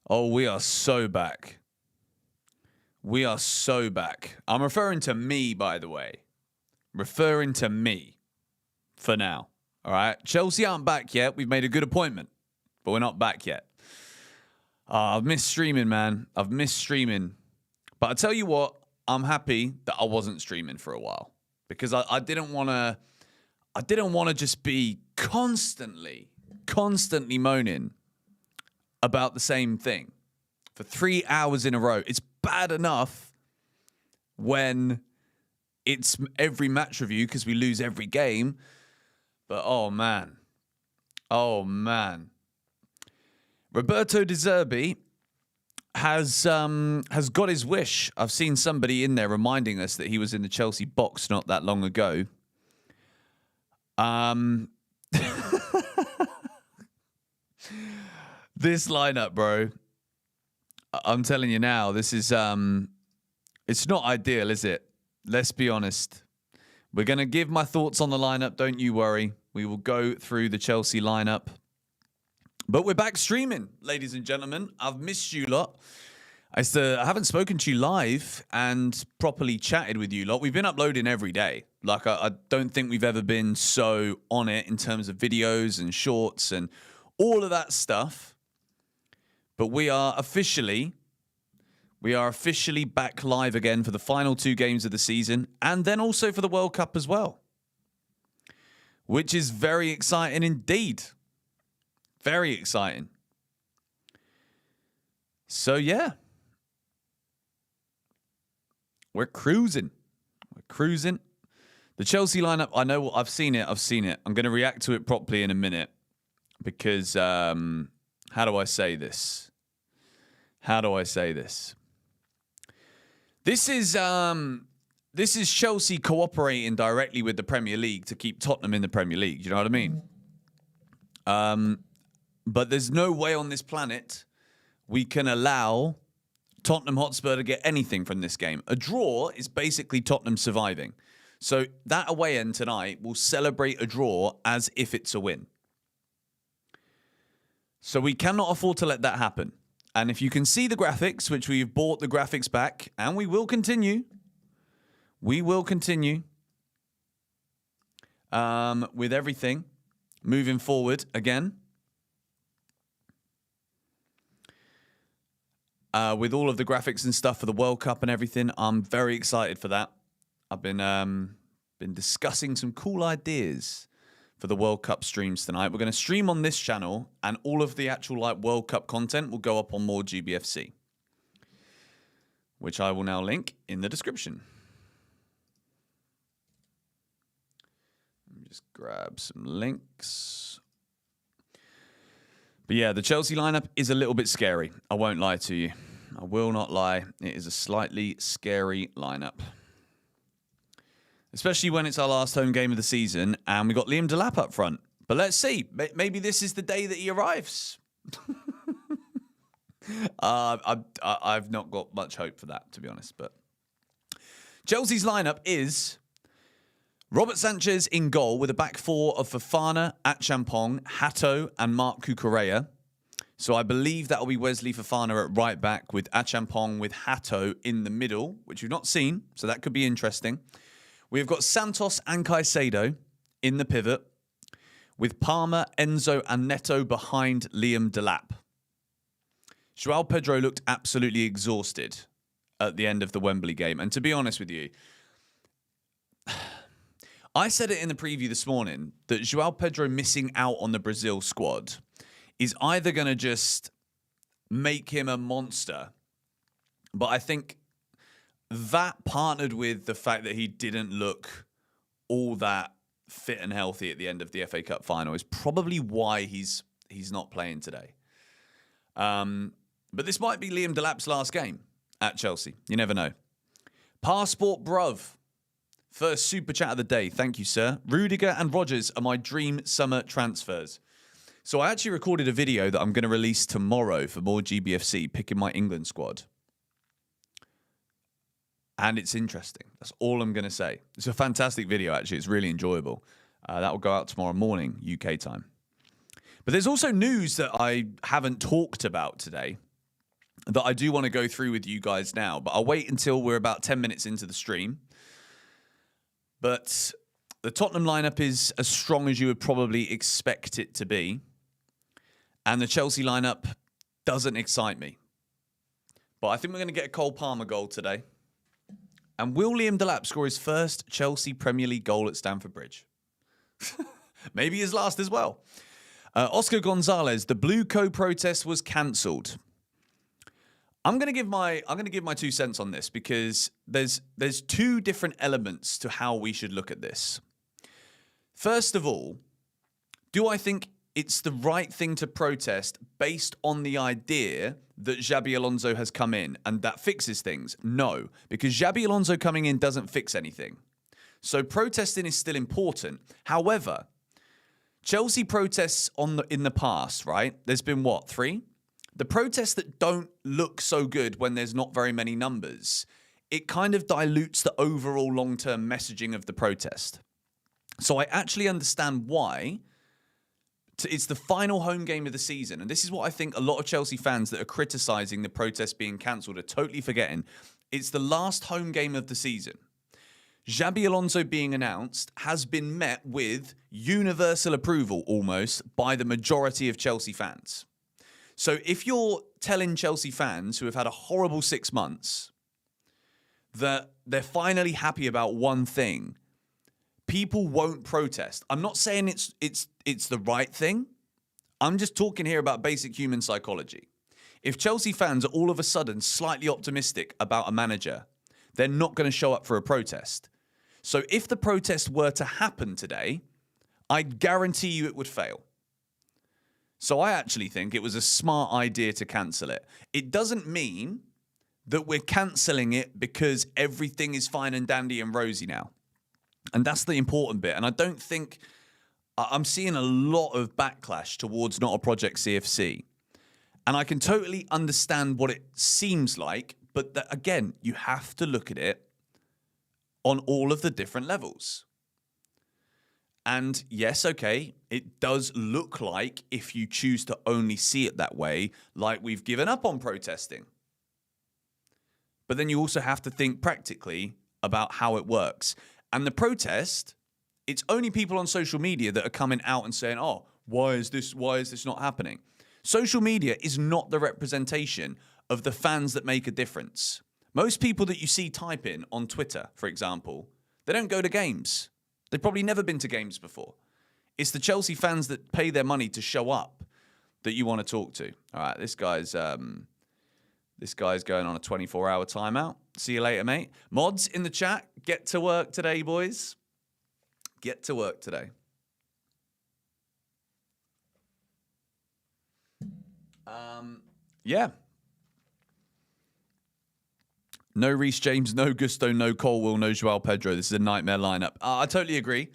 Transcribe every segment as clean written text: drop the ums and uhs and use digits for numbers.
Oh, we are so back. We are so back. I'm referring to me, by the way. Referring to me for now. All right. Chelsea aren't back yet. We've made a good appointment, but we're not back yet. I've missed streaming, man. I've missed streaming. But I tell you what, I'm happy that I wasn't streaming for a while because I didn't want to just be constantly moaning about the same thing for 3 hours in a row. It's bad enough when it's every match review because we lose every game. But oh man. Roberto De Zerbi has got his wish. I've seen somebody in there reminding us that he was in the Chelsea box not that long ago. This lineup, bro. I'm telling you now, this is it's not ideal, is it? Let's be honest. We're going to give my thoughts on the lineup, don't you worry. We will go through the Chelsea lineup. But we're back streaming, ladies and gentlemen. I've missed you lot. I haven't spoken to you live and properly chatted with you lot. We've been uploading every day. Like, I don't think we've ever been so on it in terms of videos and shorts and all of that stuff. But we are officially back live again for the final 2 games of the season and then also for the World Cup as well, which is very exciting indeed. Very exciting. So, yeah. We're cruising. The Chelsea lineup, I know, I've seen it. I'm going to react to it properly in a minute because, how do I say this? This is Chelsea cooperating directly with the Premier League to keep Tottenham in the Premier League. Do you know what I mean? But there's no way on this planet we can allow Tottenham Hotspur to get anything from this game. A draw is basically Tottenham surviving. So that away end tonight will celebrate a draw as if it's a win. So we cannot afford to let that happen. And if you can see the graphics, which we've bought the graphics back, and we will continue with everything moving forward again. With all of the graphics and stuff for the World Cup and everything, I'm very excited for that. I've been discussing some cool ideas for the World Cup streams tonight. We're going to stream on this channel, and all of the actual World Cup content will go up on more GBFC, which I will now link in the description. Let me just grab some links. But yeah, the Chelsea lineup is a little bit scary. I won't lie to you. I will not lie. It is a slightly scary lineup. Especially when it's our last home game of the season and we got Liam Delap up front. But let's see. Maybe this is the day that he arrives. I've not got much hope for that, to be honest. But Chelsea's lineup is Robert Sanchez in goal with a back 4 of Fofana, Achampong, Hato and Marc Cucurella. So I believe that will be Wesley Fofana at right back with Achampong with Hato in the middle, which we've not seen. So that could be interesting. We've got Santos and Caicedo in the pivot with Palmer, Enzo and Neto behind Liam Delap. João Pedro looked absolutely exhausted at the end of the Wembley game. And to be honest with you, I said it in the preview this morning that João Pedro missing out on the Brazil squad is either going to just make him a monster, but I think that partnered with the fact that he didn't look all that fit and healthy at the end of the FA Cup final is probably why he's not playing today. But this might be Liam Delap's last game at Chelsea. You never know. Passport Bruv. First super chat of the day. Thank you, sir. Rudiger and Rodgers are my dream summer transfers. So I actually recorded a video that I'm going to release tomorrow for more GBFC, picking my England squad. And it's interesting. That's all I'm going to say. It's a fantastic video, actually. It's really enjoyable. That will go out tomorrow morning, UK time. But there's also news that I haven't talked about today. that I do want to go through with you guys now, but I'll wait until we're about 10 minutes into the stream. But the Tottenham lineup is as strong as you would probably expect it to be. And the Chelsea lineup doesn't excite me. But I think we're going to get a Cole Palmer goal today. And will Liam Delap score his first Chelsea Premier League goal at Stamford Bridge? Maybe his last as well. Oscar Gonzalez, the Blue Co protest was cancelled. I'm going to give my 2 cents on this because there's 2 different elements to how we should look at this. First of all, do I think it's the right thing to protest based on the idea that Xabi Alonso has come in and that fixes things? No, because Xabi Alonso coming in doesn't fix anything. So protesting is still important. However, Chelsea protests in the past, right? There's been 3? The protests that don't look so good when there's not very many numbers, it kind of dilutes the overall long-term messaging of the protest. So I actually understand why. It's the final home game of the season. And this is what I think a lot of Chelsea fans that are criticising the protest being cancelled are totally forgetting. It's the last home game of the season. Xabi Alonso being announced has been met with universal approval almost by the majority of Chelsea fans. So if you're telling Chelsea fans who have had a horrible 6 months that they're finally happy about one thing, people won't protest. I'm not saying it's the right thing. I'm just talking here about basic human psychology. If Chelsea fans are all of a sudden slightly optimistic about a manager, they're not going to show up for a protest. So if the protest were to happen today, I guarantee you it would fail. So I actually think it was a smart idea to cancel it. It doesn't mean that we're cancelling it because everything is fine and dandy and rosy now. And that's the important bit. And I don't think I'm seeing a lot of backlash towards Not a Project CFC. And I can totally understand what it seems like. But again, you have to look at it on all of the different levels. And yes, okay, it does look like, if you choose to only see it that way, like we've given up on protesting. But then you also have to think practically about how it works. And the protest, it's only people on social media that are coming out and saying, oh, why is this not happening? Social media is not the representation of the fans that make a difference. Most people that you see typing on Twitter, for example, they don't go to games. They've probably never been to games before. It's the Chelsea fans that pay their money to show up that you want to talk to. All right, this guy's going on a 24-hour timeout. See you later, mate. Mods in the chat, get to work today, boys. Get to work today. Yeah. No Reece James, no Gusto, no Colwill, no Joao Pedro. This is a nightmare lineup. I totally agree.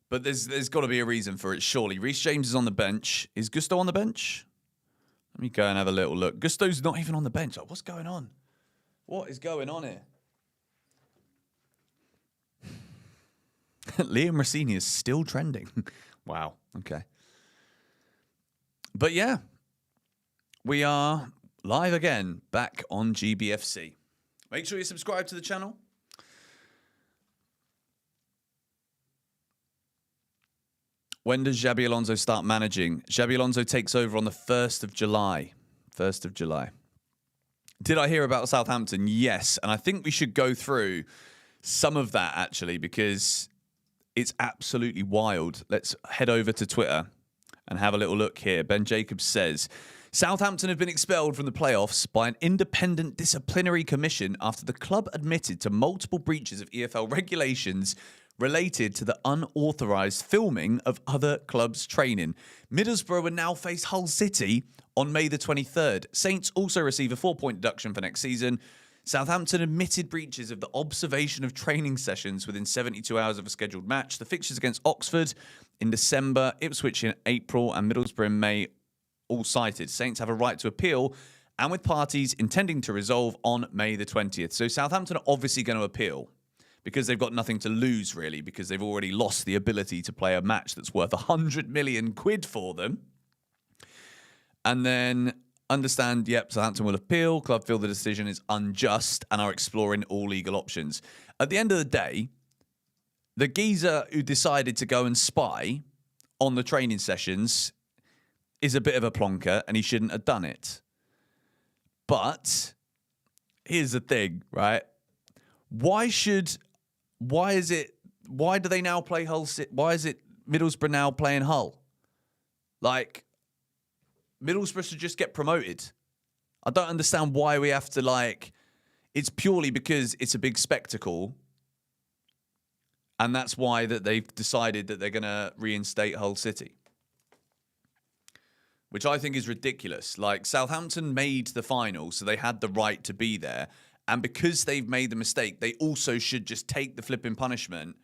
But there's got to be a reason for it, surely. Reece James is on the bench. Is Gusto on the bench? Let me go and have a little look. Gusto's not even on the bench. What's going on? What is going on here? Liam Rossini is still trending. Wow. Okay. But yeah, we are live again, back on GBFC. Make sure you subscribe to the channel. When does Xabi Alonso start managing? Xabi Alonso takes over on the 1st of July. 1st of July. Did I hear about Southampton? Yes. And I think we should go through some of that, actually, because it's absolutely wild. Let's head over to Twitter and have a little look here. Ben Jacobs says, Southampton have been expelled from the playoffs by an independent disciplinary commission after the club admitted to multiple breaches of EFL regulations related to the unauthorised filming of other clubs' training. Middlesbrough will now face Hull City on May the 23rd. Saints also receive a 4-point deduction for next season. Southampton admitted breaches of the observation of training sessions within 72 hours of a scheduled match. The fixtures against Oxford in December, Ipswich in April, and Middlesbrough in May all cited. Saints have a right to appeal, and with parties intending to resolve on May the 20th. So Southampton are obviously going to appeal because they've got nothing to lose, really, because they've already lost the ability to play a match that's worth 100 million quid for them. And then Understand, yep, Southampton will appeal. Club feel the decision is unjust and are exploring all legal options. At the end of the day, the geezer who decided to go and spy on the training sessions is a bit of a plonker and he shouldn't have done it. But here's the thing, right? Why do they now play Hull City? Why is it Middlesbrough now playing Hull? Like, Middlesbrough should just get promoted. I don't understand why we have to, it's purely because it's a big spectacle. And that's why that they've decided that they're going to reinstate Hull City. Which I think is ridiculous. Like, Southampton made the final, so they had the right to be there. And because they've made the mistake, they also should just take the flipping punishment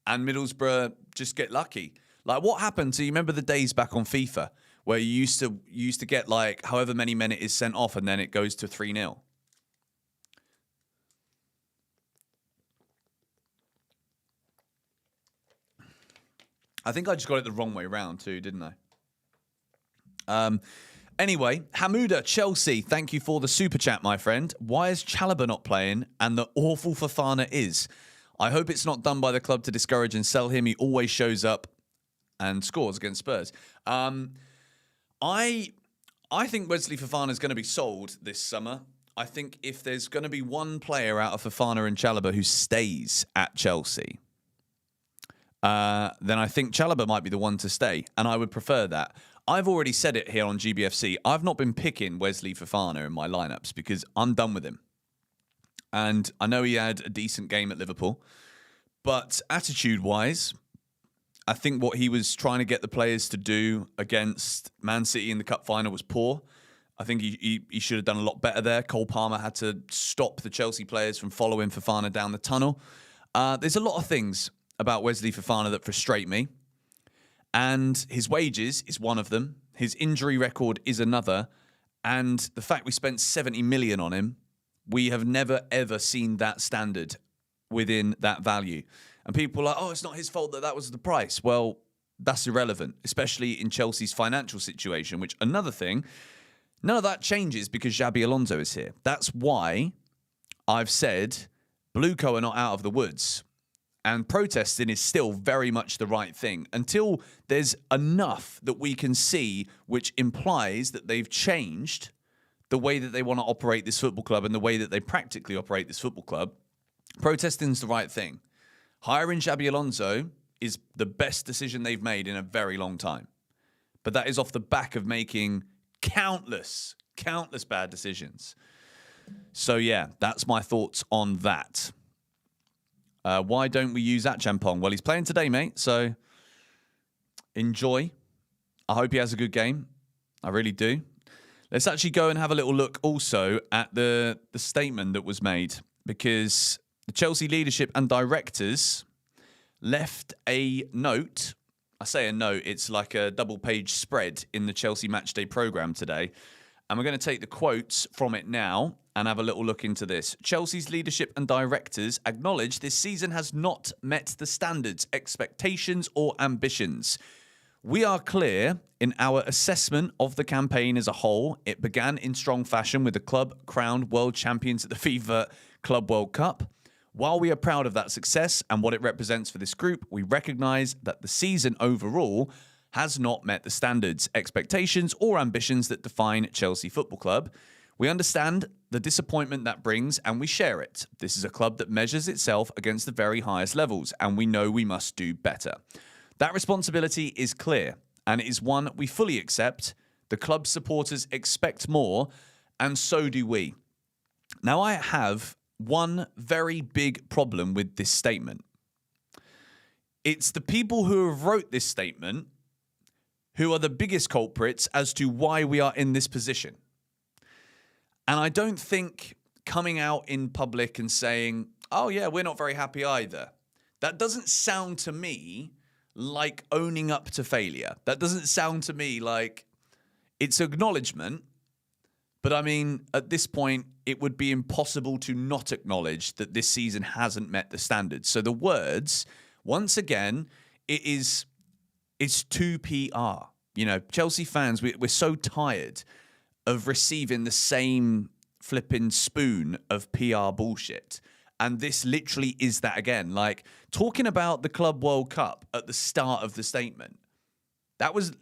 and Middlesbrough just get lucky. Like, what happened to, you remember the days back on FIFA where you used to get, however many men it is sent off and then it goes to 3-0? I think I just got it the wrong way around too, didn't I? Anyway, Hamuda, Chelsea, thank you for the super chat, my friend. Why is Chalobah not playing and the awful Fofana is? I hope it's not done by the club to discourage and sell him. He always shows up and scores against Spurs. I think Wesley Fofana is going to be sold this summer. I think if there's going to be one player out of Fofana and Chalobah who stays at Chelsea, then I think Chalobah might be the one to stay, and I would prefer that. I've already said it here on GBFC. I've not been picking Wesley Fofana in my lineups because I'm done with him. And I know he had a decent game at Liverpool, but attitude-wise, I think what he was trying to get the players to do against Man City in the cup final was poor. I think he should have done a lot better there. Cole Palmer had to stop the Chelsea players from following Fofana down the tunnel. There's a lot of things about Wesley Fofana that frustrate me. And his wages is one of them. His injury record is another. And the fact we spent 70 million on him, we have never, ever seen that standard within that value. And people are like, oh, it's not his fault that was the price. Well, that's irrelevant, especially in Chelsea's financial situation, which another thing, none of that changes because Xabi Alonso is here. That's why I've said Blueco are not out of the woods. And protesting is still very much the right thing until there's enough that we can see which implies that they've changed the way that they want to operate this football club and the way that they practically operate this football club. Protesting is the right thing. Hiring Xabi Alonso is the best decision they've made in a very long time. But that is off the back of making countless bad decisions. So yeah, that's my thoughts on that. Why don't we use Achampong? Well, he's playing today, mate, so enjoy. I hope he has a good game. I really do. Let's actually go and have a little look also at the statement that was made, because the Chelsea leadership and directors left a note. I say a note, it's like a double-page spread in the Chelsea Matchday programme today. And we're going to take the quotes from it now and have a little look into this. Chelsea's leadership and directors acknowledge this season has not met the standards, expectations or ambitions. We are clear in our assessment of the campaign as a whole. It began in strong fashion with the club crowned world champions at the FIFA Club World Cup. While we are proud of that success and what it represents for this group, we recognise that the season overall has not met the standards, expectations or ambitions that define Chelsea Football Club. We understand the disappointment that brings and we share it. This is a club that measures itself against the very highest levels and we know we must do better. That responsibility is clear and it is one we fully accept. The club supporters expect more and so do we. Now I have one very big problem with this statement. It's the people who have wrote this statement who are the biggest culprits as to why we are in this position. And I don't think coming out in public and saying, oh yeah, we're not very happy either, that doesn't sound to me like owning up to failure. That doesn't sound to me like it's acknowledgement. But I mean, at this point, it would be impossible to not acknowledge that this season hasn't met the standards. So the words, once again, it's too PR. You know, Chelsea fans, we're so tired of receiving the same flipping spoon of PR bullshit. And this literally is that again. Like, talking about the Club World Cup at the start of the statement, that was...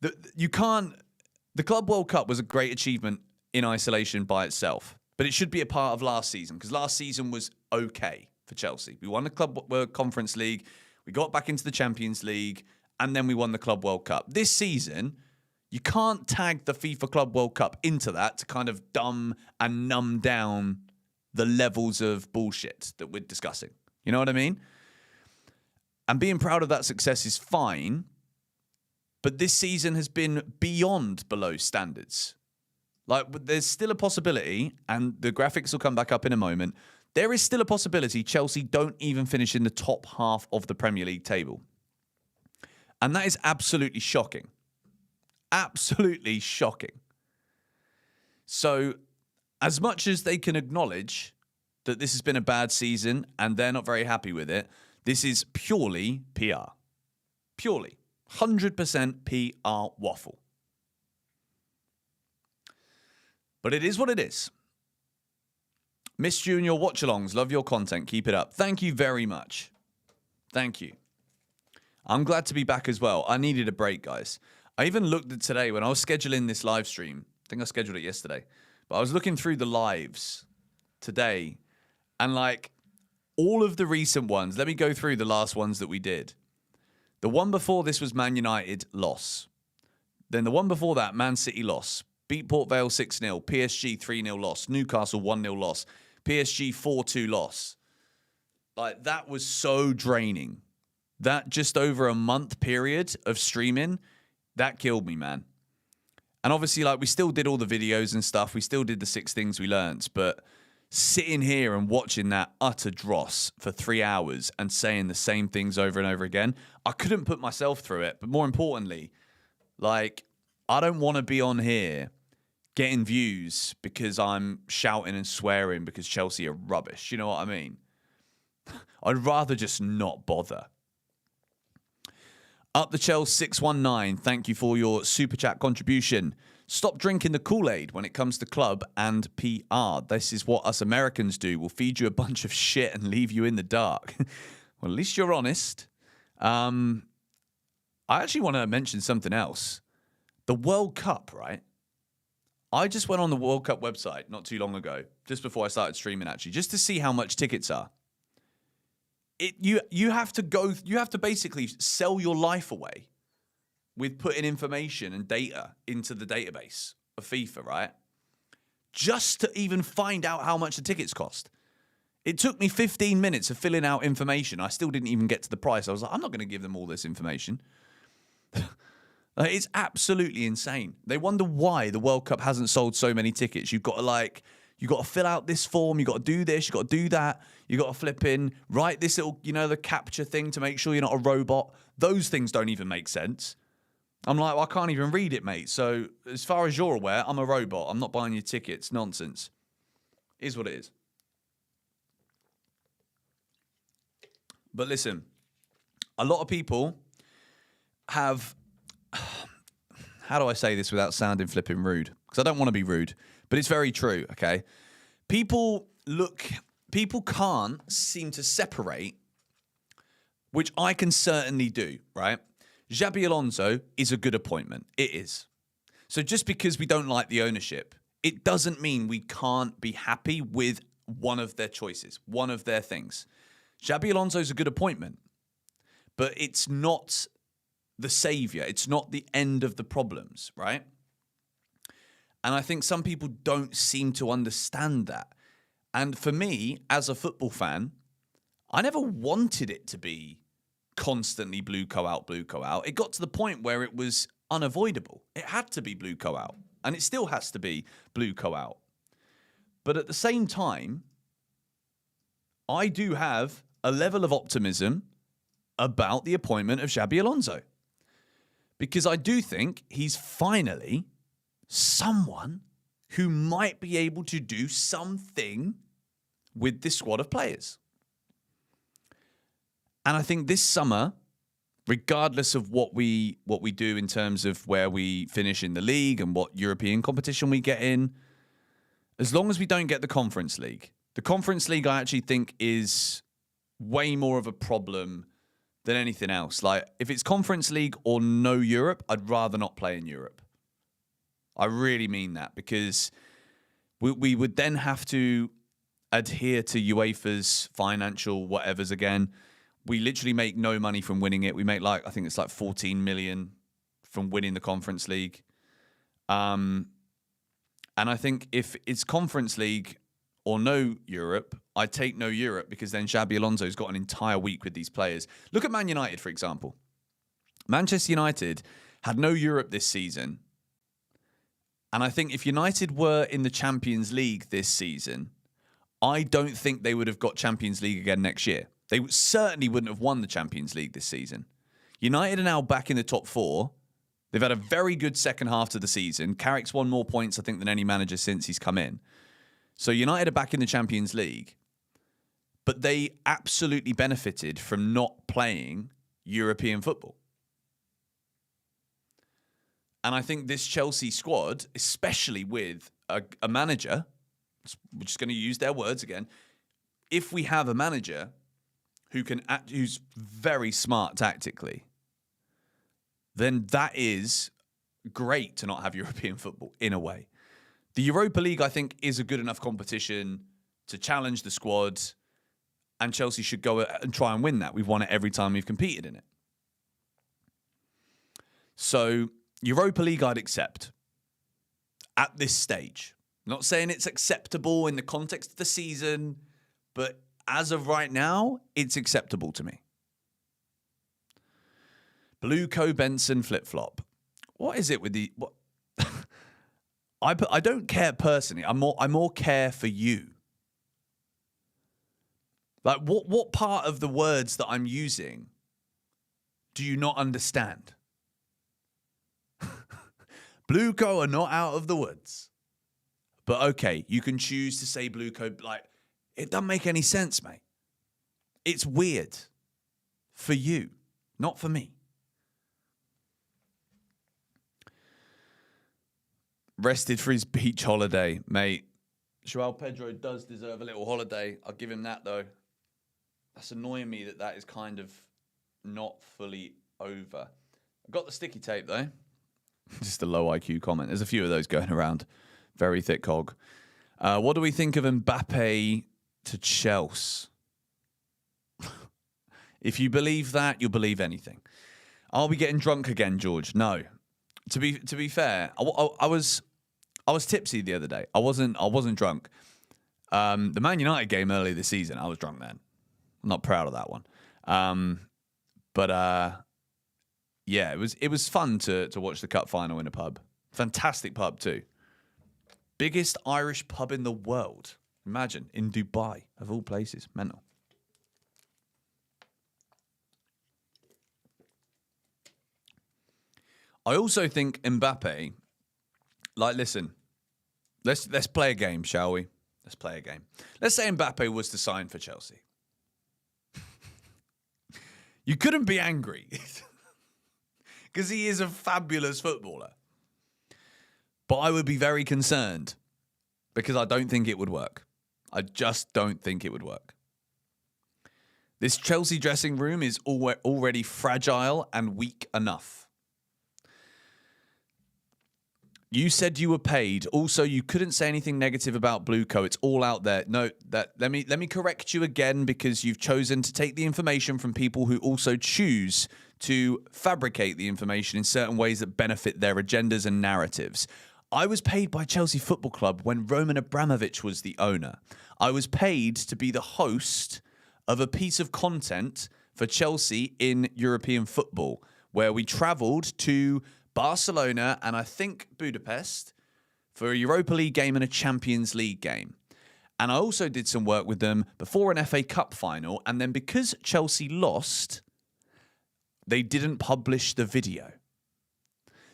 The Club World Cup was a great achievement in isolation by itself, but it should be a part of last season, because last season was okay for Chelsea. We won the Club Conference League, we got back into the Champions League, and then we won the Club World Cup. This season, you can't tag the FIFA Club World Cup into that to kind of dumb and numb down the levels of bullshit that we're discussing. You know what I mean? And being proud of that success is fine, but this season has been beyond below standards. Like, there's still a possibility, and the graphics will come back up in a moment, there is still a possibility Chelsea don't even finish in the top half of the Premier League table. And that is absolutely shocking. Absolutely shocking. So, as much as they can acknowledge that this has been a bad season and they're not very happy with it, this is purely PR. Purely. 100% PR waffle. But it is what it is. Miss Junior Watchalongs, love your content. Keep it up. Thank you very much. Thank you. I'm glad to be back as well. I needed a break, guys. I even looked at today when I was scheduling this live stream. I think I scheduled it yesterday. But I was looking through the lives today. And like all of the recent ones, let me go through the last ones that we did. The one before this was Man United loss. Then the one before that, Man City loss. Beat Port Vale 6-0. PSG 3-0 loss. Newcastle 1-0 loss. PSG 4-2 loss. Like, that was so draining. That just over a month period of streaming, that killed me, man. And obviously, like, we still did all the videos and stuff. We still did the 6 things we learnt. But sitting here and watching that utter dross for 3 hours and saying the same things over and over again, I couldn't put myself through it. But more importantly, like, I don't want to be on here getting views because I'm shouting and swearing because Chelsea are rubbish. You know what I mean? I'd rather just not bother. Up the Chelsea 619, thank you for your super chat contribution. Stop drinking the Kool-Aid when it comes to club and PR. This is what us Americans do. We'll feed you a bunch of shit and leave you in the dark. Well, at least you're honest. I actually want to mention something else. The World Cup, right? I just went on the World Cup website not too long ago, just before I started streaming actually, just to see how much tickets are. You have to basically sell your life away with putting information and data into the database of FIFA, right? Just to even find out how much the tickets cost. It took me 15 minutes of filling out information. I still didn't even get to the price. I was like, I'm not going to give them all this information. It's absolutely insane. They wonder why the World Cup hasn't sold so many tickets. You've got to fill out this form. You've got to do this. You've got to do that. You've got to flip in, write this little, the capture thing to make sure you're not a robot. Those things don't even make sense. I'm like, well, I can't even read it, mate. So as far as you're aware, I'm a robot. I'm not buying your tickets. Nonsense. Is what it is. But listen, a lot of people have... How do I say this without sounding flipping rude? Because I don't want to be rude, but it's very true, okay? People can't seem to separate, which I can certainly do, right? Xabi Alonso is a good appointment. It is. So just because we don't like the ownership, it doesn't mean we can't be happy with one of their choices, one of their things. Xabi Alonso is a good appointment, but it's not the savior. It's not the end of the problems, right? And I think some people don't seem to understand that. And for me, as a football fan, I never wanted it to be constantly blue co out, blue co out. It got to the point where it was unavoidable. It had to be blue co out. And it still has to be blue co out. But at the same time, I do have a level of optimism about the appointment of Xabi Alonso. Because I do think he's finally someone who might be able to do something with this squad of players. And I think this summer regardless of what we do in terms of where we finish in the league and what European competition we get in, as long as we don't get the Conference League. The Conference League, I actually think, is way more of a problem than anything else. Like, if it's Conference League or no Europe, I'd rather not play in Europe. I really mean that, because we would then have to adhere to UEFA's financial whatevers again. We literally make no money from winning it. We make I think it's like 14 million from winning the Conference League. And I think if it's Conference League or no Europe, I take no Europe, because then Xabi Alonso's got an entire week with these players. Look at Man United, for example. Manchester United had no Europe this season. And I think if United were in the Champions League this season, I don't think they would have got Champions League again next year. They certainly wouldn't have won the Champions League this season. United are now back in the top 4. They've had a very good second half to the season. Carrick's won more points, I think, than any manager since he's come in. So United are back in the Champions League, but they absolutely benefited from not playing European football. And I think this Chelsea squad, especially with a manager, we're just going to use their words again, if we have a manager who's very smart tactically, then that is great to not have European football in a way. The Europa League, I think, is a good enough competition to challenge the squad, and Chelsea should go and try and win that. We've won it every time we've competed in it. So Europa League I'd accept at this stage. Not saying it's acceptable in the context of the season, but as of right now, it's acceptable to me. Blue Benson flip-flop. What is it with the... What? I don't care personally. I more care for you. Like, what part of the words that I'm using do you not understand? Blueco are not out of the woods. But okay, you can choose to say Blueco. Like, it doesn't make any sense, mate. It's weird. For you, not for me. Rested for his beach holiday, mate. Joao Pedro does deserve a little holiday. I'll give him that, though. That's annoying me that is kind of not fully over. I got the sticky tape, though. Just a low IQ comment. There's a few of those going around. Very thick cog. What do we think of Mbappe to Chelsea? If you believe that, you'll believe anything. I'll be getting drunk again, George. No. To be fair, I was tipsy the other day. I wasn't drunk. The Man United game earlier this season, I was drunk then. I'm not proud of that one. Yeah, it was fun to watch the cup final in a pub. Fantastic pub too. Biggest Irish pub in the world. Imagine, in Dubai, of all places. Mental. I also think Mbappe, like, listen, let's play a game, shall we? Let's play a game. Let's say Mbappe was to sign for Chelsea. You couldn't be angry because he is a fabulous footballer. But I would be very concerned because I don't think it would work. I just don't think it would work. This Chelsea dressing room is already fragile and weak enough. You said you were paid. Also, you couldn't say anything negative about Blueco. It's all out there. No, let me correct you again, because you've chosen to take the information from people who also choose to fabricate the information in certain ways that benefit their agendas and narratives. I was paid by Chelsea Football Club when Roman Abramovich was the owner. I was paid to be the host of a piece of content for Chelsea in European football, where we travelled to Barcelona and I think Budapest for a Europa League game and a Champions League game. And I also did some work with them before an FA Cup final. And then because Chelsea lost, they didn't publish the video.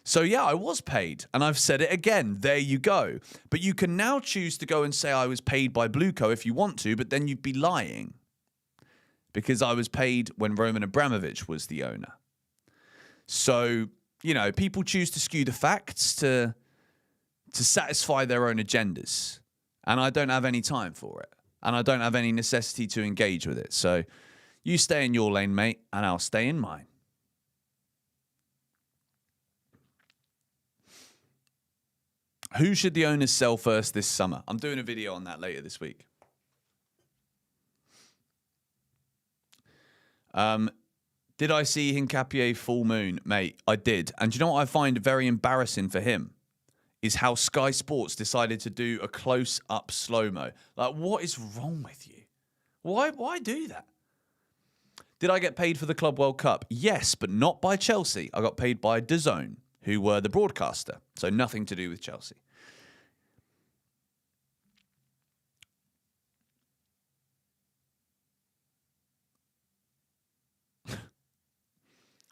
So yeah, I was paid. And I've said it again. There you go. But you can now choose to go and say I was paid by Blueco if you want to, but then you'd be lying. Because I was paid when Roman Abramovich was the owner. So, people choose to skew the facts to satisfy their own agendas. And I don't have any time for it. And I don't have any necessity to engage with it. So you stay in your lane, mate, and I'll stay in mine. Who should the owners sell first this summer? I'm doing a video on that later this week. Did I see Hincapié full moon? Mate, I did. And do you know what I find very embarrassing for him? Is how Sky Sports decided to do a close-up slow-mo. Like, what is wrong with you? Why do that? Did I get paid for the Club World Cup? Yes, but not by Chelsea. I got paid by DAZN, who were the broadcaster. So nothing to do with Chelsea.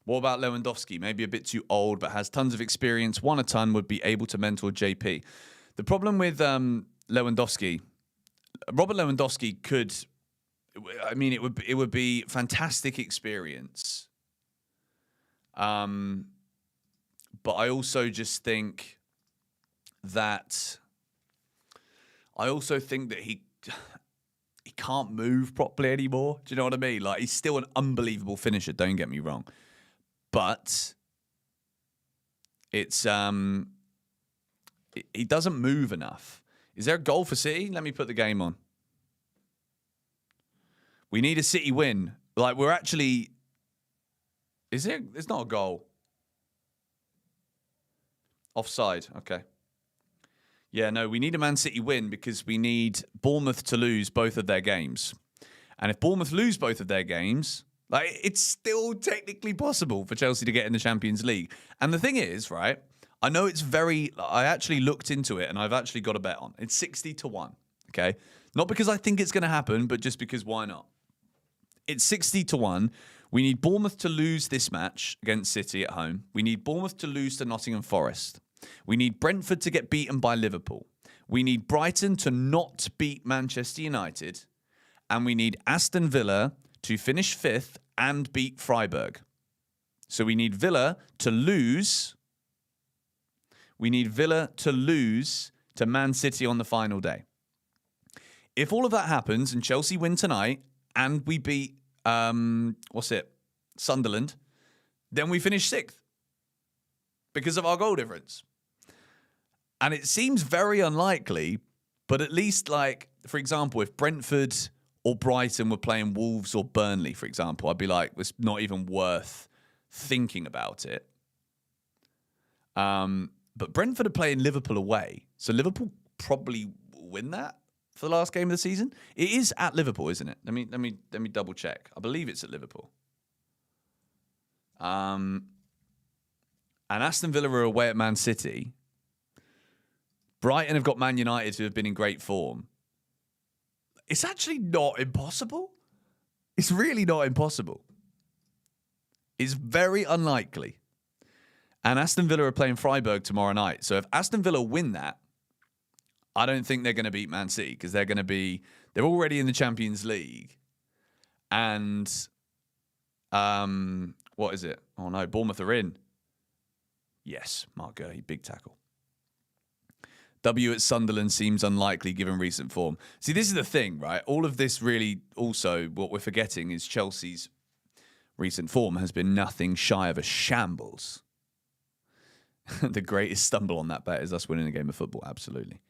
What about Lewandowski? Maybe a bit too old, but has tons of experience. Won a ton, would be able to mentor JP. The problem with Lewandowski, Robert Lewandowski could, it would be fantastic experience. But I also just think that he can't move properly anymore. Do you know what I mean? Like, he's still an unbelievable finisher, don't get me wrong. But it's he doesn't move enough. Is there a goal for City? Let me put the game on. We need a City win. Like, we're actually... Is there... There's not a goal. Offside. Okay. Yeah, no, we need a Man City win because we need Bournemouth to lose both of their games. And if Bournemouth lose both of their games... Like, it's still technically possible for Chelsea to get in the Champions League. And the thing is, right, I know it's I actually looked into it and I've actually got a bet on. It's 60-1, okay? Not because I think it's going to happen, but just because why not? It's 60-1. We need Bournemouth to lose this match against City at home. We need Bournemouth to lose to Nottingham Forest. We need Brentford to get beaten by Liverpool. We need Brighton to not beat Manchester United. And we need Aston Villa to finish 5th and beat Freiburg. So we need Villa to lose. We need Villa to lose to Man City on the final day. If all of that happens and Chelsea win tonight and we beat, Sunderland, then we finish 6th because of our goal difference. And it seems very unlikely, but at least, like, for example, if Brentford or Brighton were playing Wolves or Burnley, for example, I'd be like, it's not even worth thinking about it. But Brentford are playing Liverpool away, so Liverpool probably win that for the last game of the season. It is at Liverpool, isn't it? Let me double check. I believe it's at Liverpool. And Aston Villa are away at Man City. Brighton have got Man United, who have been in great form. It's actually not impossible. It's really not impossible. It's very unlikely. And Aston Villa are playing Freiburg tomorrow night. So if Aston Villa win that, I don't think they're going to beat Man City because they're already in the Champions League. And what is it? Oh no, Bournemouth are in. Yes, Mark Gurley, big tackle. W at Sunderland seems unlikely given recent form. See, this is the thing, right? All of this really also, what we're forgetting is Chelsea's recent form has been nothing shy of a shambles. The greatest stumble on that bet is us winning a game of football. Absolutely.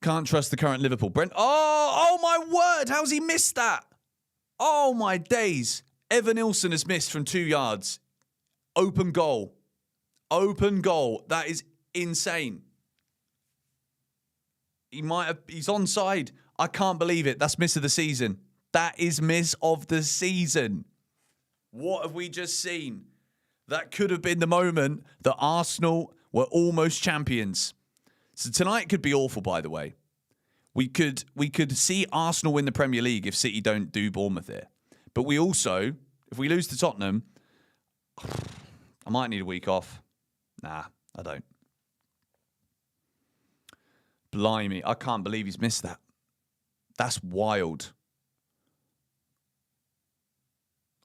Can't trust the current Liverpool. Brent. Oh my word. How's he missed that? Oh my days. Evan Nilsson has missed from 2 yards. Open goal. Open goal. That is insane. He's onside. I can't believe it. That's miss of the season. That is miss of the season. What have we just seen? That could have been the moment that Arsenal were almost champions. So tonight could be awful, by the way. We could see Arsenal win the Premier League if City don't do Bournemouth here. But we also, if we lose to Tottenham, I might need a week off. Nah, I don't. Blimey, I can't believe he's missed that. That's wild.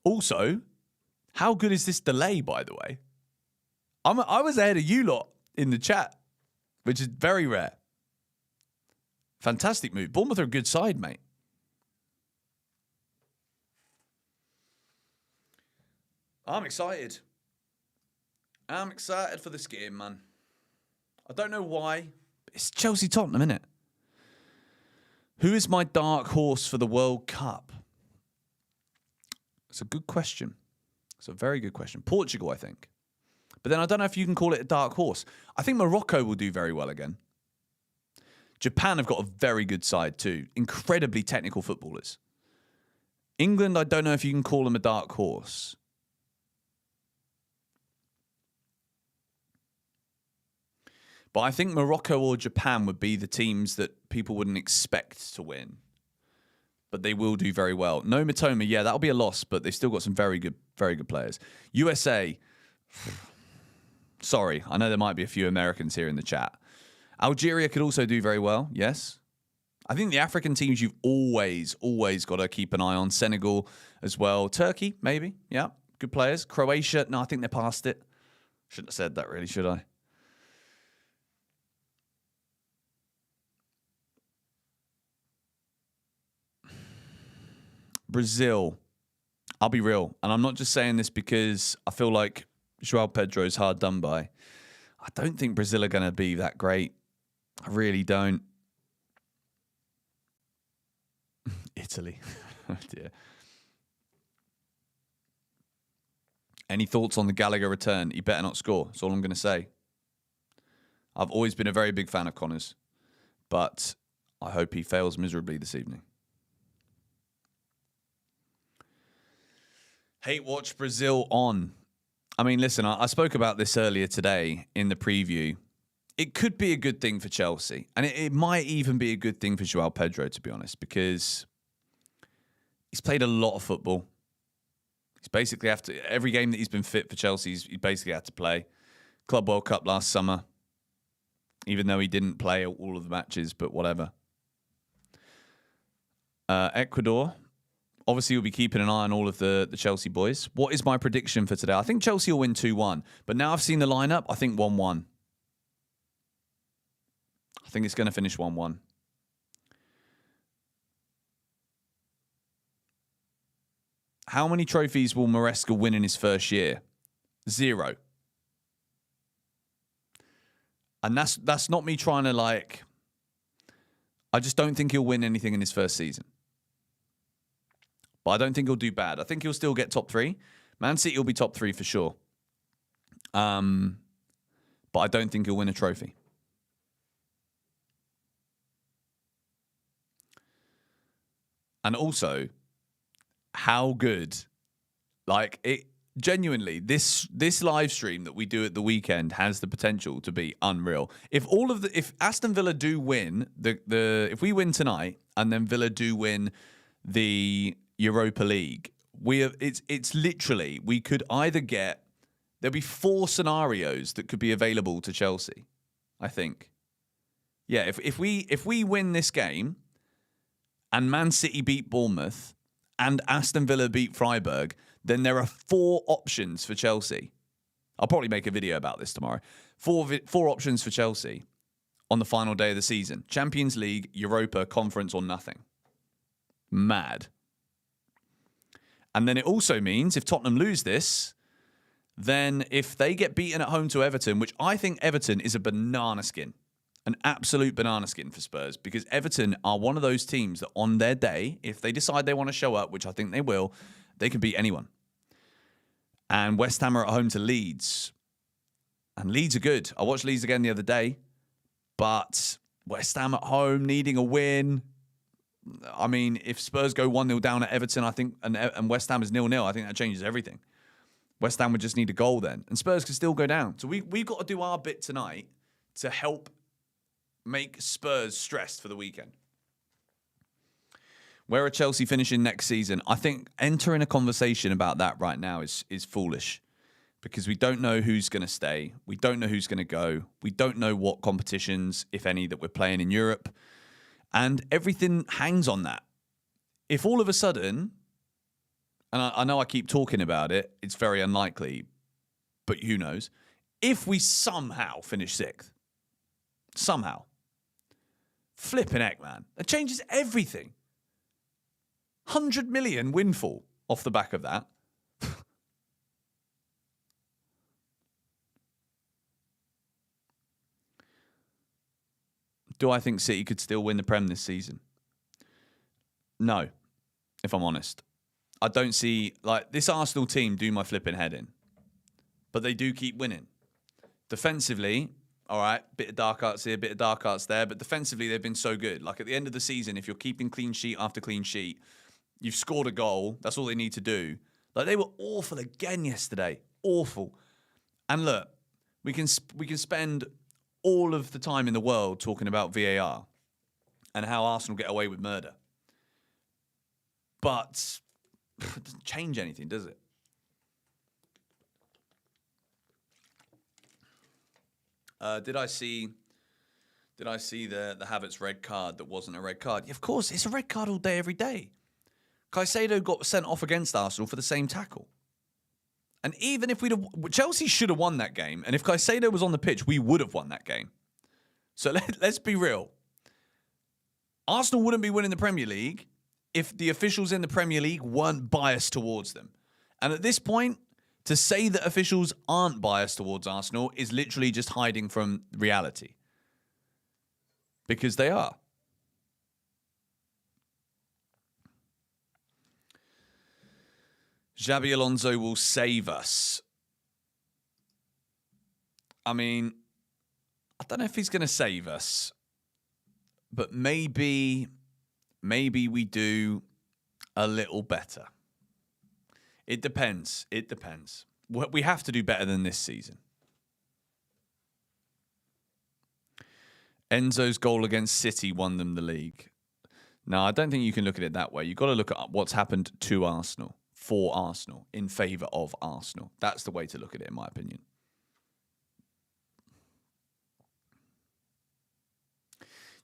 Also, How good is this delay, by the way? I was ahead of you lot in the chat, which is very rare. Fantastic move. Bournemouth are a good side, mate. I'm excited. I'm excited for this game, man. I don't know why. But it's Chelsea Tottenham, isn't it? Who is my dark horse for the World Cup? It's a good question. It's a very good question. Portugal, I think. But then I don't know if you can call it a dark horse. I think Morocco will do very well again. Japan have got a very good side too. Incredibly technical footballers. England, I don't know if you can call them a dark horse. But I think Morocco or Japan would be the teams that people wouldn't expect to win. But they will do very well. No Matoma, yeah, that'll be a loss, but they've still got some very good players. USA, sorry, I know there might be a few Americans here in the chat. Algeria could also do very well, yes. I think the African teams you've always got to keep an eye on. Senegal as well. Turkey, maybe, yeah, good players. Croatia, no, I think they're past it. Shouldn't have said that really, should I? Brazil, I'll be real, and I'm not just saying this because I feel like João Pedro is hard done by. I don't think Brazil are going to be that great. I really don't. Italy. Oh dear. Any thoughts on the Gallagher return? He better not score. That's all I'm going to say. I've always been a very big fan of Connors, but I hope he fails miserably this evening. Hate watch Brazil on. I mean, listen, I spoke about this earlier today in the preview. It could be a good thing for Chelsea. And it might even be a good thing for João Pedro, to be honest, because he's played a lot of football. He's basically every game that he's been fit for Chelsea, he's basically had to play. Club World Cup last summer, even though he didn't play all of the matches, but whatever. Ecuador. Obviously, we'll be keeping an eye on all of the Chelsea boys. What is my prediction for today? I think Chelsea will win 2-1. But now I've seen the lineup, I think 1-1. I think it's going to finish 1-1. How many trophies will Maresca win in his first year? 0. And that's not me trying to I just don't think he'll win anything in his first season. But I don't think he'll do bad. I think he'll still get top 3. Man City will be top 3 for sure. But I don't think he'll win a trophy. And also, how good, genuinely, this live stream that we do at the weekend has the potential to be unreal. If Aston Villa do win if we win tonight and then Villa do win the Europa League, it's literally, we could either there'll be 4 scenarios that could be available to Chelsea, I think. Yeah, if we win this game and Man City beat Bournemouth and Aston Villa beat Freiburg, then there are 4 options for Chelsea. I'll probably make a video about this tomorrow. 4 options for Chelsea on the final day of the season. Champions League, Europa, Conference, or nothing. Mad. And then it also means if Tottenham lose this, then if they get beaten at home to Everton, which I think Everton is a banana skin, an absolute banana skin for Spurs, because Everton are one of those teams that on their day, if they decide they want to show up, which I think they will, they can beat anyone. And West Ham are at home to Leeds. And Leeds are good. I watched Leeds again the other day, but West Ham at home needing a win. I mean, if Spurs go 1-0 down at Everton, I think, and West Ham is 0-0, I think that changes everything. West Ham would just need a goal then. And Spurs could still go down. So we've got to do our bit tonight to help make Spurs stressed for the weekend. Where are Chelsea finishing next season? I think entering a conversation about that right now is foolish because we don't know who's going to stay. We don't know who's going to go. We don't know what competitions, if any, that we're playing in Europe. And everything hangs on that. If all of a sudden, and I know I keep talking about it, it's very unlikely, but who knows? If we somehow finish 6th, somehow, flipping heck, man, that changes everything. 100 million windfall off the back of that. Do I think City could still win the Prem this season? No, if I'm honest. I don't see, like, this Arsenal team do my flipping head in. But they do keep winning. Defensively, all right, bit of dark arts here, bit of dark arts there, but defensively they've been so good. Like, at the end of the season, if you're keeping clean sheet after clean sheet, you've scored a goal, that's all they need to do. Like, they were awful again yesterday. Awful. And look, we can spend all of the time in the world talking about VAR and how Arsenal get away with murder. But it doesn't change anything, does it? Did I see the Havertz red card that wasn't a red card? Yeah, of course, it's a red card all day, every day. Caicedo got sent off against Arsenal for the same tackle. And even if Chelsea should have won that game, and if Caicedo was on the pitch, we would have won that game. So let's be real. Arsenal wouldn't be winning the Premier League if the officials in the Premier League weren't biased towards them. And at this point, to say that officials aren't biased towards Arsenal is literally just hiding from reality. Because they are. Xabi Alonso will save us. I mean, I don't know if he's going to save us. But maybe we do a little better. It depends. It depends. We have to do better than this season. Enzo's goal against City won them the league. No, I don't think you can look at it that way. You've got to look at what's happened to Arsenal, for Arsenal, in favour of Arsenal. That's the way to look at it, in my opinion.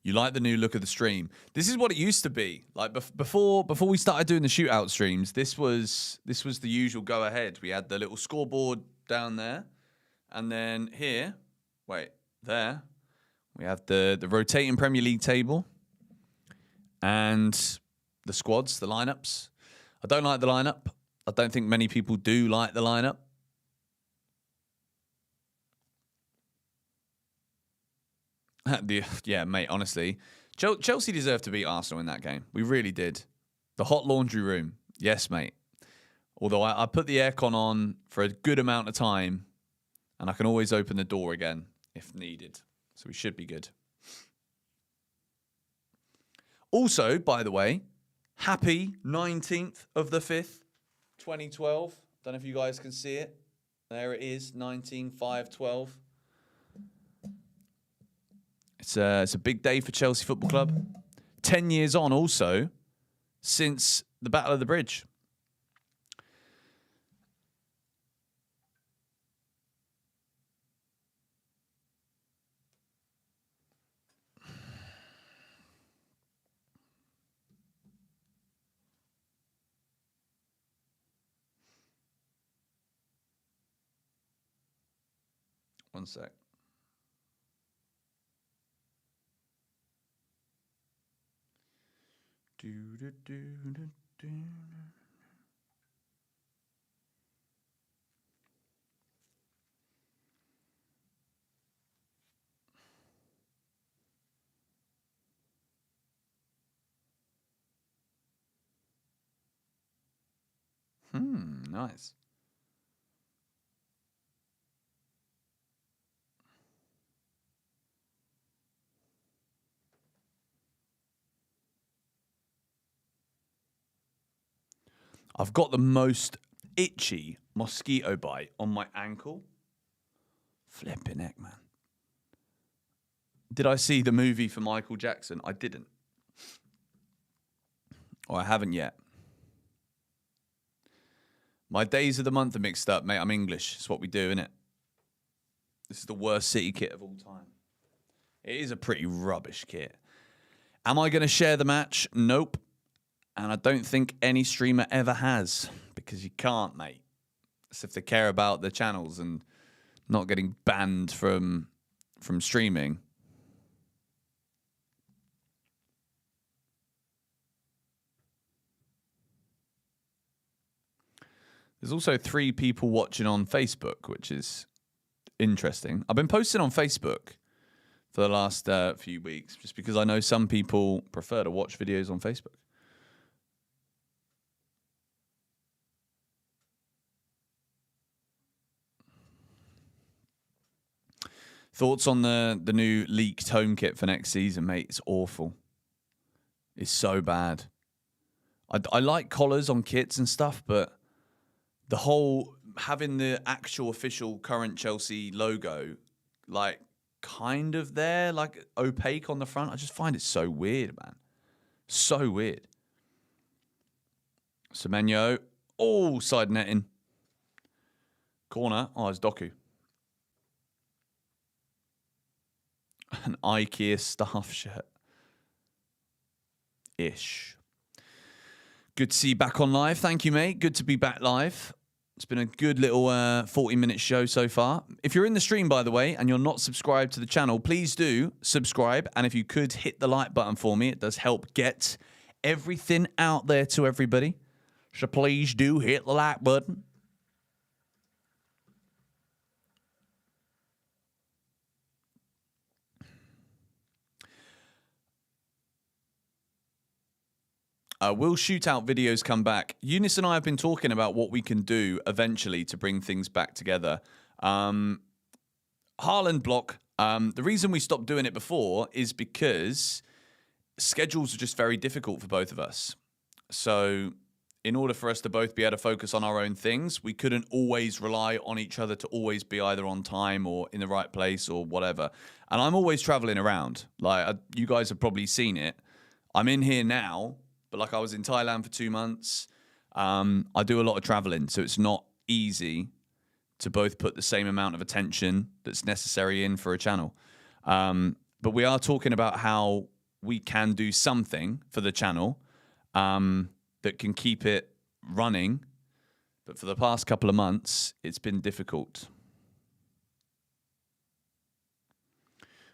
You like the new look of the stream. This is what it used to be. Like before we started doing the shootout streams, this was the usual go ahead. We had the little scoreboard down there, and then here, there, we have the rotating Premier League table and the squads, the lineups. I don't like the lineup. I don't think many people do like the lineup. Yeah, mate, honestly. Chelsea deserved to beat Arsenal in that game. We really did. The hot laundry room. Yes, mate. Although I put the aircon on for a good amount of time, and I can always open the door again if needed. So we should be good. Also, by the way, happy 19th of the 5th, 2012. Don't know if you guys can see it. There it is, 19/5/12. It's a big day for Chelsea Football Club. 10 years on also since the Battle of the Bridge. One sec. Nice. I've got the most itchy mosquito bite on my ankle. Flipping heck, man. Did I see the movie for Michael Jackson? I didn't. Or I haven't yet. My days of the month are mixed up, mate. I'm English. It's what we do, innit? This is the worst City kit of all time. It is a pretty rubbish kit. Am I going to share the match? Nope. And I don't think any streamer ever has, because you can't, mate. It's if they care about the channels and not getting banned from streaming. There's also 3 people watching on Facebook, which is interesting. I've been posting on Facebook for the last few weeks just because I know some people prefer to watch videos on Facebook. Thoughts on the new leaked home kit for next season, mate? It's awful. It's so bad. I like collars on kits and stuff, but the whole having the actual official current Chelsea logo, like kind of there, like opaque on the front, I just find it so weird, man. So weird. Semenyo. Oh, side netting. Corner. Oh, it's Doku. An IKEA staff shirt. Ish. Good to see you back on live. Thank you, mate. Good to be back live. It's been a good little 40-minute show so far. If you're in the stream, by the way, and you're not subscribed to the channel, please do subscribe. And if you could hit the like button for me, it does help get everything out there to everybody. So please do hit the like button. Will shootout videos come back? Eunice and I have been talking about what we can do eventually to bring things back together. Haaland block. The reason we stopped doing it before is because schedules are just very difficult for both of us. So in order for us to both be able to focus on our own things, we couldn't always rely on each other to always be either on time or in the right place or whatever. And I'm always traveling around. Like you guys have probably seen it. I'm in here now. But like I was in Thailand for 2 months. I do a lot of traveling, so it's not easy to both put the same amount of attention that's necessary in for a channel. But we are talking about how we can do something for the channel that can keep it running. But for the past couple of months, it's been difficult.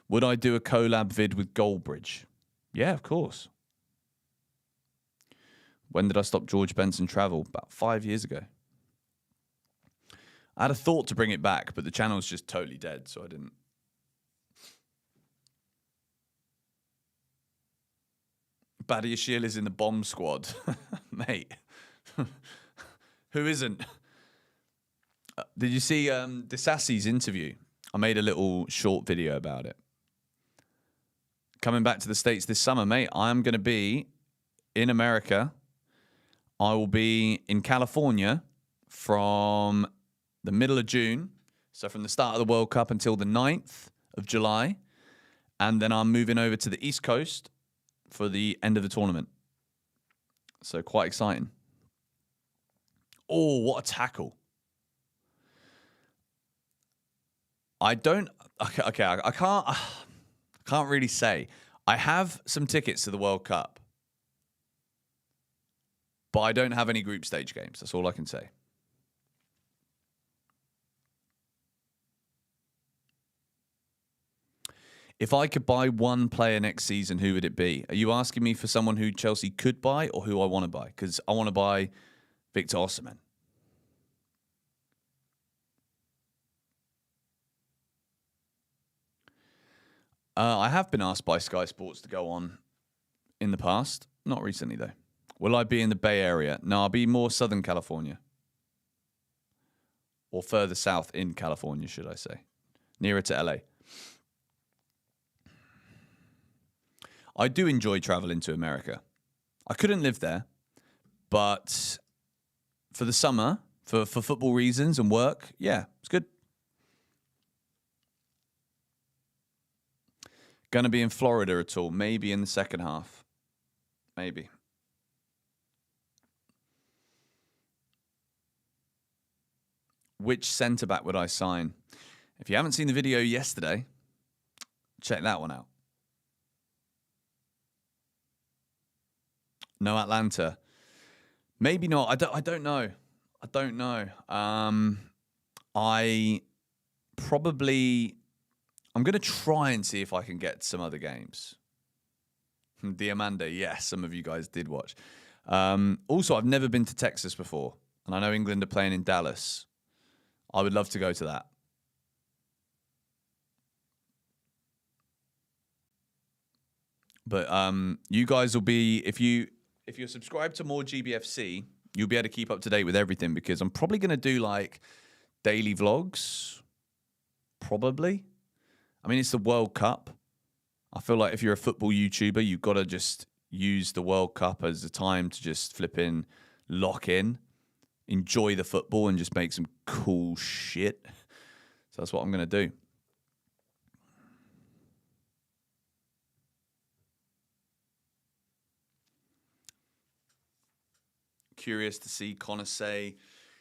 Would I do a collab vid with Goldbridge? Yeah, of course. When did I stop George Benson travel? About 5 years ago. I had a thought to bring it back, but the channel's just totally dead, so I didn't. Badiashile is in the bomb squad. Mate. Who isn't? Did you see Disasi's interview? I made a little short video about it. Coming back to the States this summer, mate, I'm going to be in America. I will be in California from the middle of June, so from the start of the World Cup until the 9th of July, and then I'm moving over to the East Coast for the end of the tournament. So quite exciting. Oh, what a tackle. I can't really say. I have some tickets to the World Cup. But I don't have any group stage games. That's all I can say. If I could buy one player next season, who would it be? Are you asking me for someone who Chelsea could buy or who I want to buy? Because I want to buy Victor Osimhen. I have been asked by Sky Sports to go on in the past. Not recently, though. Will I be in the Bay Area? No, I'll be more Southern California. Or further south in California, should I say. Nearer to LA. I do enjoy traveling to America. I couldn't live there. But for the summer, for football reasons and work, yeah, it's good. Gonna be in Florida at all? Maybe in the second half. Maybe. Which centre-back would I sign? If you haven't seen the video yesterday, check that one out. No Atlanta. Maybe not. I don't know. I don't know. I probably I'm going to try and see if I can get some other games. Diamanda, yes, some of you guys did watch. Also, I've never been to Texas before, and I know England are playing in Dallas. I would love to go to that. But you guys will be if you're subscribed to more GBFC, you'll be able to keep up to date with everything because I'm probably going to do like daily vlogs. Probably. I mean, it's the World Cup. I feel like if you're a football YouTuber, you've got to just use the World Cup as a time to just flip in, lock in, enjoy the football, and just make some cool shit. So that's what I'm going to do. Curious to see Connor say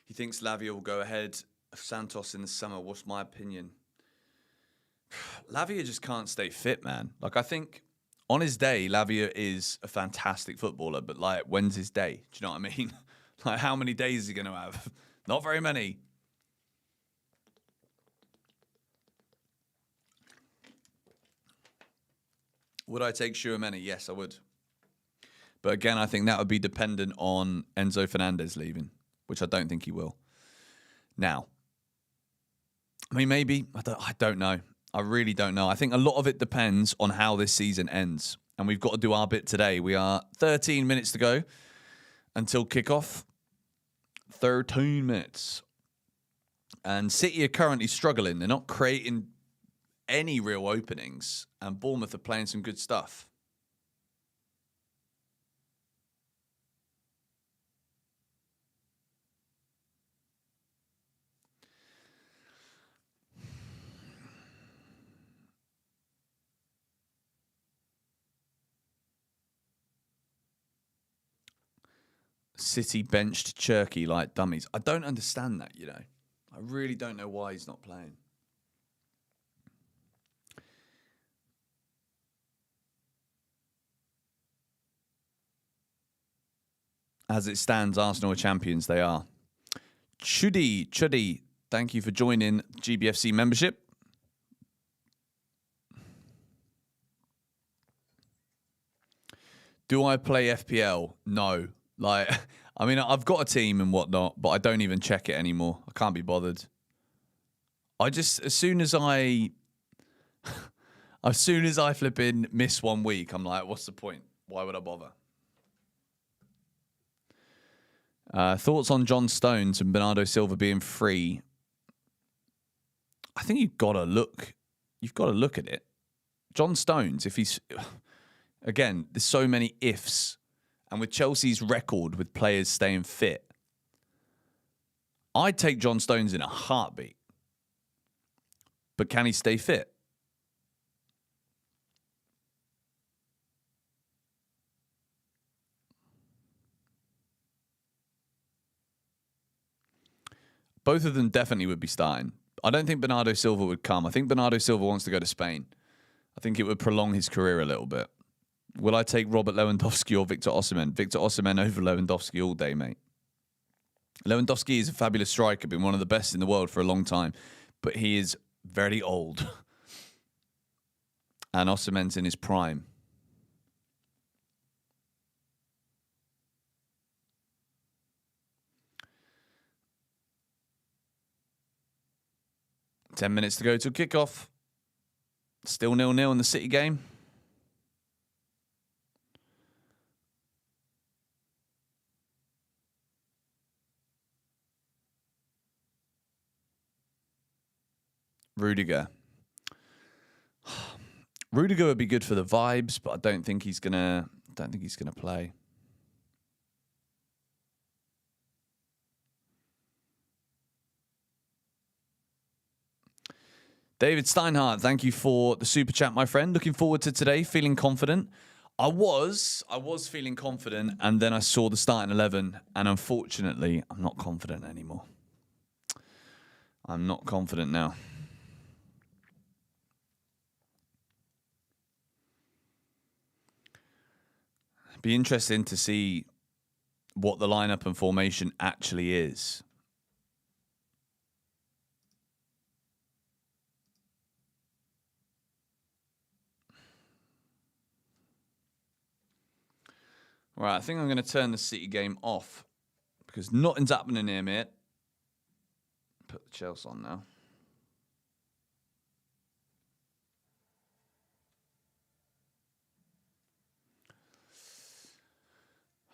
he thinks Lavia will go ahead of Santos in the summer. What's my opinion? Lavia just can't stay fit, man. Like, I think on his day, Lavia is a fantastic footballer, but like, when's his day? Do you know what I mean? Like, how many days is he going to have? Not very many. Would I take Schuameni? Yes, I would. But again, I think that would be dependent on Enzo Fernandez leaving, which I don't think he will. Now, I mean, maybe. I don't know. I really don't know. I think a lot of it depends on how this season ends. And we've got to do our bit today. We are 13 minutes to go until kickoff. 13 minutes. And City are currently struggling. They're not creating any real openings. And Bournemouth are playing some good stuff. City benched Cherky like dummies. I don't understand that, you know. I really don't know why he's not playing. As it stands, Arsenal are champions. They are. Chuddy, thank you for joining GBFC membership. Do I play FPL? No. Like, I mean, I've got a team and whatnot, but I don't even check it anymore. I can't be bothered. I just, as soon as I flip in, miss 1 week, I'm like, what's the point? Why would I bother? Thoughts on John Stones and Bernardo Silva being free? I think you've got to look at it. John Stones, if he's, again, there's so many ifs. And with Chelsea's record with players staying fit, I'd take John Stones in a heartbeat. But can he stay fit? Both of them definitely would be starting. I don't think Bernardo Silva would come. I think Bernardo Silva wants to go to Spain. I think it would prolong his career a little bit. Will I take Robert Lewandowski or Victor Osimhen? Victor Osimhen over Lewandowski all day, mate. Lewandowski is a fabulous striker, been one of the best in the world for a long time, but he is very old. And Osimhen's in his prime. Ten minutes to go till kickoff. Still 0-0 in the City game. Rudiger. Rudiger would be good for the vibes, but I don't think he's gonna play. David Steinhardt, thank you for the super chat, my friend. Looking forward to today, feeling confident. I was feeling confident, and then I saw the starting 11, and unfortunately, I'm not confident anymore. I'm not confident now. Be interesting to see what the lineup and formation actually is. Right, I think I'm going to turn the City game off because nothing's happening here, mate. Put the Chelsea on now.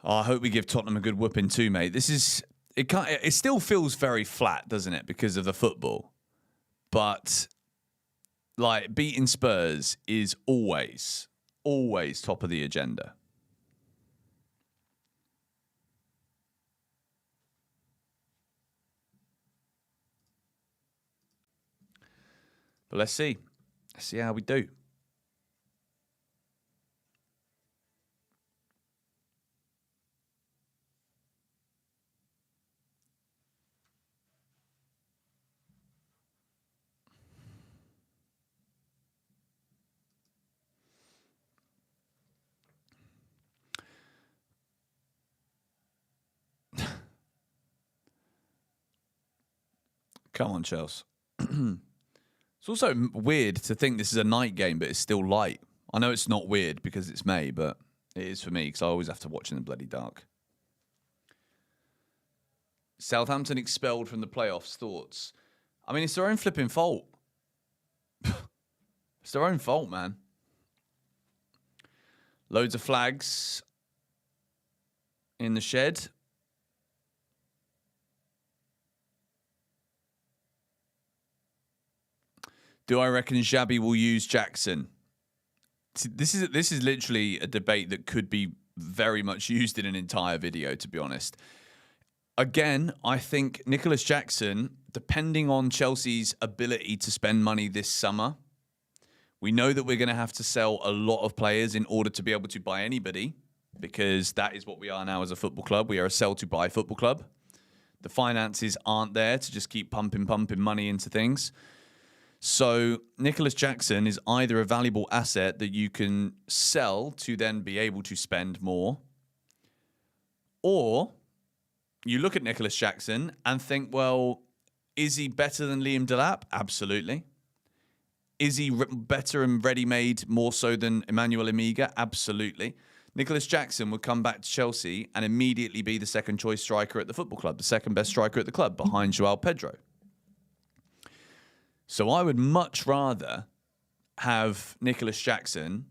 Oh, I hope we give Tottenham a good whooping too, mate. It still feels very flat, doesn't it, because of the football? But like beating Spurs is always top of the agenda. But let's see. Let's see how we do. Come on, Chelsea. It's also weird to think this is a night game, but it's still light. I know it's not weird because it's May, but it is for me because I always have to watch in the bloody dark. Southampton expelled from the playoffs. Thoughts? I mean, it's their own flipping fault. It's their own fault, man. Loads of flags in the shed. Do I reckon Xabi will use Jackson? This is literally a debate that could be very much used in an entire video, to be honest. Again, I think Nicholas Jackson, depending on Chelsea's ability to spend money this summer, we know that we're going to have to sell a lot of players in order to be able to buy anybody, because that is what we are now as a football club. We are a sell-to-buy football club. The finances aren't there to just keep pumping money into things. So Nicholas Jackson is either a valuable asset that you can sell to then be able to spend more, or you look at Nicholas Jackson and think, well, is he better than Liam Delap? Absolutely. Is he better and ready-made more so than Emmanuel Amiga? Absolutely. Nicholas Jackson would come back to Chelsea and immediately be the second-choice striker at the football club, the second-best striker at the club behind Joao Pedro. So I would much rather have Nicholas Jackson.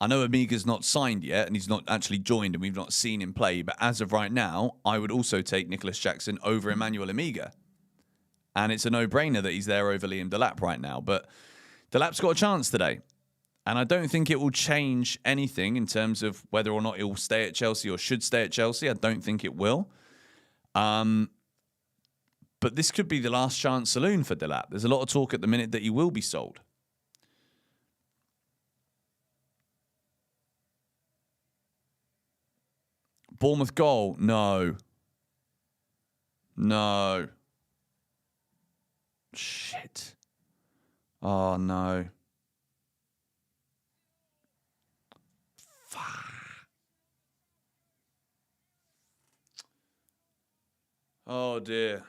I know Amiga's not signed yet and he's not actually joined and we've not seen him play, but as of right now, I would also take Nicholas Jackson over Emmanuel Amiga. And it's a no-brainer that he's there over Liam Delap right now. But Delap's got a chance today. And I don't think it will change anything in terms of whether or not he'll stay at Chelsea or should stay at Chelsea. I don't think it will. But this could be the last chance saloon for Delap. There's a lot of talk at the minute that he will be sold. Bournemouth goal? No. No. Shit. Oh, no. Oh, dear.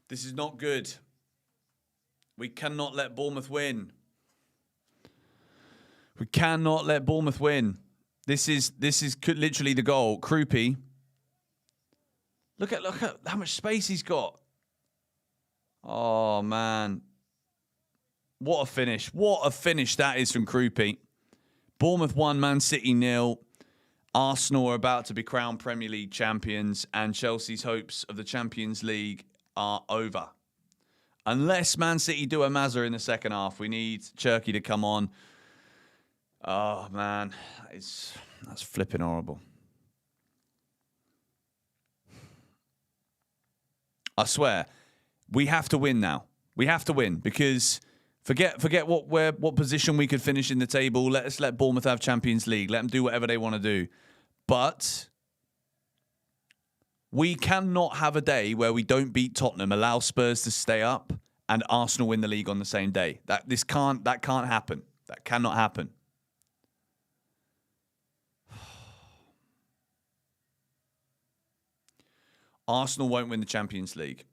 This is not good. We cannot let Bournemouth win. We cannot let Bournemouth win. This is literally the goal. Krupi. Look at how much space he's got. Oh, man. What a finish. What a finish that is from Krupi. Bournemouth 1, Man City 0. Arsenal are about to be crowned Premier League champions, and Chelsea's hopes of the Champions League are over. Unless Man City do a Mazza in the second half, we need Cherky to come on. Oh, man. That's flipping horrible. I swear, we have to win now. We have to win because forget what position we could finish in the table. Let Bournemouth have Champions League. Let them do whatever they want to do. But we cannot have a day where we don't beat Tottenham, allow Spurs to stay up, and Arsenal win the league on the same day. That can't happen. That cannot happen. Arsenal won't win the Champions League.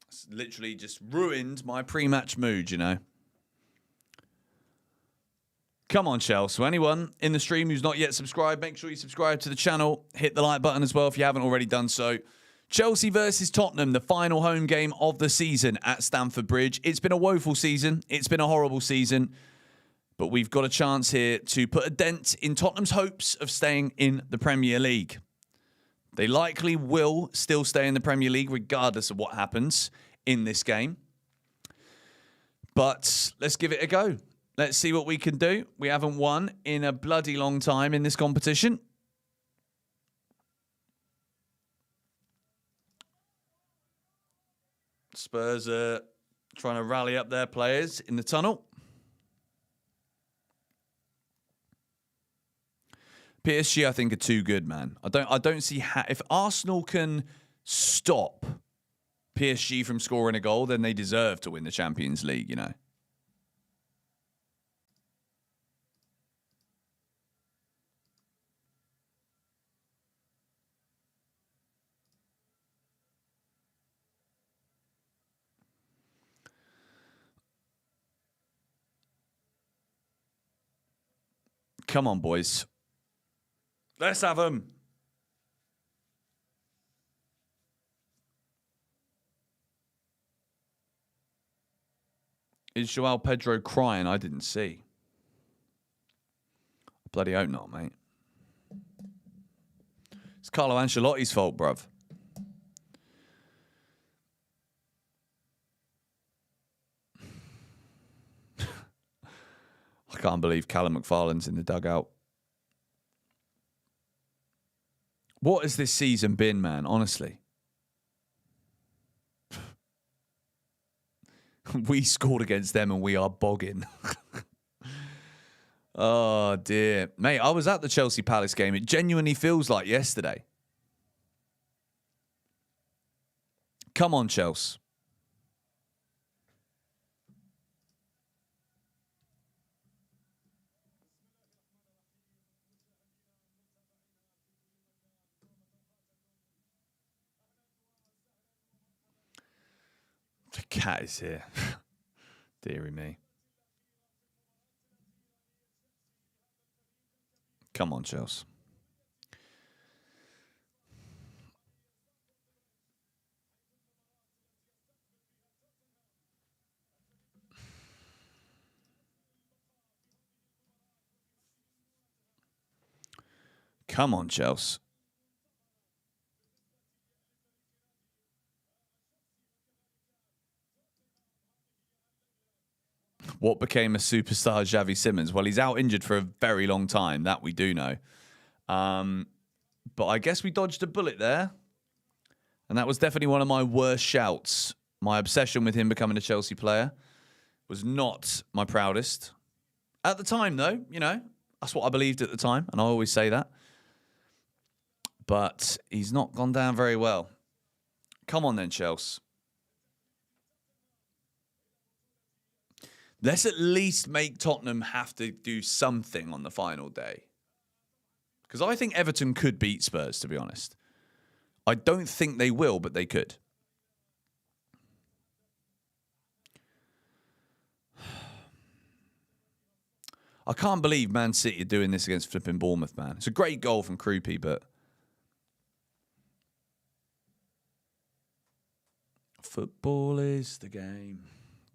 It's literally just ruined my pre-match mood, you know. Come on, Chelsea. So anyone in the stream who's not yet subscribed, make sure you subscribe to the channel. Hit the like button as well if you haven't already done so. Chelsea versus Tottenham, the final home game of the season at Stamford Bridge. It's been a woeful season. It's been a horrible season. But we've got a chance here to put a dent in Tottenham's hopes of staying in the Premier League. They likely will still stay in the Premier League regardless of what happens in this game. But let's give it a go. Let's see what we can do. We haven't won in a bloody long time in this competition. Spurs are trying to rally up their players in the tunnel. PSG, I think, are too good, man. I don't see how... If Arsenal can stop PSG from scoring a goal, then they deserve to win the Champions League, you know. Come on, boys. Let's have them. Is Joao Pedro crying? I didn't see. Bloody hope not, mate. It's Carlo Ancelotti's fault, bruv. I can't believe Callum McFarlane's in the dugout. What has this season been, man? Honestly. We scored against them and we are bogging. Oh, dear. Mate, I was at the Chelsea Palace game. It genuinely feels like yesterday. Come on, Chelsea. The cat is here. Deary me. Come on, Chelsea. Come on, Chelsea. What became a superstar Xavi Simons? Well, he's out injured for a very long time. That we do know. But I guess we dodged a bullet there. And that was definitely one of my worst shouts. My obsession with him becoming a Chelsea player was not my proudest. At the time, though, you know, that's what I believed at the time. And I always say that. But he's not gone down very well. Come on then, Chelsea. Let's at least make Tottenham have to do something on the final day. Because I think Everton could beat Spurs, to be honest. I don't think they will, but they could. I can't believe Man City are doing this against flipping Bournemouth, man. It's a great goal from Krupi, but... Football is the game.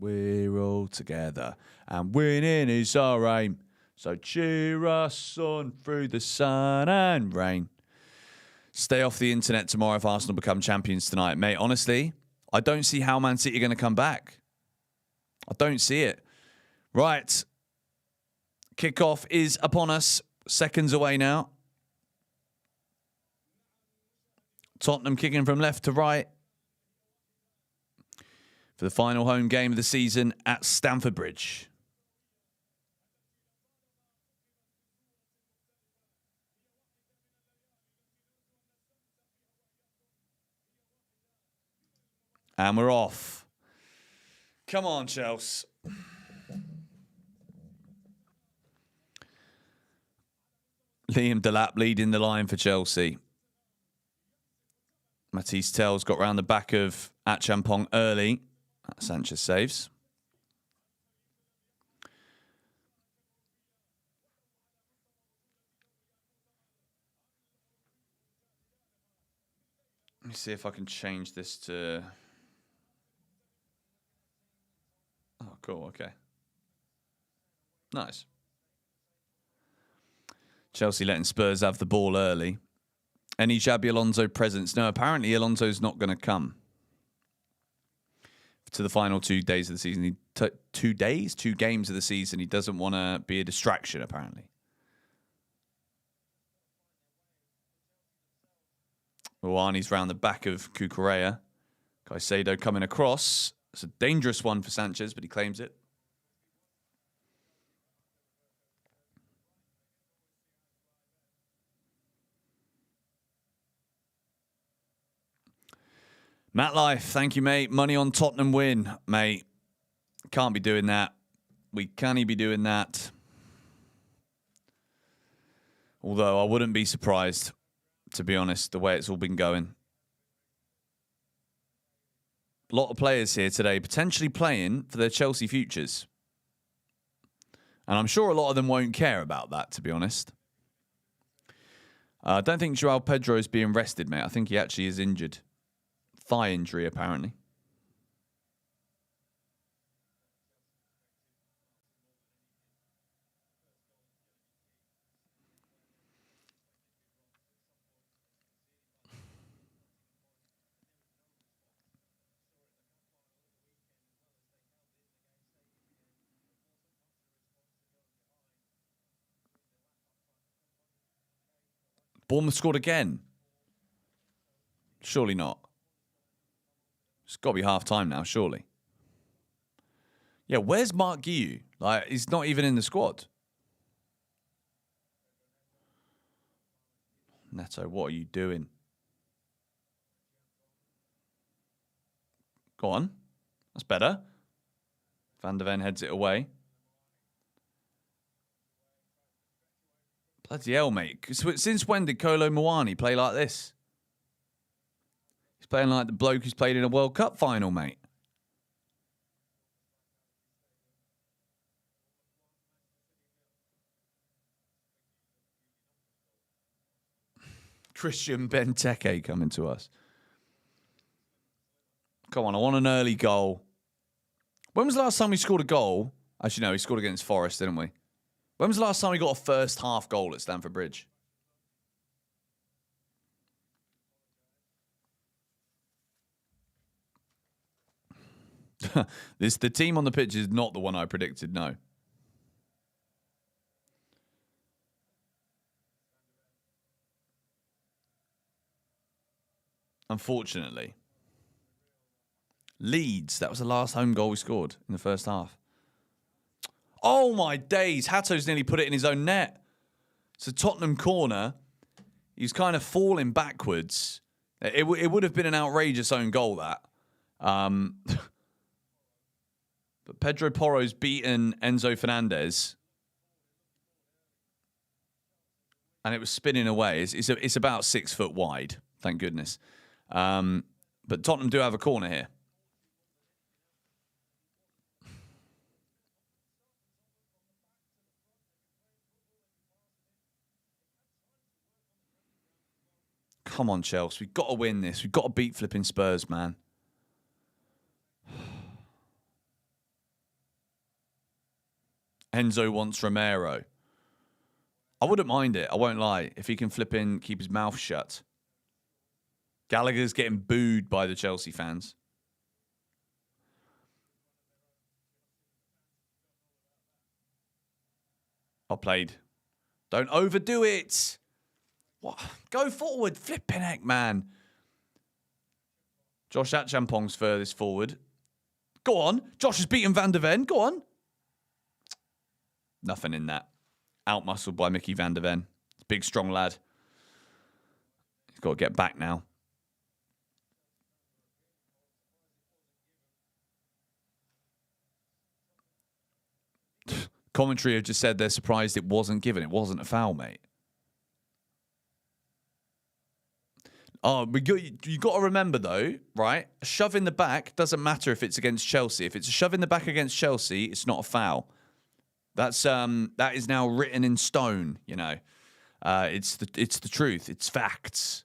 We're all together, and winning is our aim. So cheer us on through the sun and rain. Stay off the internet tomorrow if Arsenal become champions tonight. Mate, honestly, I don't see how Man City are going to come back. I don't see it. Right. Kickoff is upon us. Seconds away now. Tottenham kicking from left to right. For the final home game of the season at Stamford Bridge. And we're off. Come on, Chelsea. Liam Delap leading the line for Chelsea. Matisse Tell's got round the back of Achampong early. Sanchez saves. Let me see if I can change this to... Oh, cool. Okay. Nice. Chelsea letting Spurs have the ball early. Any Xabi Alonso presence? No, apparently Alonso's not going to come to the final 2 days of the season. 2 days? 2 games of the season. He doesn't want to be a distraction, apparently. Rouhani's round the back of Cucurella. Caicedo coming across. It's a dangerous one for Sanchez, but he claims it. Matt Life, thank you, mate. Money on Tottenham win, mate. Can't be doing that. We can't be doing that. Although I wouldn't be surprised, to be honest, the way it's all been going. A lot of players here today potentially playing for their Chelsea futures. And I'm sure a lot of them won't care about that, to be honest. I don't think Joao Pedro is being rested, mate. I think he actually is injured. Thigh injury, apparently. Bournemouth scored again. Surely not. It's got to be half time now, surely. Yeah, where's Mark Guiu? Like, he's not even in the squad. Neto, what are you doing? Go on. That's better. Van der Ven heads it away. Bloody hell, mate. Since when did Kolo Muani play like this? He's playing like the bloke who's played in a World Cup final, mate. Christian Benteke coming to us. Come on, I want an early goal. When was the last time we scored a goal? Actually, no, we scored against Forest, didn't we? When was the last time we got a first half goal at Stamford Bridge? The team on the pitch is not the one I predicted, no. Unfortunately. Leeds, that was the last home goal we scored in the first half. Oh my days, Hatto's nearly put it in his own net. It's a Tottenham corner. He's kind of falling backwards. It would have been an outrageous own goal, that. But Pedro Porro's beaten Enzo Fernandez. And it was spinning away. It's about 6 foot wide, thank goodness. But Tottenham do have a corner here. Come on, Chelsea. We've got to win this. We've got to beat flipping Spurs, man. Enzo wants Romero. I wouldn't mind it. I won't lie. If he can flip in, keep his mouth shut. Gallagher's getting booed by the Chelsea fans. I played. Don't overdo it. What? Go forward. Flipping heck, man. Josh Achampong's furthest forward. Go on. Josh has beaten Van der Ven. Go on. Nothing in that. Out-muscled by Mickey Van der Ven. Big, strong lad. He's got to get back now. Commentary have just said they're surprised it wasn't given. It wasn't a foul, mate. Oh, you got to remember though, right? A shove in the back doesn't matter if it's against Chelsea. If it's a shove in the back against Chelsea, it's not a foul. That is now written in stone. You know, it's the truth. It's facts.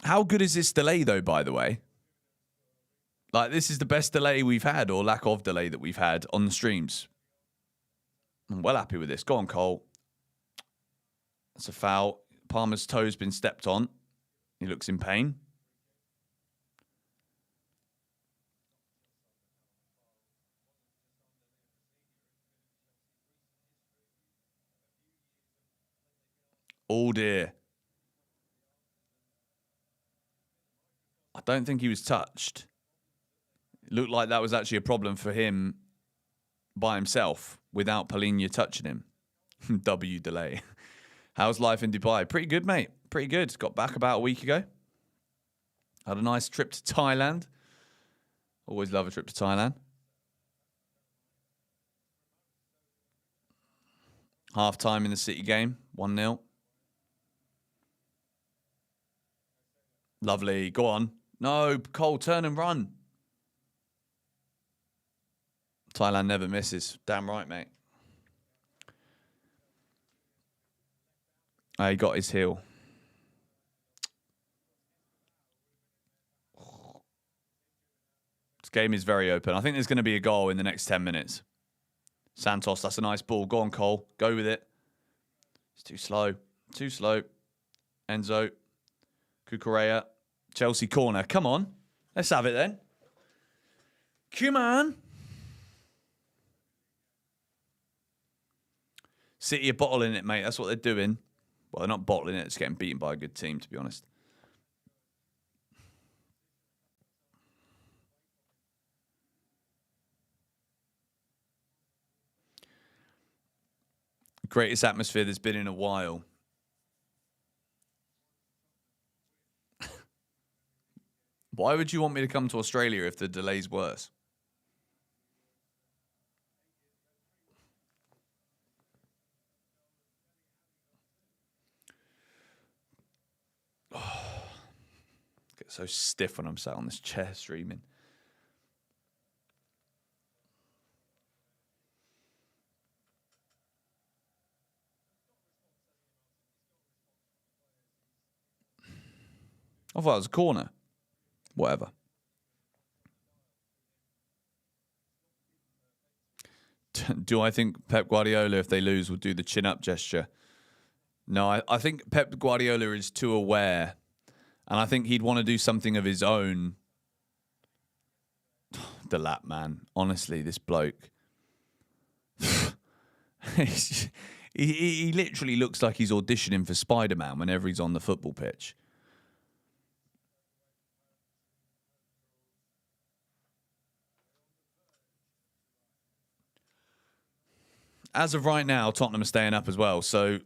How good is this delay though? By the way, like this is the best delay we've had, or lack of delay that we've had on the streams. I'm well happy with this. Go on, Cole. That's a foul. Palmer's toe's been stepped on. He looks in pain. Oh dear. I don't think he was touched. It looked like that was actually a problem for him by himself without Palhinha touching him. W delay. How's life in Dubai? Pretty good, mate. Pretty good. Got back about a week ago. Had a nice trip to Thailand. Always love a trip to Thailand. Half time in the City game. 1-0. Lovely. Go on. No, Cole, turn and run. Thailand never misses. Damn right, mate. He got his heel. This game is very open. I think there's going to be a goal in the next 10 minutes. Santos, that's a nice ball. Go on, Cole. Go with it. It's too slow. Too slow. Enzo. Cucurella. Chelsea corner. Come on. Let's have it then. Come on. City are bottling it, mate. That's what they're doing. Well, they're not bottling it. It's getting beaten by a good team, to be honest. Greatest atmosphere there's been in a while. Why would you want me to come to Australia if the delay's worse? Get so stiff when I'm sat on this chair streaming. I thought it was a corner. Whatever. Do I think Pep Guardiola, if they lose, will do the chin-up gesture? No, I think Pep Guardiola is too aware. And I think he'd want to do something of his own. The lap, man. Honestly, this bloke. he literally looks like he's auditioning for Spider-Man whenever he's on the football pitch. As of right now, Tottenham are staying up as well. So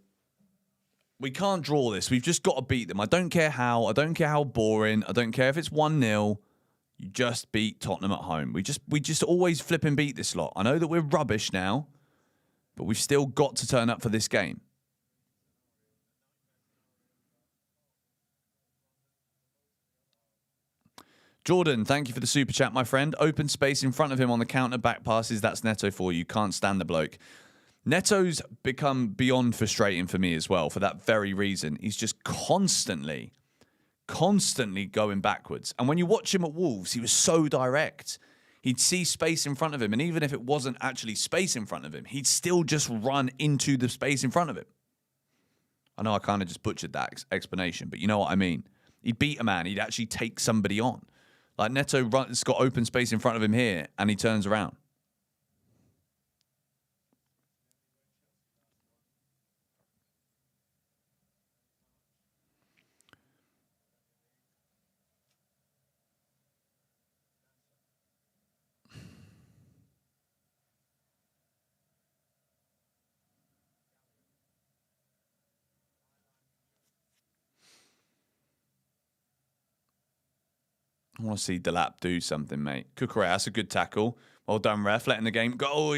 we can't draw this. We've just got to beat them. I don't care how. I don't care how boring. I don't care if it's 1-0. You just beat Tottenham at home. We just always flip and beat this lot. I know that we're rubbish now, but we've still got to turn up for this game. Jordan, thank you for the super chat, my friend. Open space in front of him on the counter back passes. That's Neto for you. Can't stand the bloke. Neto's become beyond frustrating for me as well for that very reason. He's just constantly going backwards. And when you watch him at Wolves, he was so direct. He'd see space in front of him, and even if it wasn't actually space in front of him, he'd still just run into the space in front of him. I know I kind of just butchered that explanation, but you know what I mean. He'd beat a man. He'd actually take somebody on. Like Neto has got open space in front of him here, and he turns around. I want to see Delap do something, mate. Cucurella, that's a good tackle. Well done, ref. Letting the game go.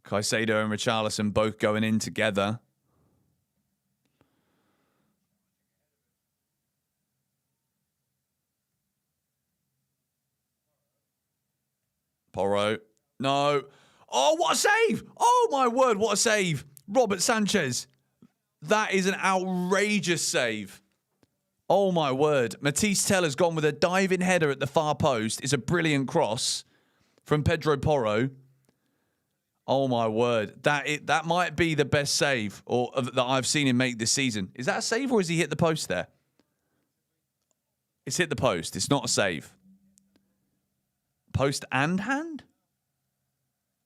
Caicedo and Richarlison both going in together. Porro. No. Oh, what a save. Oh, my word, what a save. Robert Sanchez. That is an outrageous save. Oh, my word. Matisse Teller's gone with a diving header at the far post. It's a brilliant cross from Pedro Porro. Oh, my word. That might be the best save that I've seen him make this season. Is that a save or has he hit the post there? It's hit the post. It's not a save. Post and hand?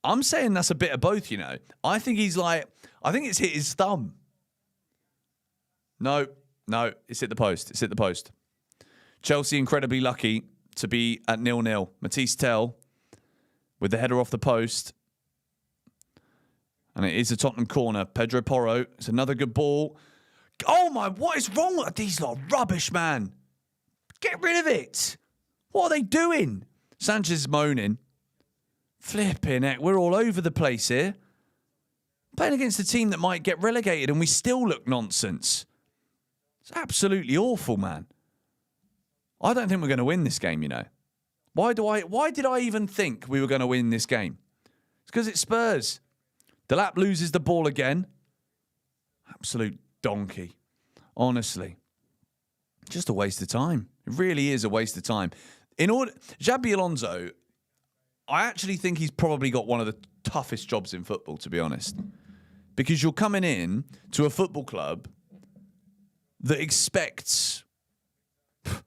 I'm saying that's a bit of both, you know. I think it's hit his thumb. No, it's hit the post. It's hit the post. Chelsea incredibly lucky to be at 0-0. Matisse Tell with the header off the post. And it is a Tottenham corner. Pedro Porro. It's another good ball. Oh my, what is wrong with these lot? Rubbish, man. Get rid of it. What are they doing? Sanchez is moaning. Flipping heck, we're all over the place here. Playing against a team that might get relegated and we still look nonsense. It's absolutely awful, man. I don't think we're going to win this game, you know. Why did I even think we were going to win this game? It's because it's Spurs. Delap loses the ball again. Absolute donkey. Honestly. Just a waste of time. It really is a waste of time. Xabi Alonso, I actually think he's probably got one of the toughest jobs in football, to be honest. Because you're coming in to a football club that expects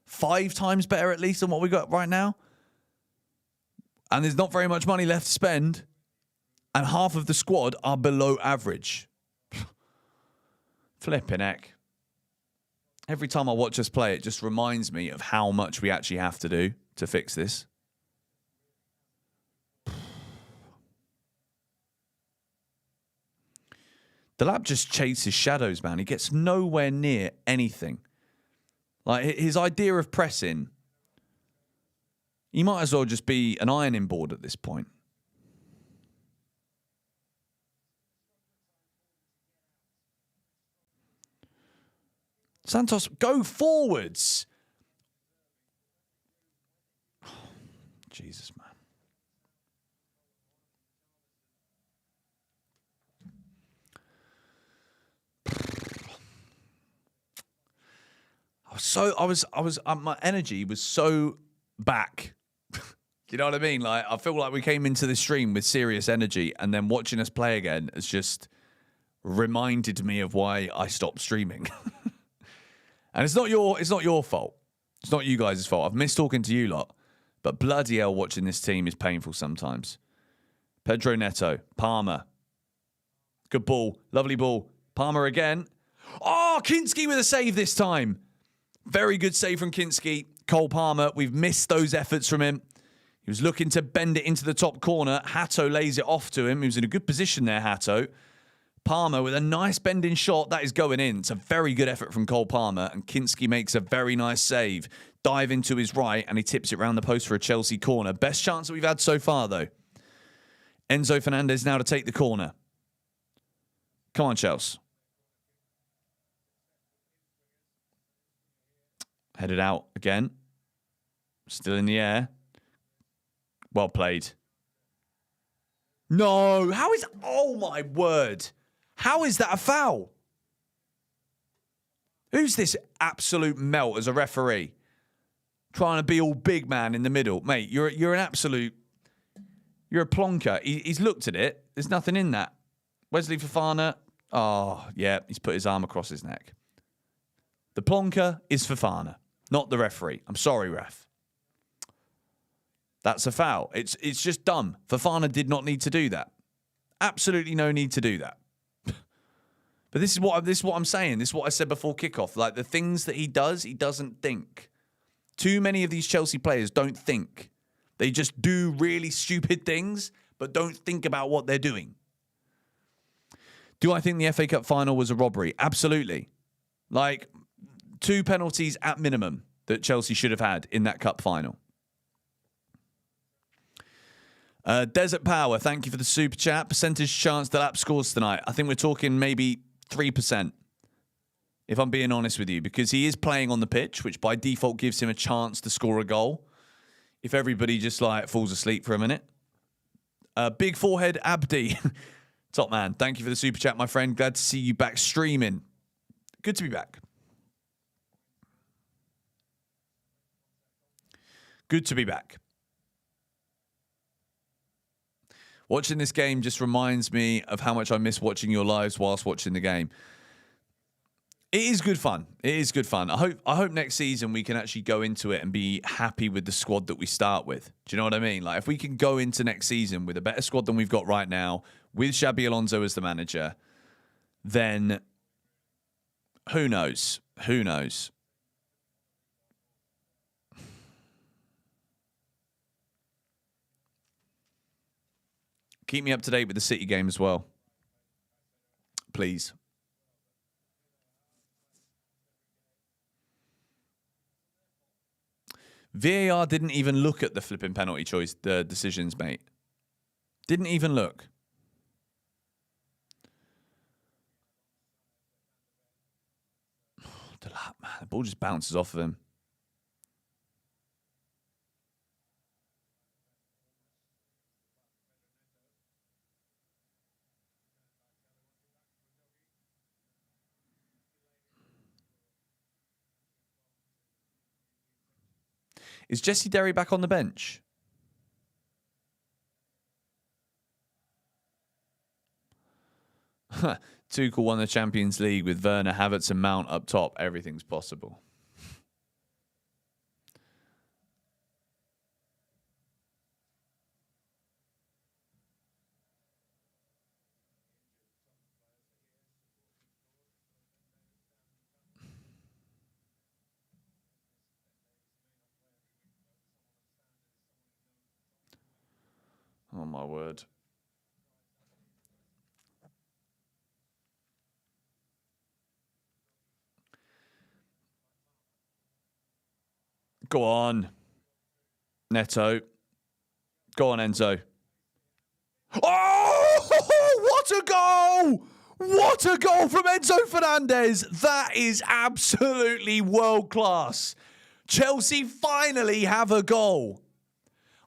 5 times better at least than what we got right now. And there's not very much money left to spend. And half of the squad are below average. Flipping heck. Every time I watch us play, it just reminds me of how much we actually have to do to fix this. Delap just chases shadows, man. He gets nowhere near anything. Like, his idea of pressing, he might as well just be an ironing board at this point. Santos, go forwards. Jesus, man. My energy was so back. You know what I mean? Like, I feel like we came into the stream with serious energy, and then watching us play again has just reminded me of why I stopped streaming. And it's not your fault. It's not you guys' fault. I've missed talking to you lot, but bloody hell, watching this team is painful sometimes. Pedro Neto, Palmer, good ball, lovely ball. Palmer again. Oh, Kinski with a save this time. Very good save from Kinski. Cole Palmer, we've missed those efforts from him. He was looking to bend it into the top corner. Hatto lays it off to him. He was in a good position there, Hatto. Palmer with a nice bending shot. That is going in. It's a very good effort from Cole Palmer. And Kinski makes a very nice save. Dive into his right, and he tips it round the post for a Chelsea corner. Best chance that we've had so far, though. Enzo Fernandez now to take the corner. Come on, Chelsea. Headed out again. Still in the air. Well played. No. How is... Oh, my word. How is that a foul? Who's this absolute melt as a referee? Trying to be all big man in the middle. Mate, you're an absolute... You're a plonker. He's looked at it. There's nothing in that. Wesley Fofana. Oh, yeah. He's put his arm across his neck. The plonker is Fofana, not the referee. I'm sorry, ref. That's a foul. It's just dumb. Fofana did not need to do that. Absolutely no need to do that. But this is what I'm saying. This is what I said before kickoff. Like, the things that he doesn't think. Too many of these Chelsea players don't think. They just do really stupid things, but don't think about what they're doing. Do I think the FA Cup final was a robbery? Absolutely. Like, 2 penalties at minimum that Chelsea should have had in that cup final. Desert Power, thank you for the super chat. Percentage chance Delap scores tonight. I think we're talking maybe 3%, if I'm being honest with you, because he is playing on the pitch, which by default gives him a chance to score a goal if everybody just like falls asleep for a minute. Big Forehead Abdi. Top man. Thank you for the super chat, my friend. Glad to see you back streaming. Good to be back. Good to be back. Watching this game just reminds me of how much I miss watching your lives whilst watching the game. It is good fun. It is good fun. I hope next season we can actually go into it and be happy with the squad that we start with. Do you know what I mean? Like, if we can go into next season with a better squad than we've got right now, with Xabi Alonso as the manager, then who knows? Who knows? Keep me up to date with the City game as well, please. VAR didn't even look at the flipping penalty choice, the decisions, mate. Didn't even look. Man, the ball just bounces off of him. Is Jesse Derry back on the bench? Tuchel won the Champions League with Werner, Havertz and Mount up top. Everything's possible. Oh, my word. Go on. Neto. Go on, Enzo. Oh, what a goal! What a goal from Enzo Fernandez. That is absolutely world class. Chelsea finally have a goal.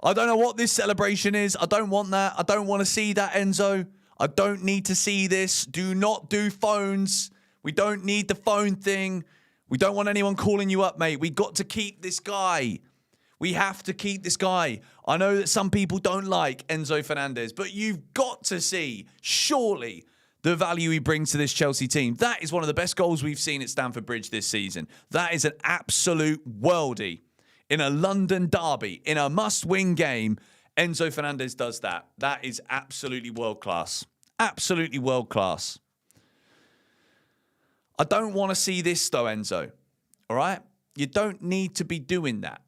I don't know what this celebration is. I don't want that. I don't want to see that, Enzo. I don't need to see this. Do not do phones. We don't need the phone thing. We don't want anyone calling you up, mate. We got to keep this guy. We have to keep this guy. I know that some people don't like Enzo Fernandez, but you've got to see, surely, the value he brings to this Chelsea team. That is one of the best goals we've seen at Stamford Bridge this season. That is an absolute worldie. In a London derby, in a must-win game, Enzo Fernandez does that. That is absolutely world-class. Absolutely world-class. I don't want to see this, though, Enzo. All right? You don't need to be doing that.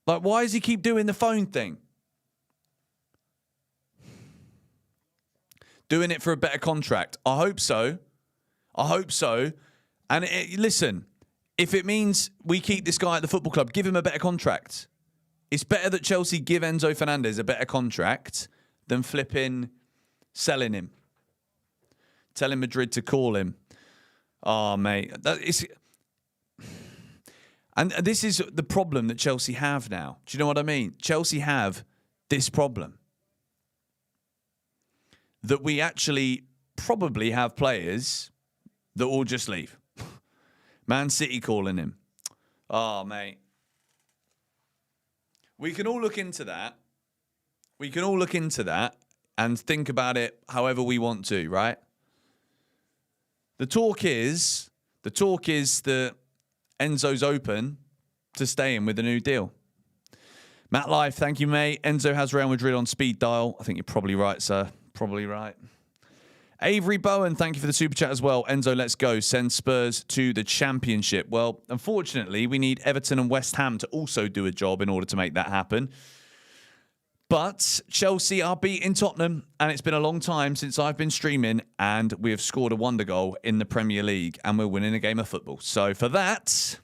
Like, why does he keep doing the phone thing? Doing it for a better contract. I hope so. I hope so. And listen, if it means we keep this guy at the football club, give him a better contract. It's better that Chelsea give Enzo Fernandez a better contract than flipping selling him. Telling Madrid to call him. Oh, mate. And this is the problem that Chelsea have now. Do you know what I mean? Chelsea have this problem. That we actually probably have players that will just leave. Man City calling him. Oh, mate. We can all look into that. We can all look into that and think about it however we want to, right? The talk is that Enzo's open to staying with a new deal. Matt Life, thank you, mate. Enzo has Real Madrid on speed dial. I think you're probably right, sir. Probably right. Avery Bowen, thank you for the super chat as well. Enzo, let's go. Send Spurs to the championship. Well, unfortunately, we need Everton and West Ham to also do a job in order to make that happen. But Chelsea are beating Tottenham, and it's been a long time since I've been streaming, and we have scored a wonder goal in the Premier League, and we're winning a game of football. So for that,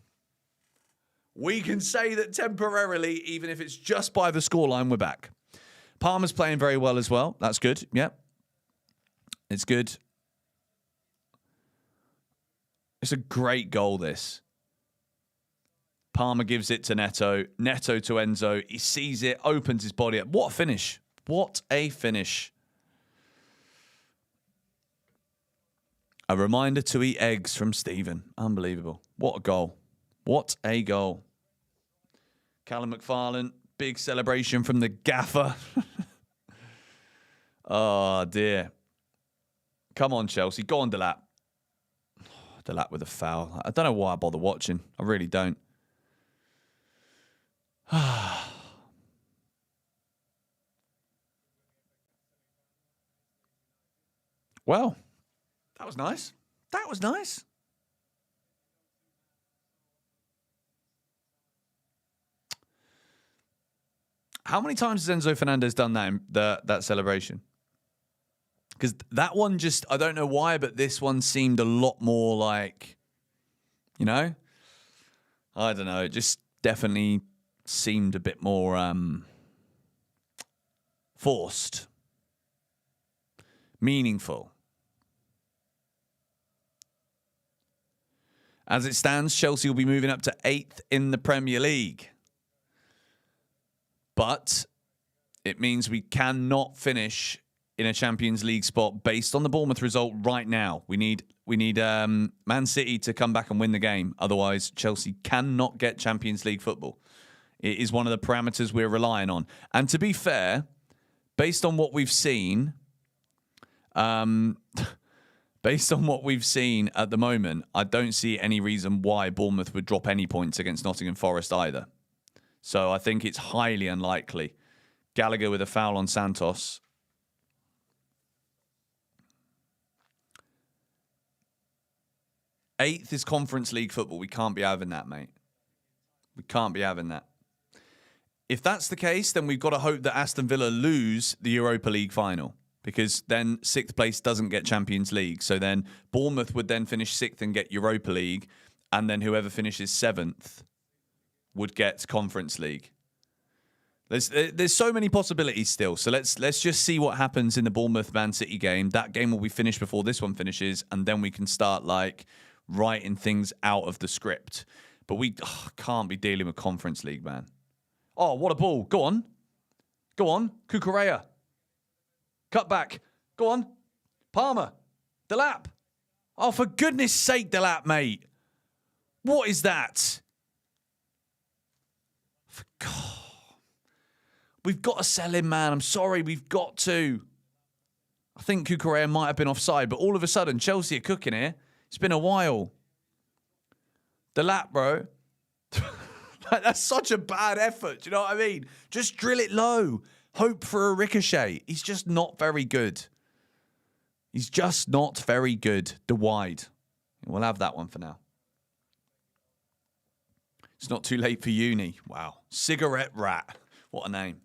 we can say that temporarily, even if it's just by the scoreline, we're back. Palmer's playing very well as well. That's good. Yep. It's good. It's a great goal, this. Palmer gives it to Neto. Neto to Enzo. He sees it, opens his body up. What a finish. What a finish. A reminder to eat eggs from Stephen. Unbelievable. What a goal. What a goal. Callum McFarlane, big celebration from the gaffer. Oh, dear. Come on, Chelsea. Go on, Delap. Delap with a foul. I don't know why I bother watching. I really don't. Well, that was nice. That was nice. How many times has Enzo Fernandez done that celebration? Because that one just, I don't know why, but this one seemed a lot more like, you know? I don't know. It just definitely seemed a bit more forced. Meaningful. As it stands, Chelsea will be moving up to 8th in the Premier League. But it means we cannot finish in a Champions League spot based on the Bournemouth result right now. We need Man City to come back and win the game. Otherwise, Chelsea cannot get Champions League football. It is one of the parameters we're relying on. And to be fair, based on what we've seen, based on what we've seen at the moment, I don't see any reason why Bournemouth would drop any points against Nottingham Forest either. So I think it's highly unlikely. Gallagher with a foul on Santos. Eighth is Conference League football. We can't be having that, mate. We can't be having that. If that's the case, then we've got to hope that Aston Villa lose the Europa League final, because then 6th place doesn't get Champions League. So then Bournemouth would then finish 6th and get Europa League, and then whoever finishes 7th would get Conference League. There's so many possibilities still. So let's just see what happens in the Bournemouth Man City game. That game will be finished before this one finishes, and then we can start writing things out of the script. But we can't be dealing with Conference League, man. Oh, what a ball. Go on. Go on. Cucurella. Cut back. Go on. Palmer. Delap. Oh, for goodness sake, Delap, mate. What is that? God. We've got to sell him, man. I'm sorry. We've got to. I think Cucurella might have been offside, but all of a sudden, Chelsea are cooking here. It's been a while. Delap, bro. That's such a bad effort. Do you know what I mean? Just drill it low. Hope for a ricochet. He's just not very good. He's just not very good. The wide. We'll have that one for now. It's not too late for uni. Wow. Cigarette Rat. What a name.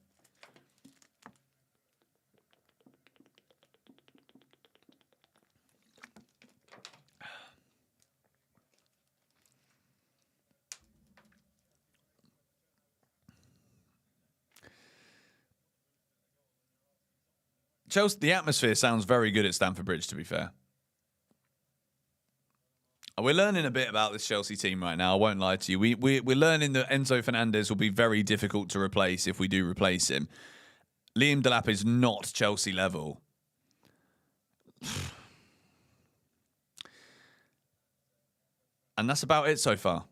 Chelsea, the atmosphere sounds very good at Stamford Bridge, to be fair. We're learning a bit about this Chelsea team right now. I won't lie to you. We're learning that Enzo Fernandez will be very difficult to replace if we do replace him. Liam Delap is not Chelsea level. And that's about it so far.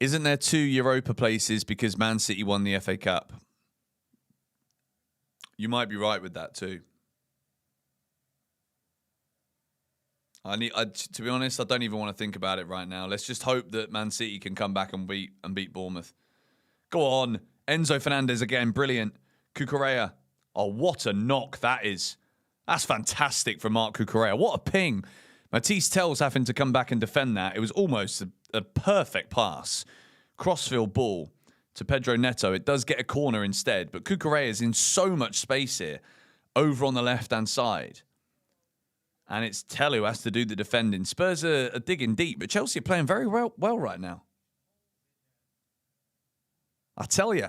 Isn't there 2 Europa places because Man City won the FA Cup? You might be right with that too. To be honest, I don't even want to think about it right now. Let's just hope that Man City can come back and beat Bournemouth. Go on. Enzo Fernandez again, brilliant. Cucurella. Oh, what a knock that is. That's fantastic from Marc Cucurella. What a ping. Matisse Tell's having to come back and defend that. It was almost a perfect pass. Crossfield ball to Pedro Neto. It does get a corner instead, but Cucurella is in so much space here over on the left-hand side. And it's Tell who has to do the defending. Spurs are digging deep, but Chelsea are playing very well right now. I tell you.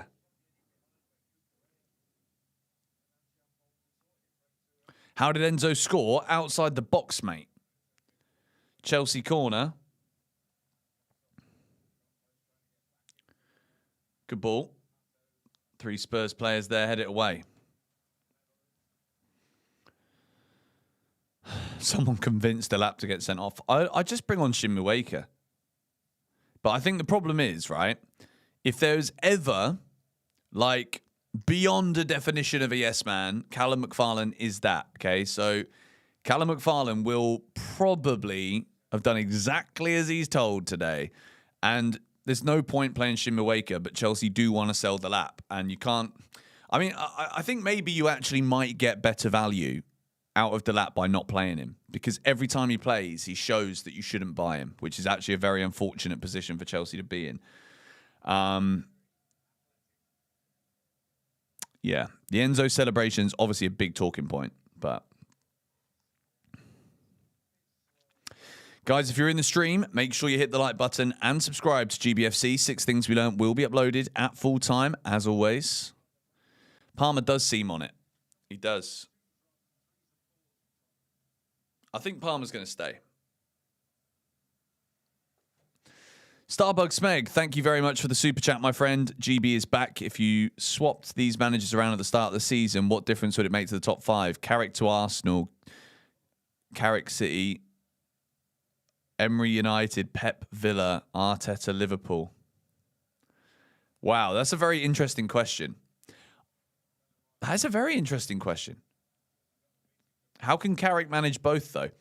How did Enzo score? Outside the box, mate. Chelsea corner. Good ball. 3 Spurs players there, head it away. Someone convinced Delap to get sent off. I just bring on Shinmuwaker. But I think the problem is, right, if there's ever, like, beyond a definition of a yes man, Callum McFarlane is that, okay? So Callum McFarlane will probably have done exactly as he's told today. And there's no point playing Shinmuwaker, but Chelsea do want to sell Delap. And you can't... I mean, I think maybe you actually might get better value out of Delap by not playing him, because every time he plays, he shows that you shouldn't buy him, which is actually a very unfortunate position for Chelsea to be in. Yeah, the Enzo celebration's obviously a big talking point, but guys, if you're in the stream, make sure you hit the like button and subscribe to GBFC. 6 Things We Learned will be uploaded at full time, as always. Palmer does seem on it. He does. I think Palmer's going to stay. Starbug Smeg, thank you very much for the super chat, my friend. GB is back. If you swapped these managers around at the start of the season, what difference would it make to the top 5? Carrick to Arsenal, Carrick City, Emery United, Pep Villa, Arteta Liverpool. Wow, that's a very interesting question. That's a very interesting question. How can Carrick manage both, though?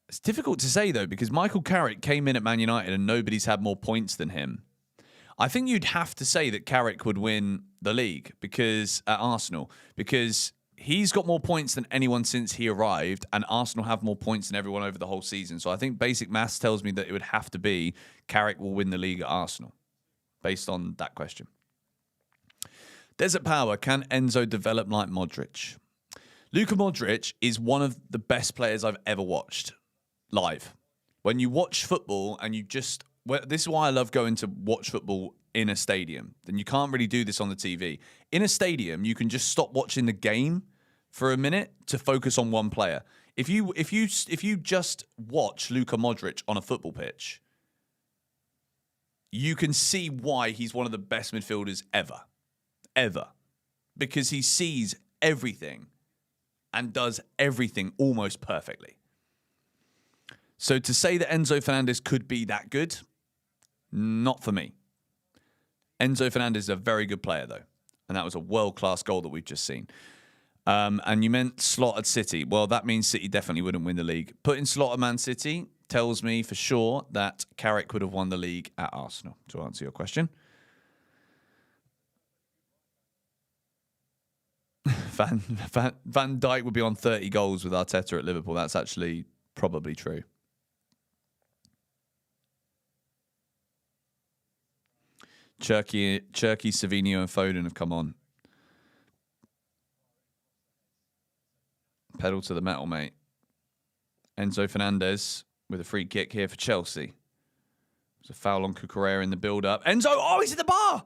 It's difficult to say, though, because Michael Carrick came in at Man United and nobody's had more points than him. I think you'd have to say that Carrick would win the league because at Arsenal, because he's got more points than anyone since he arrived, and Arsenal have more points than everyone over the whole season. So I think basic maths tells me that it would have to be Carrick will win the league at Arsenal, based on that question. Desert Power, can Enzo develop like Modric? Luka Modric is one of the best players I've ever watched live. When you watch football and you just... Well, this is why I love going to watch football in a stadium. Then you can't really do this on the TV. In a stadium, you can just stop watching the game for a minute to focus on one player. If you just watch Luka Modric on a football pitch, you can see why he's one of the best midfielders ever. Ever. Because he sees everything and does everything almost perfectly. So to say that Enzo Fernandez could be that good, not for me. Enzo Fernandez is a very good player, though. And that was a world-class goal that we've just seen. And you meant slot at City. Well, that means City definitely wouldn't win the league. Putting slot at Man City tells me for sure that Carrick would have won the league at Arsenal, to answer your question. Van Dijk would be on 30 goals with Arteta at Liverpool. That's actually probably true. Cherky, Savinho and Foden have come on. Pedal to the metal, mate. Enzo Fernandez with a free kick here for Chelsea. There's a foul on Cucurella in the build-up. Enzo, oh, he's at the bar!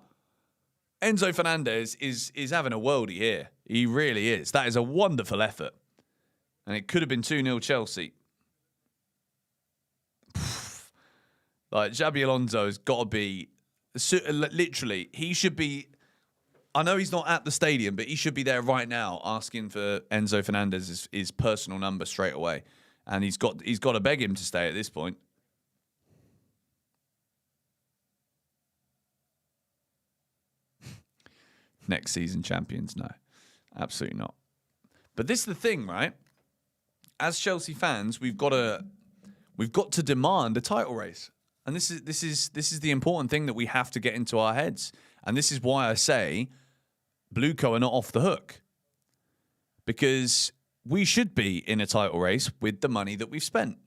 Enzo Fernandez is having a worldie here. He really is. That is a wonderful effort. And it could have been 2-0 Chelsea. Like, Xabi Alonso has got to be... Literally, he should be... I know he's not at the stadium, but he should be there right now asking for Enzo Fernandez's his personal number straight away. And he's got to beg him to stay at this point. Next season champions, no. Absolutely not. But this is the thing, right? As Chelsea fans, we've got to demand a title race. And this is the important thing that we have to get into our heads. And this is why I say Blueco are not off the hook. Because we should be in a title race with the money that we've spent.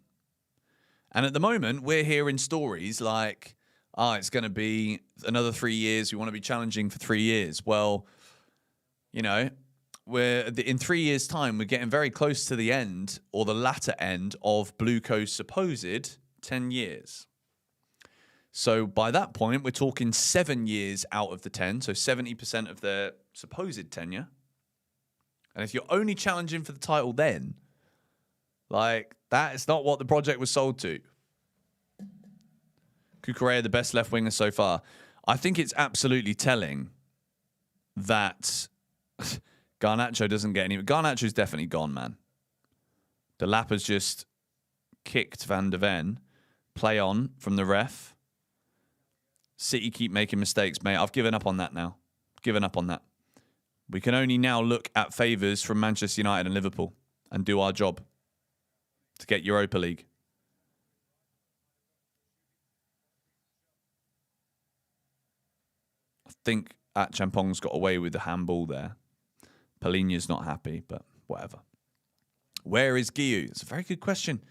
And at the moment, we're hearing stories like, it's going to be another 3 years. We want to be challenging for 3 years. Well, you know, in 3 years' time, we're getting very close to the end or the latter end of Blueco's supposed 10 years. So by that point, we're talking 7 years out of the 10, so 70% of their supposed tenure. And if you're only challenging for the title then, Like, that is not what the project was sold to. Cucurella, the best left winger so far. I think it's absolutely telling that Garnacho doesn't get any. Garnacho's definitely gone, man. The lap has just kicked Van de Ven. Play on from the ref. City keep making mistakes, mate. I've given up on that now. Given up on that. We can only now look at favours from Manchester United and Liverpool and do our job to get Europa League. I think Champong's got away with the handball there. Palhinha's not happy, but whatever. Where is Guiu? It's a very good question.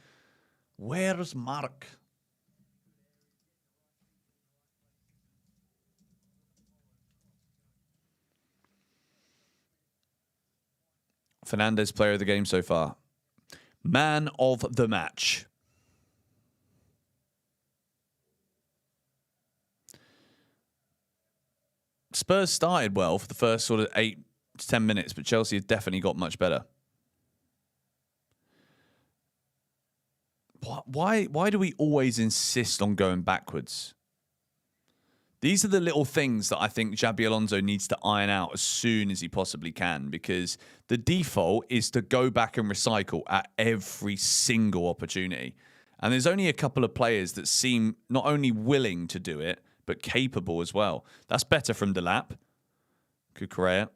Where's Mark? Fernandes, player of the game so far. Man of the match. Spurs started well for the first sort of 8 to 10 minutes, but Chelsea have definitely got much better. Why do we always insist on going backwards? These are the little things that I think Xabi Alonso needs to iron out as soon as he possibly can, because the default is to go back and recycle at every single opportunity. And there's only a couple of players that seem not only willing to do it, but capable as well. That's better from Delap. Cucurella.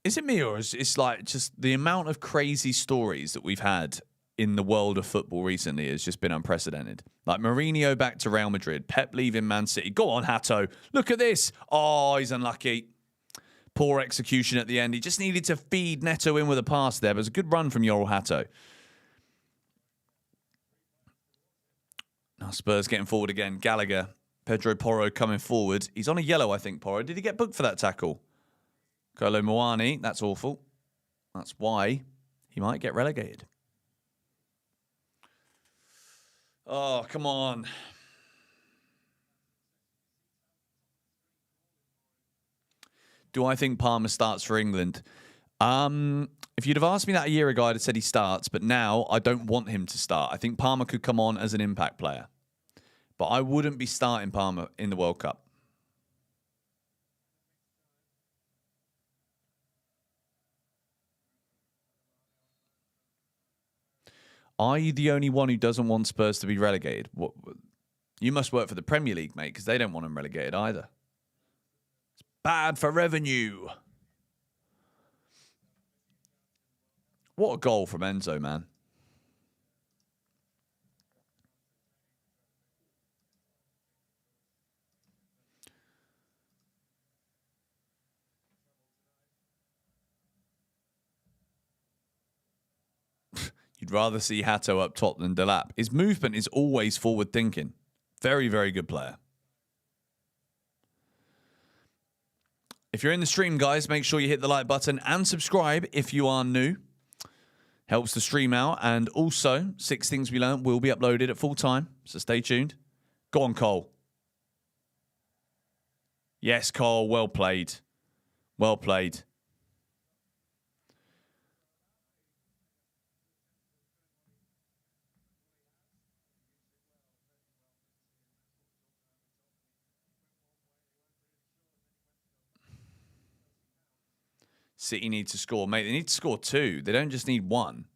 Is it me, or is it's like just the amount of crazy stories that we've had in the world of football recently has just been unprecedented? Like Mourinho back to Real Madrid, Pep leaving Man City. Go on, Hato. Look at this. Oh, he's unlucky. Poor execution at the end. He just needed to feed Neto in with a pass there. But it was a good run from Yoel Hato. Now Spurs getting forward again. Gallagher. Pedro Porro coming forward. He's on a yellow, I think, Porro. Did he get booked for that tackle? Kolo Muani, that's awful. That's why he might get relegated. Oh, come on. Do I think Palmer starts for England? If you'd have asked me that a year ago, I'd have said he starts, but now I don't want him to start. I think Palmer could come on as an impact player, but I wouldn't be starting Palmer in the World Cup. Are you the only one who doesn't want Spurs to be relegated? What, you must work for the Premier League, mate, because they don't want them relegated either. It's bad for revenue. What a goal from Enzo, man. You'd rather see Hato up top than Delap. His movement is always forward thinking. Very, very good player. If you're in the stream, guys, make sure you hit the like button and subscribe if you are new. Helps the stream out. And also, 6 Things We Learned will be uploaded at full time. So stay tuned. Go on, Cole. Yes, Cole. Well played. Well played. City need to score. Mate, they need to score 2. They don't just need 1.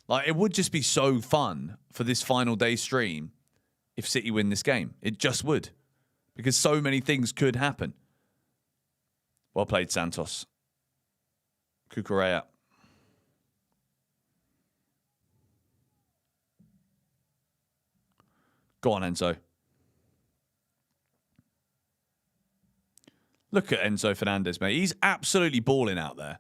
Like, it would just be so fun for this final day stream if City win this game. It just would. Because so many things could happen. Well played, Santos. Cucurella. Go on, Enzo. Look at Enzo Fernandez, mate. He's absolutely balling out there.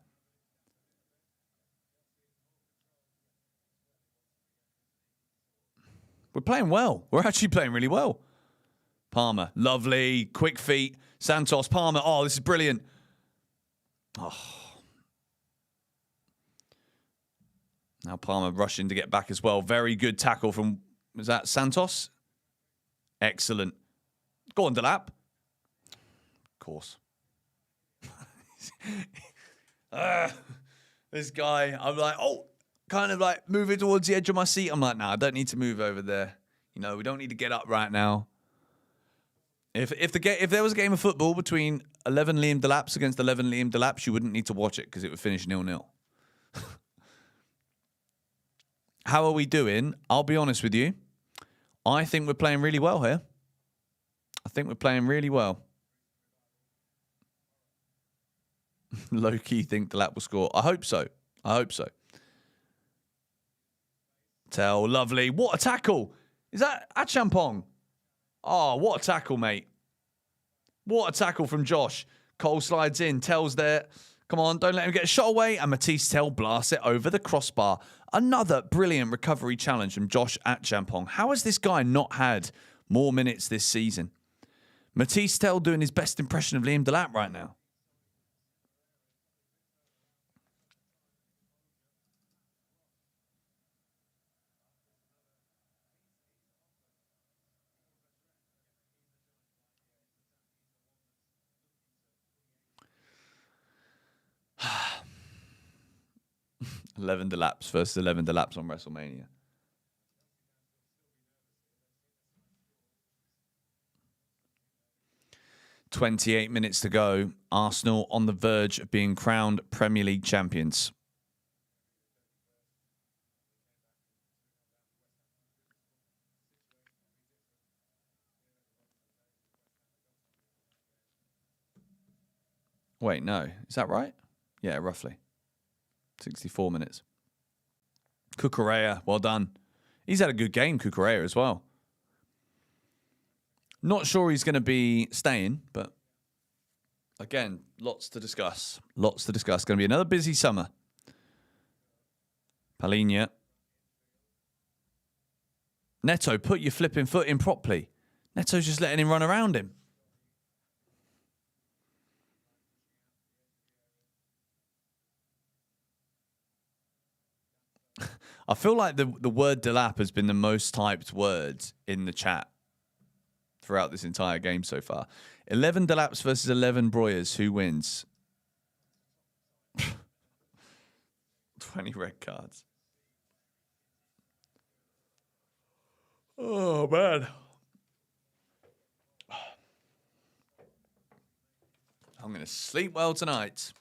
We're playing well. We're actually playing really well. Palmer, lovely. Quick feet. Santos, Palmer. Oh, this is brilliant. Oh. Now Palmer rushing to get back as well. Very good tackle from, was that Santos? Excellent. Go on, Delap. Of course. This guy, I'm like, kind of like moving towards the edge of my seat. I'm like, nah, I don't need to move over there. You know, we don't need to get up right now. If there was a game of football between 11 Liam Delaps against 11 Liam Delaps, you wouldn't need to watch it because it would finish 0-0. How are we doing? I'll be honest with you. I think we're playing really well here. I think we're playing really well. Low-key think Delap will score. I hope so. Tell, lovely. What a tackle. Is that Achampong? Oh, what a tackle, mate. What a tackle from Josh. Cole slides in. Tell's there. Come on, don't let him get a shot away. And Matisse Tell blasts it over the crossbar. Another brilliant recovery challenge from Josh Achampong. How has this guy not had more minutes this season? Matisse Tell doing his best impression of Liam Delap right now. $11 Delaps versus $11 Delaps on WrestleMania. "28 minutes to go. Arsenal on the verge of being crowned Premier League champions." Wait, no. Is that right? Yeah, roughly. 64 minutes. Cucurella, well done. He's had a good game, Cucurella, as well. Not sure he's going to be staying, but again, lots to discuss. Lots to discuss. Going to be another busy summer. Palhinha. Neto, put your flipping foot in properly. Neto's just letting him run around him. I feel like the word Delap has been the most typed word in the chat throughout this entire game so far. 11 Delaps versus 11 Broyers. Who wins? 20 red cards. Oh, man. I'm going to sleep well tonight.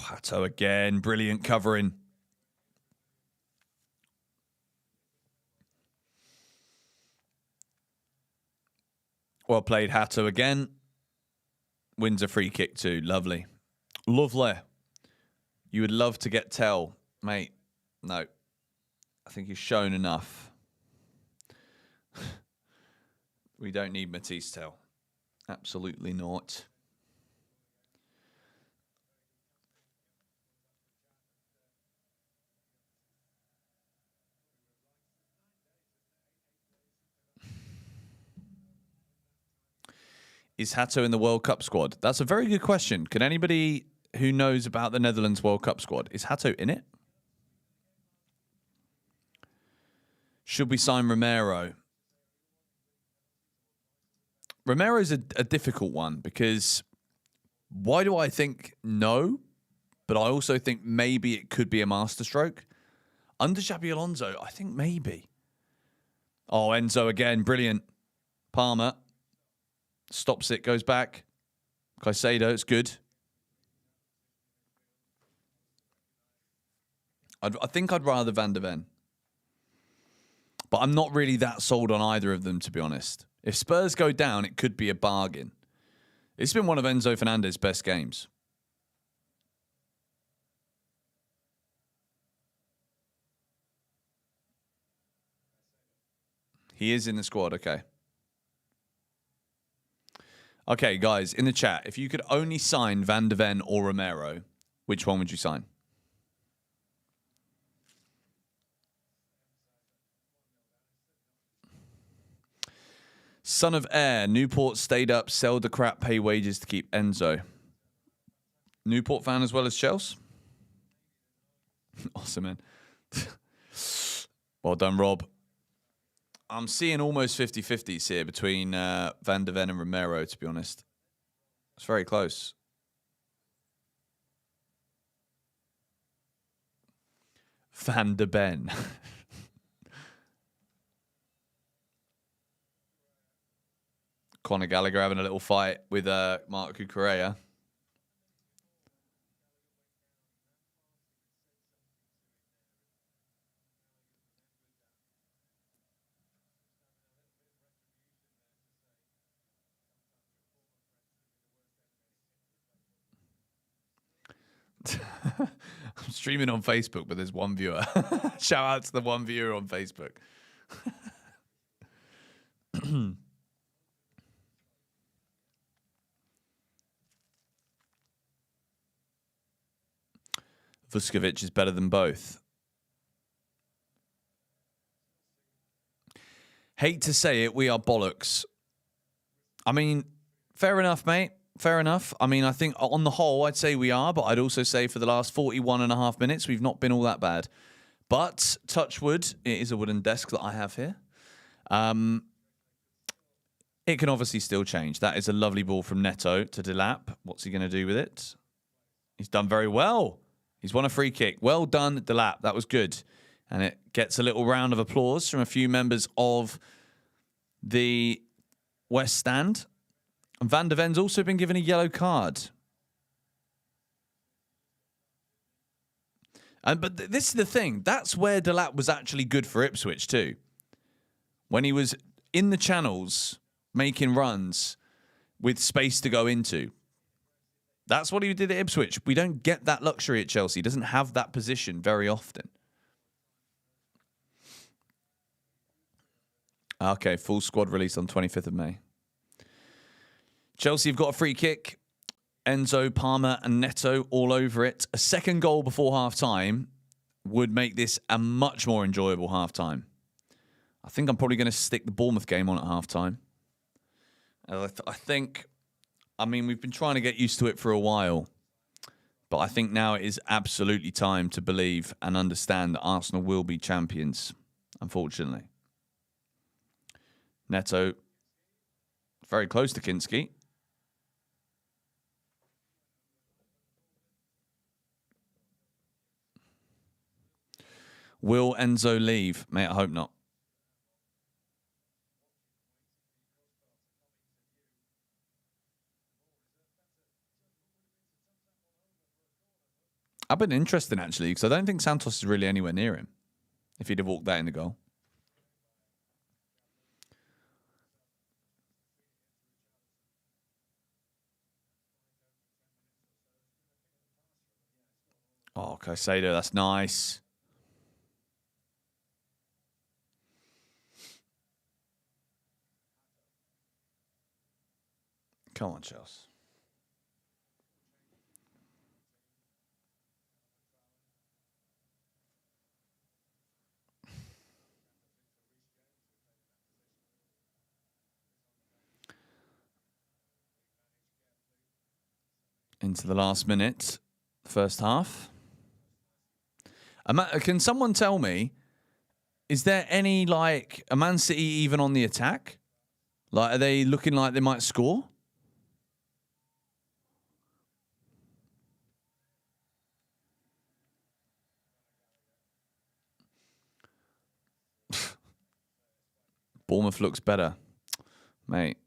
Hato again. Brilliant covering. Well played, Hato again. Wins a free kick too. Lovely. Lovely. You would love to get Tell. Mate, no. I think he's shown enough. We don't need Matisse Tell. Absolutely not. Is Hato in the World Cup squad? That's a very good question. Can anybody who knows about the Netherlands World Cup squad, is Hato in it? Should we sign Romero? Romero's a difficult one because why do I think no? But I also think maybe it could be a masterstroke. Under Xabi Alonso, I think maybe. Oh, Enzo again. Brilliant. Palmer. Stops it, goes back. Caicedo, it's good. I think I'd rather Van de Ven. But I'm not really that sold on either of them, to be honest. If Spurs go down, it could be a bargain. It's been one of Enzo Fernandez's best games. He is in the squad, okay. Okay, guys, in the chat, if you could only sign Van de Ven or Romero, which one would you sign? Son of Air, Newport stayed up, sell the crap, pay wages to keep Enzo. Newport fan as well as Chelsea? Awesome, man. Well done, Rob. I'm seeing almost 50-50s here between Van de Ven and Romero, to be honest. It's very close. Van de Ben. Conor Gallagher having a little fight with Marc Cucurella. I'm streaming on Facebook, but there's one viewer. Shout out to the one viewer on Facebook. Vuskovic is better than both. Hate to say it, we are bollocks. I mean, fair enough, mate. Fair enough. I mean, I think on the whole, I'd say we are, but I'd also say for the last 41 and a half minutes, we've not been all that bad. But touch wood, it is a wooden desk that I have here. It can obviously still change. That is a lovely ball from Neto to Delap. What's he going to do with it? He's done very well. He's won a free kick. Well done, Delap. That was good. And it gets a little round of applause from a few members of the West Stand. And Van de Ven's also been given a yellow card. But this is the thing. That's where Delap was actually good for Ipswich too. When he was in the channels making runs with space to go into. That's what he did at Ipswich. We don't get that luxury at Chelsea. He doesn't have that position very often. Okay, full squad released on 25th of May. Chelsea have got a free kick. Enzo, Palmer and Neto all over it. A second goal before half-time would make this a much more enjoyable half-time. I think I'm probably going to stick the Bournemouth game on at half-time. I think, I mean, we've been trying to get used to it for a while. But I think now it is absolutely time to believe and understand that Arsenal will be champions, unfortunately. Neto, very close to Kinski. Will Enzo leave? Mate, I hope not. I've been interested, actually, because I don't think Santos is really anywhere near him. If he'd have walked that in the goal. Oh, Caicedo, that's nice. Come on, Chelsea. Into the last minute, first half. Can someone tell me, is there any, like, a Man City even on the attack? Like, are they looking like they might score? Bournemouth looks better. Mate.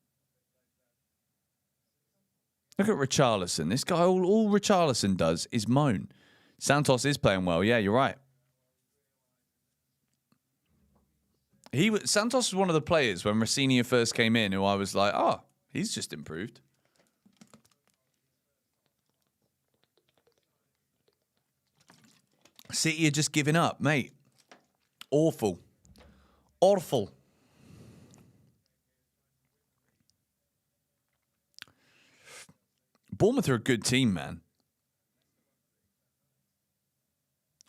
Look at Richarlison. This guy, all Richarlison does is moan. Santos is playing well. Yeah, you're right. Santos was one of the players when Rossinha first came in who I was like, oh, he's just improved. City are just giving up, mate. Awful. Awful. Bournemouth are a good team, man.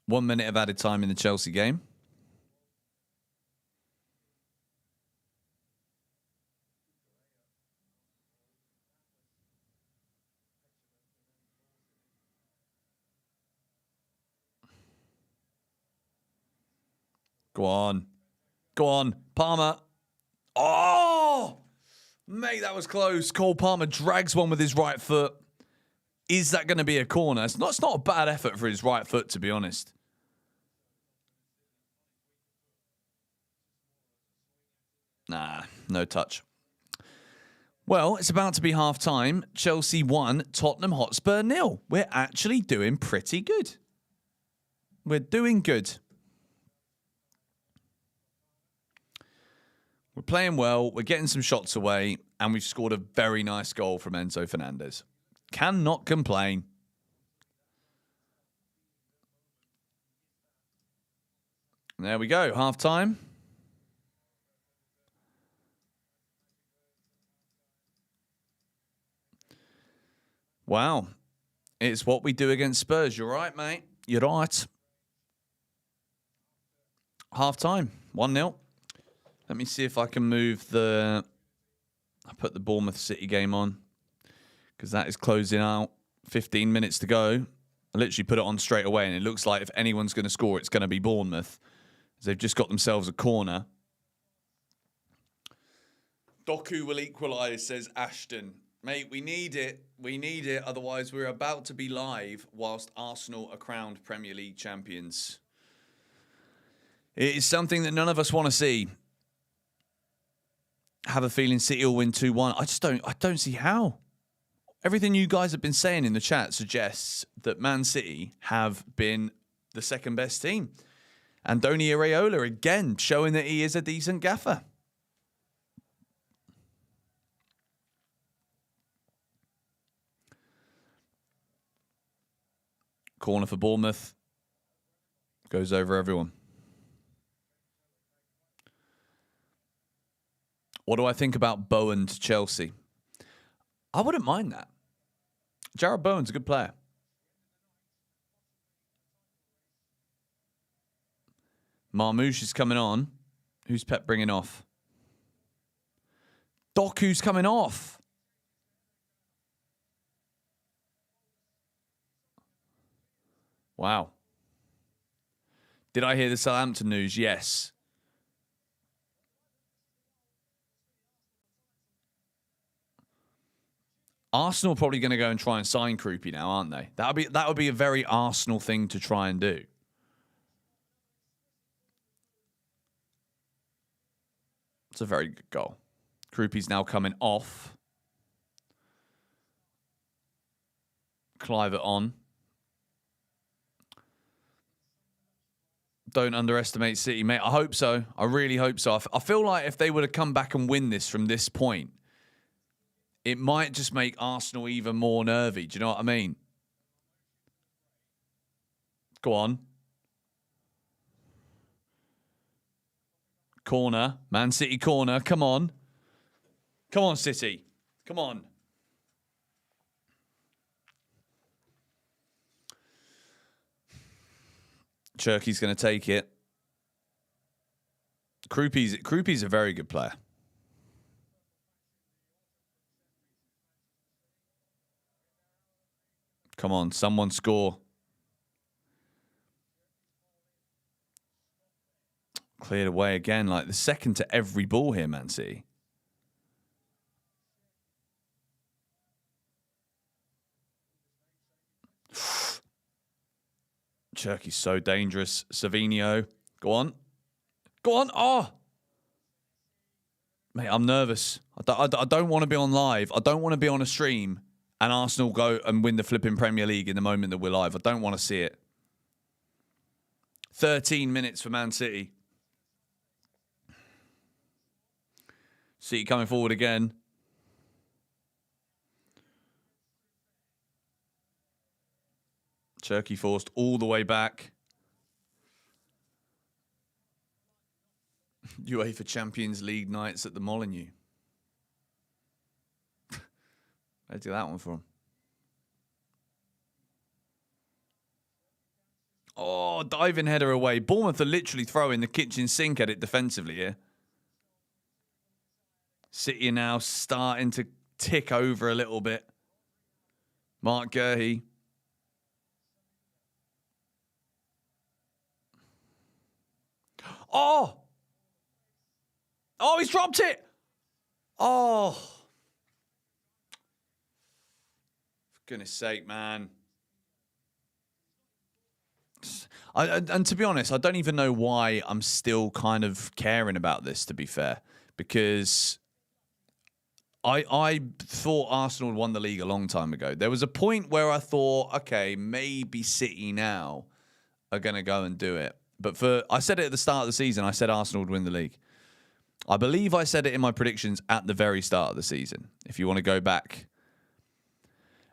1 minute of added time in the Chelsea game. Go on. Go on. Palmer. Oh! Mate, that was close. Cole Palmer drags one with his right foot. Is that going to be a corner? It's not a bad effort for his right foot, to be honest. Nah, no touch. Well, it's about to be half-time. Chelsea 1, Tottenham Hotspur 0. We're actually doing pretty good. We're doing good. We're playing well. We're getting some shots away. And we've scored a very nice goal from Enzo Fernandez. Cannot complain. There we go. Half-time. Wow. It's what we do against Spurs. You're right, mate. You're right. Half-time. 1-0. Let me see if I can move I put the Bournemouth City game on because that is closing out. 15 minutes to go. I literally put it on straight away, and it looks like if anyone's going to score, it's going to be Bournemouth. They've just got themselves a corner. Doku will equalise, says Ashton. Mate, we need it. We need it. Otherwise, we're about to be live whilst Arsenal are crowned Premier League champions. It is something that none of us want to see. Have a feeling City will win 2-1. I don't see how. Everything you guys have been saying in the chat suggests that Man City have been the second best team. Andoni Areola again showing that he is a decent gaffer. Corner for Bournemouth. Goes over everyone. What do I think about Bowen to Chelsea? I wouldn't mind that. Jarrod Bowen's a good player. Marmouche is coming on. Who's Pep bringing off? Doku's coming off. Wow. Did I hear the Southampton news? Yes. Arsenal are probably going to go and try and sign Kroupy now, aren't they? That would be a very Arsenal thing to try and do. It's a very good goal. Kroupy's now coming off. Clive it on. Don't underestimate City, mate. I hope so. I really hope so. I feel like if they were to come back and win this from this point, it might just make Arsenal even more nervy. Do you know what I mean? Go on. Corner. Man City corner. Come on. Come on, City. Come on. Cherky's going to take it. Kroupy's a very good player. Come on, someone score. Cleared away again, like the second to every ball here, Man City. Cherky's so dangerous. Savinho, go on. Go on. Oh! Mate, I'm nervous. I don't want to be on live. I don't want to be on a stream and Arsenal go and win the flipping Premier League in the moment that we're live. I don't want to see it. 13 minutes for Man City. City coming forward again. Cherky forced all the way back. UEFA Champions League nights at the Molineux. Let's do that one for him. Oh, diving header away. Bournemouth are literally throwing the kitchen sink at it defensively here. City are now starting to tick over a little bit. Mark Gurhey. Oh! Oh, he's dropped it! Oh. For goodness sake, man. And to be honest, I don't even know why I'm still kind of caring about this, to be fair. Because I thought Arsenal had won the league a long time ago. There was a point where I thought, okay, maybe City now are going to go and do it. But I said it at the start of the season. I said Arsenal would win the league. I believe I said it in my predictions at the very start of the season. If you want to go back.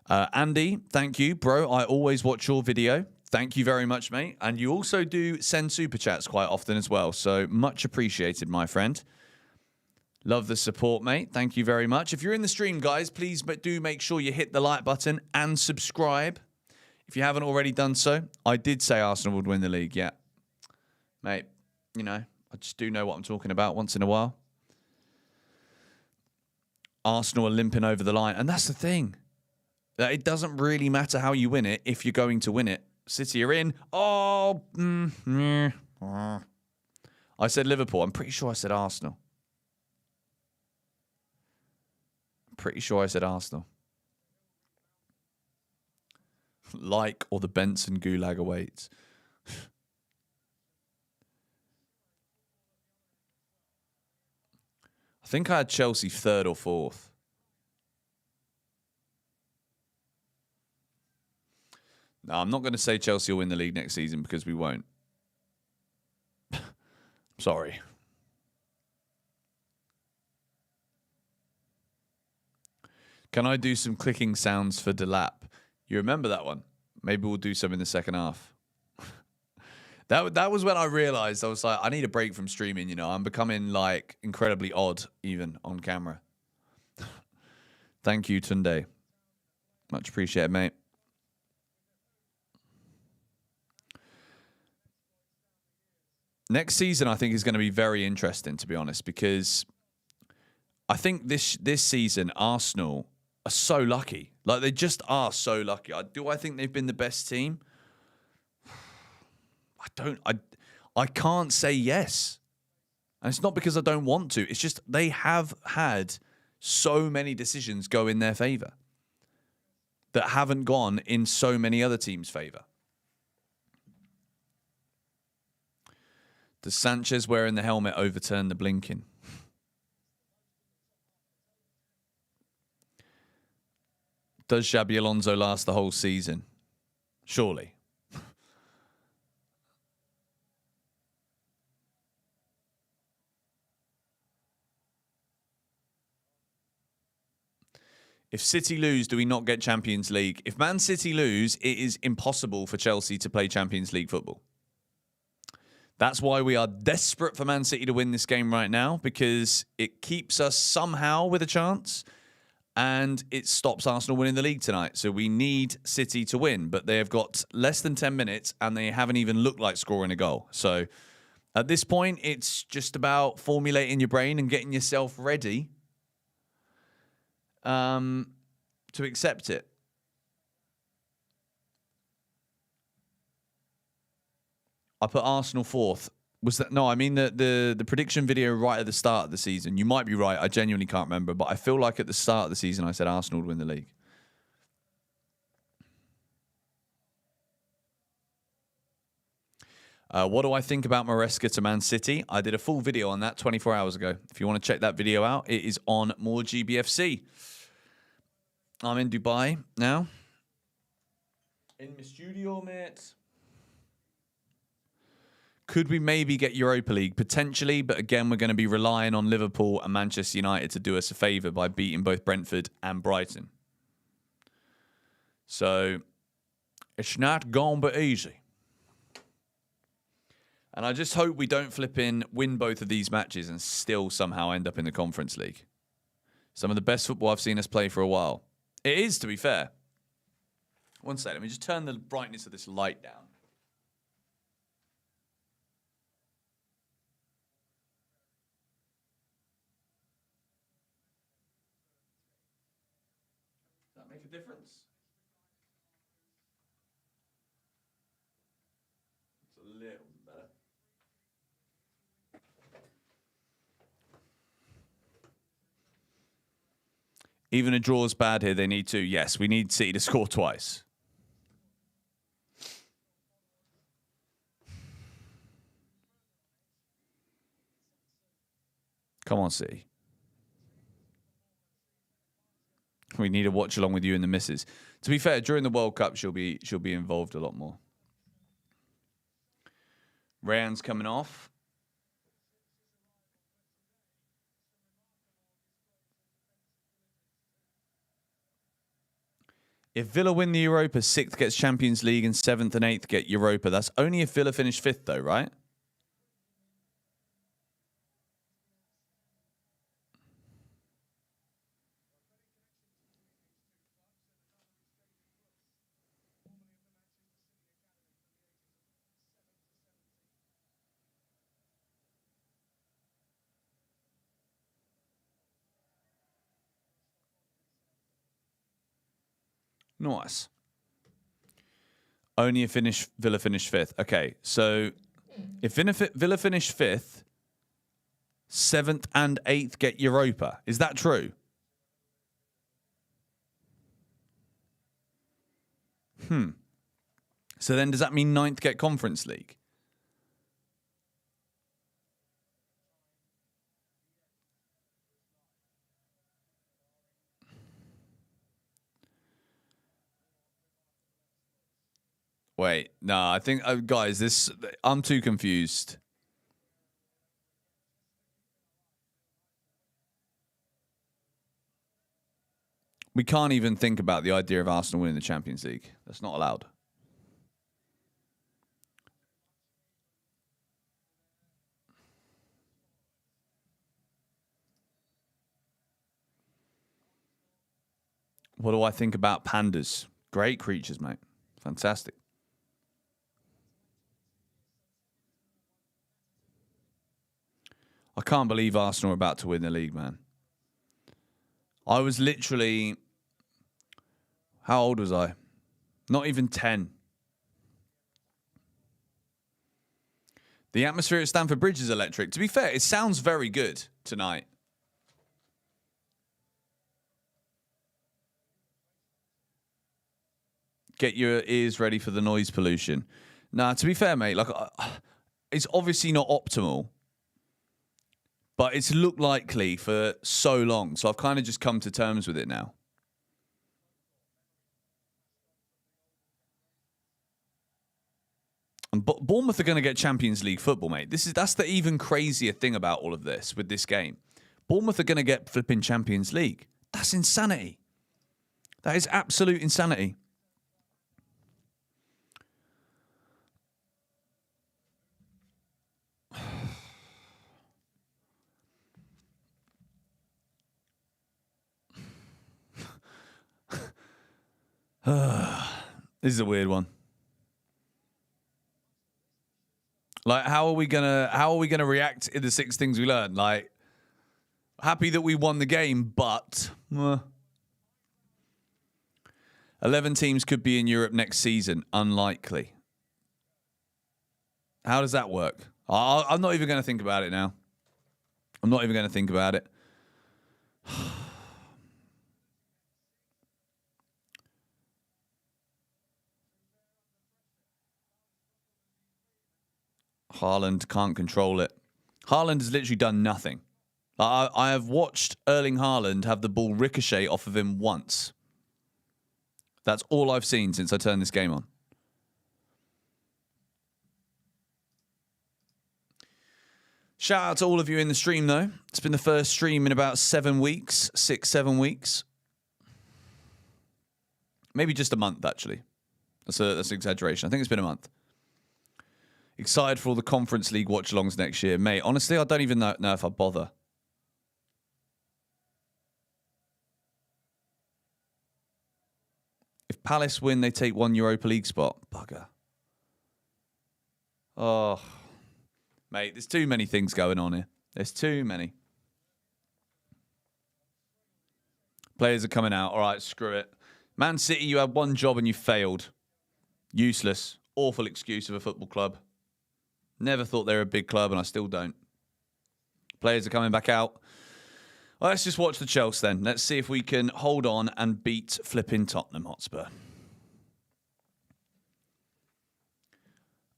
Andy, thank you, bro. I always watch your video. Thank you very much, mate. And you also do send super chats quite often as well. So much appreciated, my friend. Love the support, mate. Thank you very much. If you're in the stream, guys, please do make sure you hit the like button and subscribe. If you haven't already done so, I did say Arsenal would win the league, yeah. Mate, you know, I just do know what I'm talking about once in a while. Arsenal are limping over the line. And that's the thing. It doesn't really matter how you win it if you're going to win it. City are in. Oh. I said Liverpool. I'm pretty sure I said Arsenal. Pretty sure I said Arsenal. Like or the Benson gulag awaits. I think I had Chelsea third or fourth. No, I'm not going to say Chelsea will win the league next season because we won't. Sorry. Can I do some clicking sounds for Delap? You remember that one? Maybe we'll do some in the second half. That was when I realized I was like, I need a break from streaming. You know, I'm becoming like incredibly odd even on camera. Thank you, Tunde. Much appreciated, mate. Next season, I think, is going to be very interesting, to be honest, because I think this season, Arsenal are so lucky. Like, they just are so lucky. Do I think they've been the best team? I can't say yes. And it's not because I don't want to. It's just they have had so many decisions go in their favour that haven't gone in so many other teams' favour. Does Sanchez wearing the helmet overturn the blinking? Does Xabi Alonso last the whole season? Surely. If City lose, do we not get Champions League? If Man City lose, it is impossible for Chelsea to play Champions League football. That's why we are desperate for Man City to win this game right now, because it keeps us somehow with a chance and it stops Arsenal winning the league tonight. So we need City to win, but they have got less than 10 minutes and they haven't even looked like scoring a goal. So at this point, it's just about formulating your brain and getting yourself ready to accept it. I put Arsenal fourth. Was that no? I mean the prediction video right at the start of the season. You might be right. I genuinely can't remember, but I feel like at the start of the season I said Arsenal would win the league. What do I think about Maresca to Man City? I did a full video on that 24 hours ago. If you want to check that video out, it is on More GBFC. I'm in Dubai now. In my studio, mate. Could we maybe get Europa League? Potentially, but again, we're going to be relying on Liverpool and Manchester United to do us a favour by beating both Brentford and Brighton. So, it's not going to be easy. And I just hope we don't win both of these matches and still somehow end up in the Conference League. Some of the best football I've seen us play for a while. It is, to be fair. One second, let me just turn the brightness of this light down. Does that make a difference? It's a little bit better. Even a draw's bad here. They need to. Yes, we need City to score twice. Come on, City. We need to watch along with you and the missus. To be fair, during the World Cup, she'll be involved a lot more. Ryan's coming off. If Villa win the Europa, 6th gets Champions League and 7th and 8th get Europa. That's only if Villa finish 5th, though, right? Nice. Only if Villa finish 5th. Okay, so if Villa finish 5th, 7th and 8th get Europa. Is that true? So then does that mean 9th get Conference League? Wait, no, I think, guys, I'm too confused. We can't even think about the idea of Arsenal winning the Champions League. That's not allowed. What do I think about pandas? Great creatures, mate. Fantastic. I can't believe Arsenal are about to win the league, man. I was literally... How old was I? Not even 10. The atmosphere at Stamford Bridge is electric. To be fair, it sounds very good tonight. Get your ears ready for the noise pollution. Nah, to be fair, mate, like it's obviously not optimal, but it's looked likely for so long. So I've kind of just come to terms with it now. And Bournemouth are going to get Champions League football, mate. That's the even crazier thing about all of this with this game. Bournemouth are going to get flipping Champions League. That's insanity. That is absolute insanity. This is a weird one. Like, how are we gonna react in the 6 things we learned? Like, happy that we won the game, but 11 teams could be in Europe next season. Unlikely. How does that work? I'm not even going to think about it now. I'm not even going to think about it. Haaland can't control it. Haaland has literally done nothing. I have watched Erling Haaland have the ball ricochet off of him once. That's all I've seen since I turned this game on. Shout out to all of you in the stream, though. It's been the first stream in about 7 weeks, 6-7 weeks. Maybe just a month, actually. That's an exaggeration. I think it's been a month. Excited for all the Conference League watch-alongs next year. Mate, honestly, I don't even know if I bother. If Palace win, they take 1 Europa League spot. Bugger. Oh, mate, there's too many things going on here. There's too many. Players are coming out. All right, screw it. Man City, you had one job and you failed. Useless. Awful excuse of a football club. Never thought they were a big club, and I still don't. Players are coming back out. Well, let's just watch the Chelsea then. Let's see if we can hold on and beat flipping Tottenham Hotspur.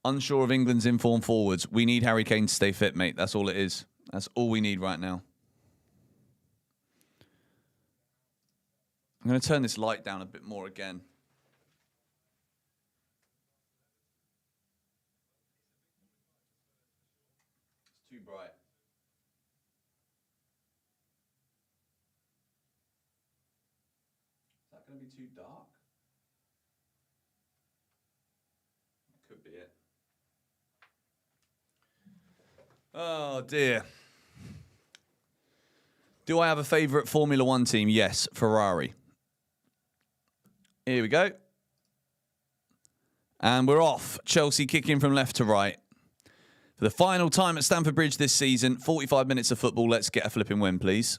Unsure of England's informed forwards. We need Harry Kane to stay fit, mate. That's all it is. That's all we need right now. I'm going to turn this light down a bit more again. It's too bright. Is that going to be too dark? Could be it. Oh, dear. Do I have a favourite Formula One team? Yes, Ferrari. Here we go. And we're off. Chelsea kicking from left to right. For the final time at Stamford Bridge this season, 45 minutes of football. Let's get a flipping win, please.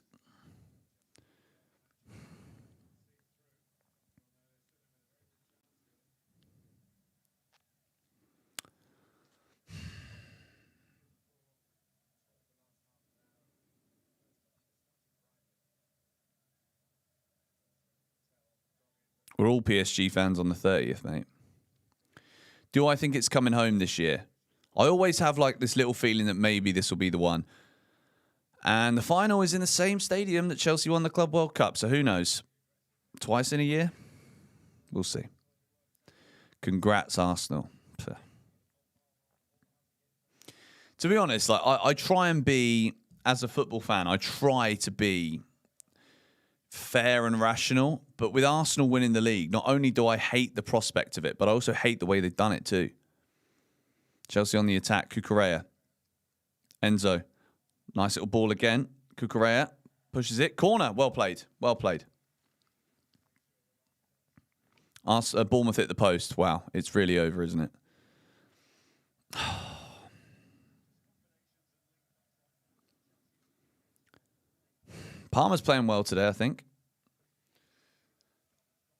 We're all PSG fans on the 30th, mate. Do I think it's coming home this year? I always have like this little feeling that maybe this will be the one. And the final is in the same stadium that Chelsea won the Club World Cup. So who knows? Twice in a year? We'll see. Congrats, Arsenal. Pff. To be honest, like I try and be, as a football fan, I try to be fair and rational. But with Arsenal winning the league, not only do I hate the prospect of it, but I also hate the way they've done it too. Chelsea on the attack. Cucurella. Enzo. Nice little ball again. Cucurella pushes it. Corner. Well played. Well played. Bournemouth hit the post. Wow. It's really over, isn't it? Palmer's playing well today, I think.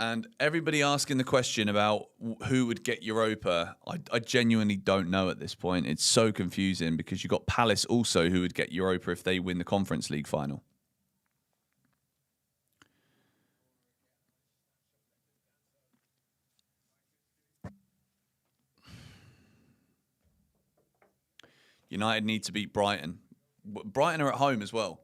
And everybody asking the question about who would get Europa, I genuinely don't know at this point. It's so confusing because you've got Palace also who would get Europa if they win the Conference League final. United need to beat Brighton. Brighton are at home as well.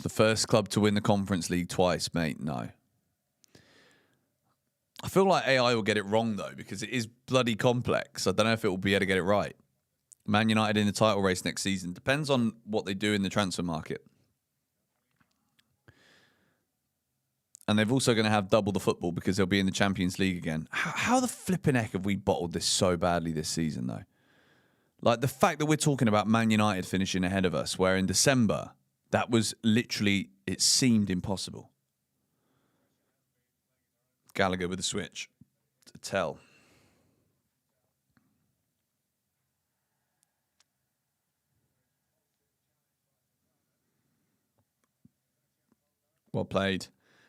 The first club to win the Conference League twice, mate. No. I feel like AI will get it wrong, though, because it is bloody complex. I don't know if it will be able to get it right. Man United in the title race next season. Depends on what they do in the transfer market. And they're also going to have double the football because they'll be in the Champions League again. How the flipping heck have we bottled this so badly this season, though? Like, the fact that we're talking about Man United finishing ahead of us, where in December, that was literally, it seemed impossible. Gallagher with a switch to tell. Well played.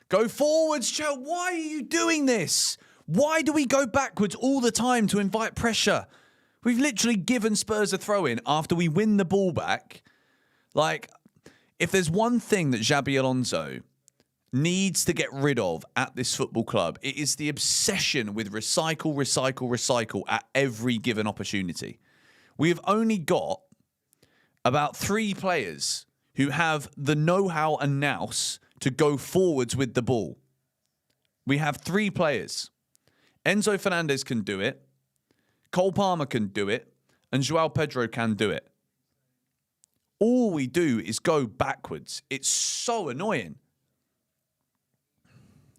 Go forwards, Joe. Why are you doing this? Why do we go backwards all the time to invite pressure? We've literally given Spurs a throw-in after we win the ball back. Like, if there's one thing that Xabi Alonso needs to get rid of at this football club, it is the obsession with recycle, recycle, recycle at every given opportunity. We have only got about 3 players who have the know-how and nous to go forwards with the ball. We have 3 players. Enzo Fernandez can do it. Cole Palmer can do it. And Joao Pedro can do it. All we do is go backwards. It's so annoying.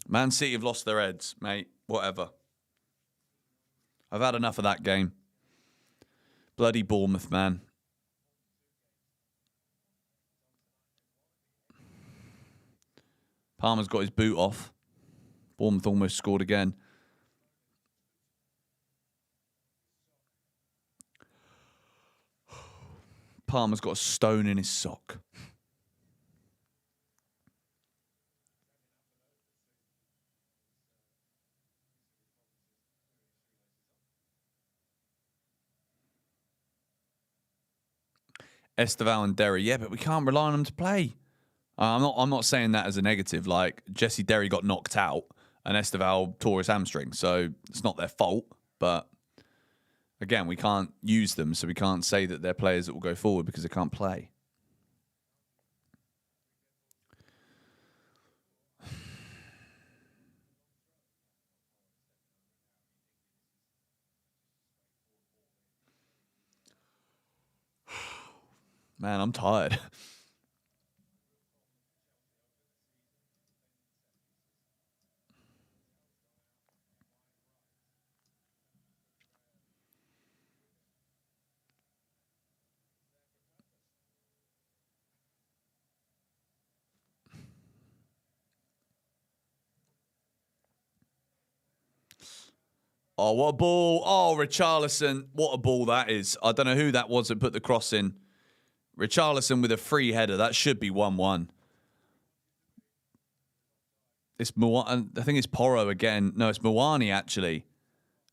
Man City have lost their heads, mate. Whatever. I've had enough of that game. Bloody Bournemouth, man. Palmer's got his boot off. Bournemouth almost scored again. Palmer's got a stone in his sock. Esteval and Derry. Yeah, but we can't rely on them to play. I'm not saying that as a negative. Like, Jesse Derry got knocked out and Esteval tore his hamstring. So it's not their fault. But again, we can't use them. So we can't say that they're players that will go forward because they can't play. Man, I'm tired. Oh, what a ball. Oh, Richarlison. What a ball that is. I don't know who that was that put the cross in. Richarlison with a free header. That should be 1-1. I think it's Porro again. No, it's Mwani, actually.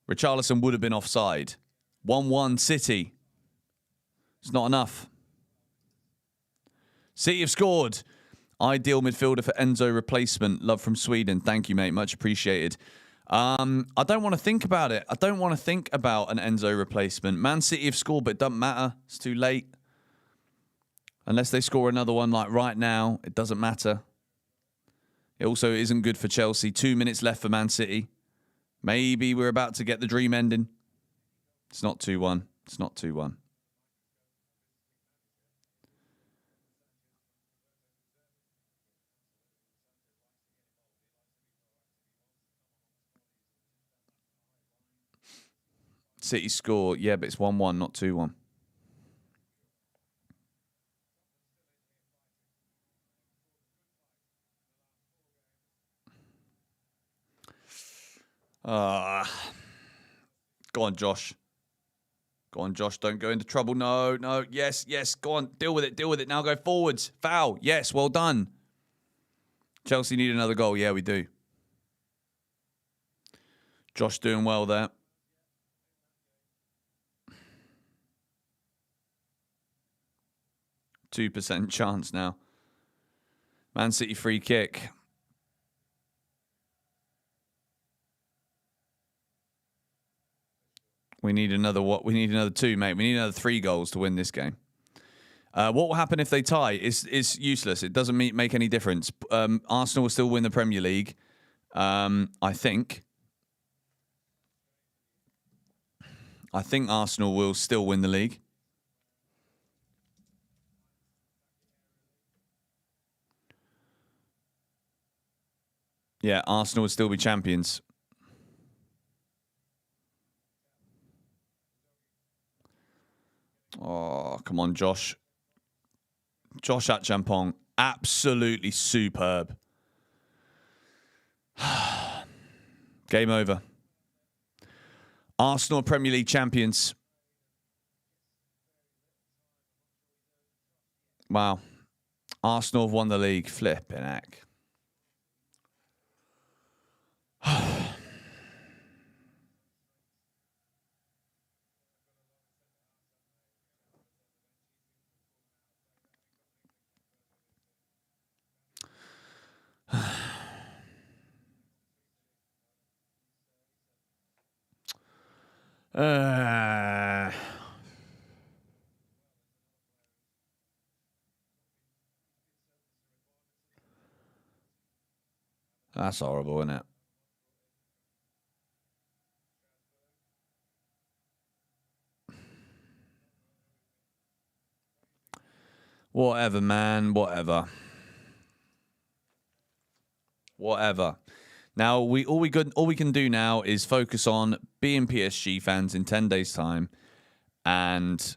Richarlison would have been offside. 1-1 City. It's not enough. City have scored. Ideal midfielder for Enzo replacement. Love from Sweden. Thank you, mate. Much appreciated. I don't want to think about it. I don't want to think about an Enzo replacement. Man City have scored, but it doesn't matter. It's too late. Unless they score another one like right now, it doesn't matter. It also isn't good for Chelsea. 2 minutes left for Man City. Maybe we're about to get the dream ending. It's not 2-1. It's not 2-1. City score. Yeah, but it's 1-1, not 2-1. Go on, Josh. Go on, Josh. Don't go into trouble. No, no. Yes, yes. Go on. Deal with it. Deal with it. Now go forwards. Foul. Yes, well done. Chelsea need another goal. Yeah, we do. Josh doing well there. %2 chance now. Man City free kick. We need another what? We need another 2, mate. We need another 3 goals to win this game. What will happen if they tie? It's useless. It doesn't make any difference. Arsenal will still win the Premier League. I think Arsenal will still win the league. Yeah, Arsenal would still be champions. Oh, come on, Josh. Josh Achampong, absolutely superb. Game over. Arsenal Premier League champions. Wow. Arsenal have won the league. Flipping heck. That's horrible, isn't it? Whatever, man. Whatever. Now all we can do now is focus on being PSG fans in 10 days' time, and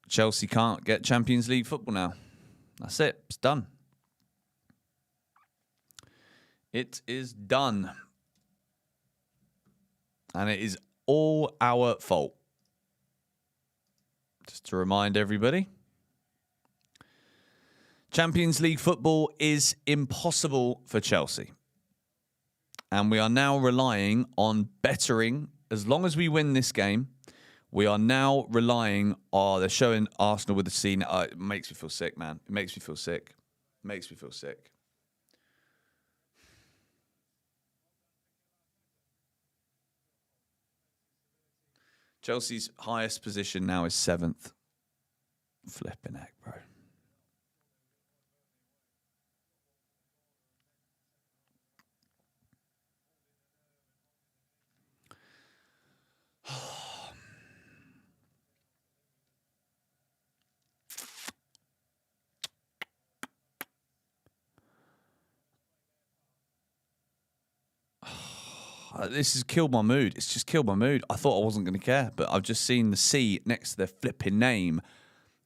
Chelsea can't get Champions League football now. That's it. It's done. It is done. And it is all our fault. Just to remind everybody, Champions League football is impossible for Chelsea. And we are now relying on bettering. As long as we win this game, We are now relying on, they're showing Arsenal with the C. It makes me feel sick, man. It makes me feel sick. It makes me feel sick. Chelsea's highest position now is 7th. Flipping heck, bro. This has killed my mood. It's just killed my mood. I thought I wasn't going to care, but I've just seen the C next to their flipping name.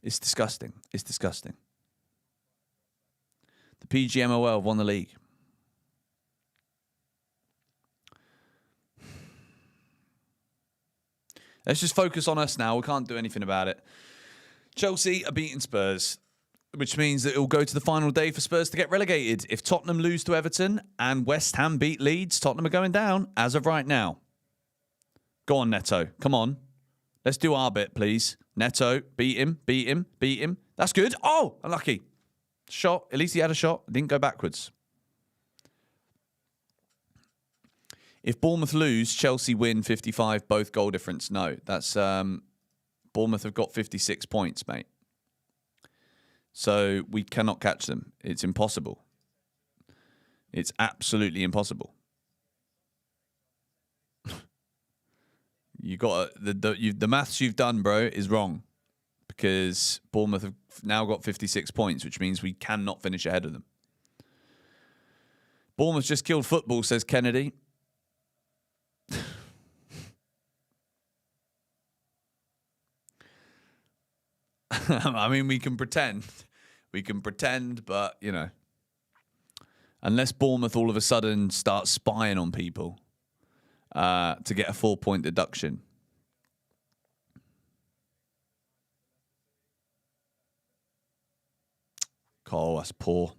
It's disgusting. It's disgusting. The PGMOL have won the league. Let's just focus on us now. We can't do anything about it. Chelsea are beating Spurs, which means that it will go to the final day for Spurs to get relegated. If Tottenham lose to Everton and West Ham beat Leeds, Tottenham are going down as of right now. Go on, Neto. Come on. Let's do our bit, please. Neto, beat him, beat him, beat him. That's good. Oh, unlucky. Shot. At least he had a shot. It didn't go backwards. If Bournemouth lose, Chelsea win 55, both goal difference. No, that's Bournemouth have got 56 points, mate. So we cannot catch them. It's impossible. It's absolutely impossible. You got the maths you've done, bro, is wrong, because Bournemouth have now got 56 points, which means we cannot finish ahead of them. Bournemouth just killed football, says Kennedy. I mean, we can pretend. We can pretend, but, you know, unless Bournemouth all of a sudden start spying on people to get a 4-point deduction. Oh, that's poor.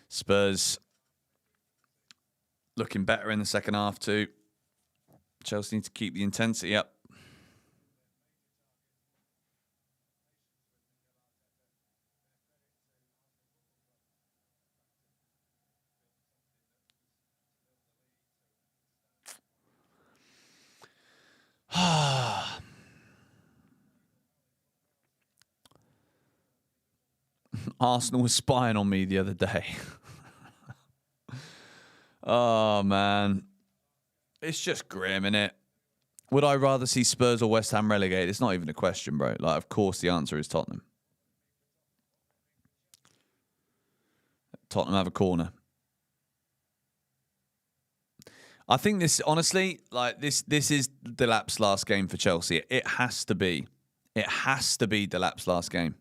Spurs looking better in the second half too. Chelsea need to keep the intensity up. Arsenal was spying on me the other day. Oh, man. It's just grim, innit? Would I rather see Spurs or West Ham relegated? It's not even a question, bro. Like, of course the answer is Tottenham. Tottenham have a corner. I think this, honestly, like this is Delap's last game for Chelsea. It has to be. It has to be Delap's last game.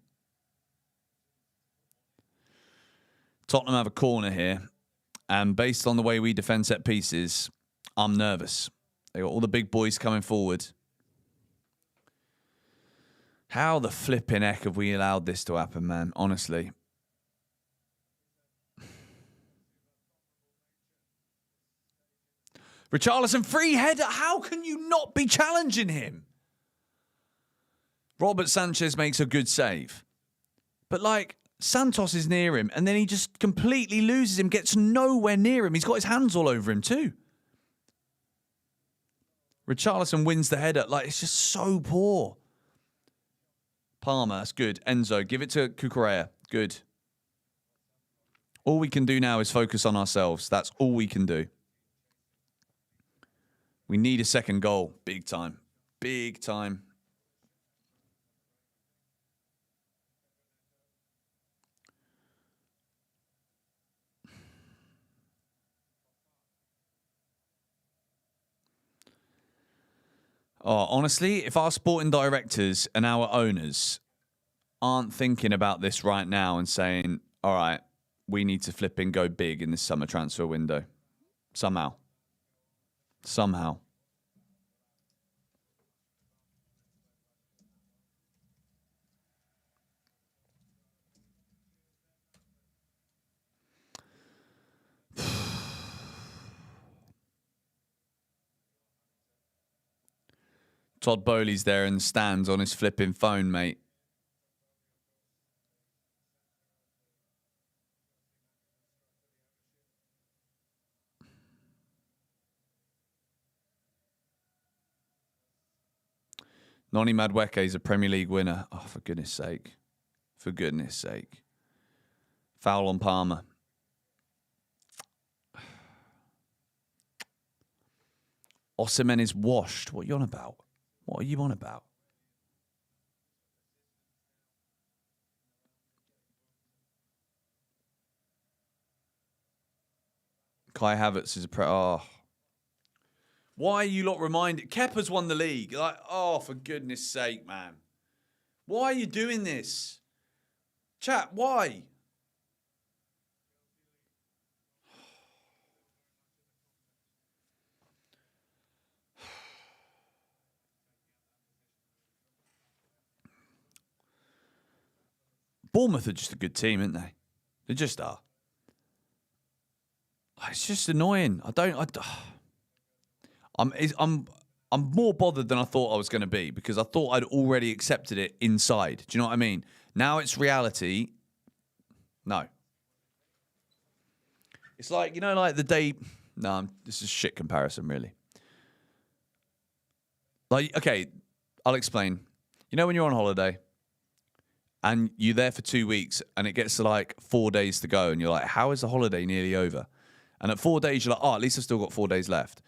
Tottenham have a corner here. And based on the way we defend set pieces, I'm nervous. They got all the big boys coming forward. How the flipping heck have we allowed this to happen, man? Honestly. Richarlison, free header. How can you not be challenging him? Robert Sanchez makes a good save. But, like, Santos is near him, and then he just completely loses him, gets nowhere near him. He's got his hands all over him too. Richarlison wins the header. Like, it's just so poor. Palmer, that's good. Enzo, give it to Cucurella. Good. All we can do now is focus on ourselves. That's all we can do. We need a second goal. Big time. Big time. Oh, honestly, if our sporting directors and our owners aren't thinking about this right now and saying, all right, we need to flip and go big in this summer transfer window. Somehow. Todd Bowley's there in the stands on his flipping phone, mate. Noni Madueke is a Premier League winner. Oh, for goodness sake. For goodness sake. Foul on Palmer. Osimhen is washed. What are you on about? What are you on about? Kai Havertz is a Oh. Why are you lot reminded? Kepa's won the league. Like, oh, for goodness sake, man. Why are you doing this? Chat, why? Bournemouth are just a good team, aren't they? They just are. It's just annoying. I'm more bothered than I thought I was going to be because I thought I'd already accepted it inside. Do you know what I mean? Now it's reality. No. It's like, you know, like the day... No, this is a shit comparison, really. Like, okay, I'll explain. You know when you're on holiday and you're there for 2 weeks and it gets to like 4 days to go and you're like, how is the holiday nearly over? And at 4 days, you're like, oh, at least I've still got 4 days left.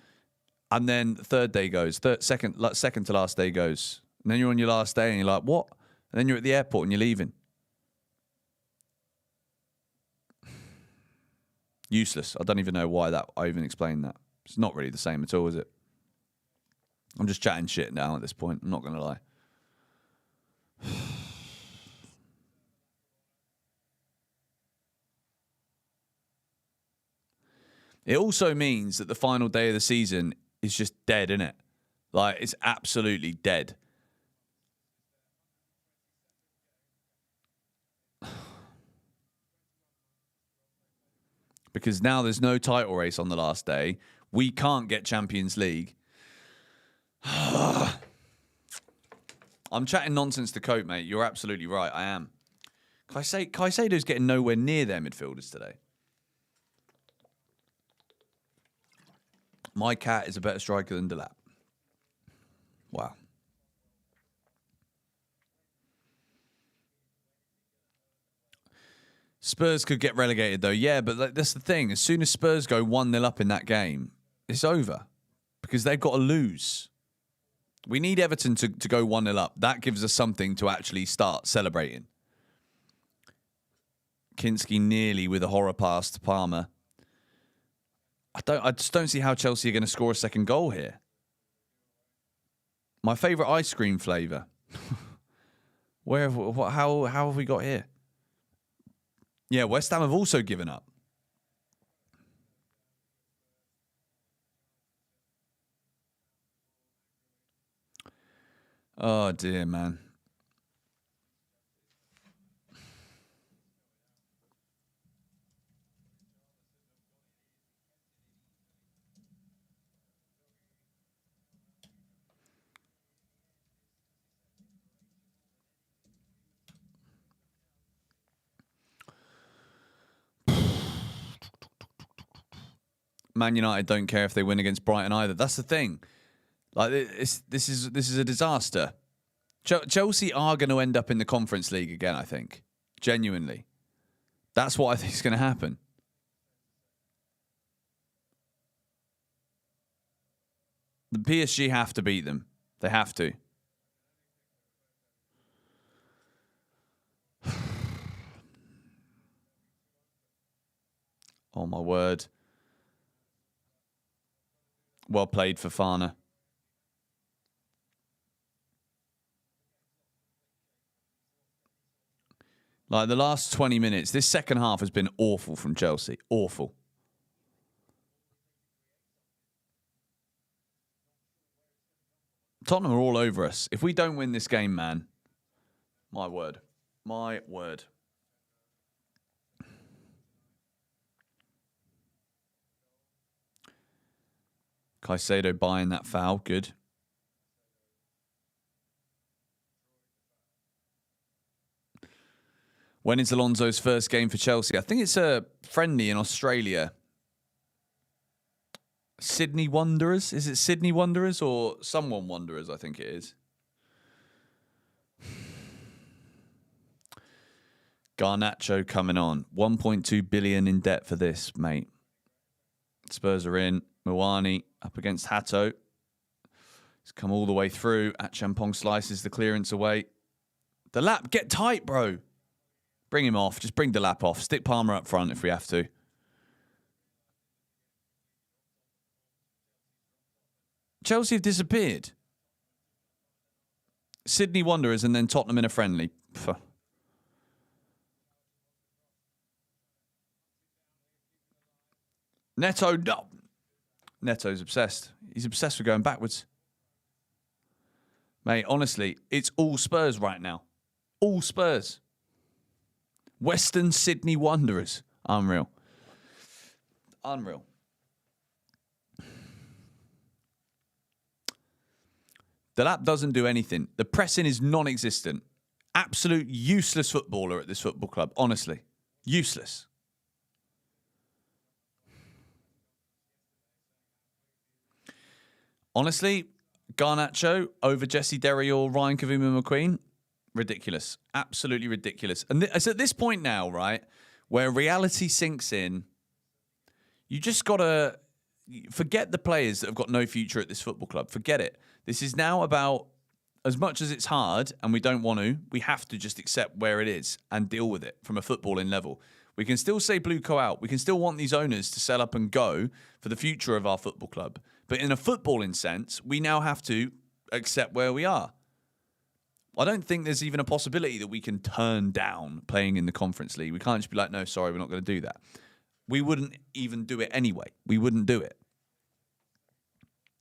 And then the third day goes, second to last day goes. And then you're on your last day and you're like, what? And then you're at the airport and you're leaving. Useless. I don't even know why I even explained that. It's not really the same at all, is it? I'm just chatting shit now at this point. I'm not going to lie. It also means that the final day of the season is just dead, isn't it? Like, it's absolutely dead. Because now there's no title race on the last day. We can't get Champions League. I'm chatting nonsense to Cope, mate. You're absolutely right. I am. Caicedo's getting nowhere near their midfielders today. My cat is a better striker than Delap. Wow. Spurs could get relegated, though. Yeah, but that's the thing. As soon as Spurs go 1-0 up in that game, it's over. Because they've got to lose. We need Everton to go 1-0 up. That gives us something to actually start celebrating. Kinski nearly with a horror pass to Palmer. I just don't see how Chelsea are going to score a second goal here. My favourite ice cream flavour. How have we got here? Yeah, West Ham have also given up. Oh, dear, man. Man United don't care if they win against Brighton either. That's the thing. Like this is a disaster. Chelsea are going to end up in the Conference League again, I think. Genuinely. That's what I think is going to happen. The PSG have to beat them. They have to. Oh, my word. Well played, Fofana. Like the last 20 minutes, this second half has been awful from Chelsea. Awful. Tottenham are all over us. If we don't win this game, man, my word. My word. Caicedo buying that foul. Good. When is Alonso's first game for Chelsea? I think it's a friendly in Australia. Sydney Wanderers? Is it Sydney Wanderers or someone Wanderers? I think it is. Garnacho coming on. 1.2 billion in debt for this, mate. Spurs are in. Mwani up against Hato. He's come all the way through. Achampong slices the clearance away. The lap, get tight, bro. Bring him off. Just bring the lap off. Stick Palmer up front if we have to. Chelsea have disappeared. Sydney Wanderers and then Tottenham in a friendly. Pff. Neto, no. Neto's obsessed. He's obsessed with going backwards. Mate, honestly, it's all Spurs right now. All Spurs. Western Sydney Wanderers. Unreal. Unreal. The lap doesn't do anything. The pressing is non-existent. Absolute useless footballer at this football club. Honestly. Useless. Honestly, Garnacho over Jesse Derry or Ryan Kavuma-McQueen, ridiculous. Absolutely ridiculous. And it's at this point now, right, where reality sinks in. You just got to forget the players that have got no future at this football club. Forget it. This is now about, as much as it's hard and we don't want to, we have to just accept where it is and deal with it from a footballing level. We can still say blue co out. We can still want these owners to sell up and go for the future of our football club. But in a footballing sense, we now have to accept where we are. I don't think there's even a possibility that we can turn down playing in the Conference League. We can't just be like, no, sorry, we're not going to do that. We wouldn't even do it anyway. We wouldn't do it.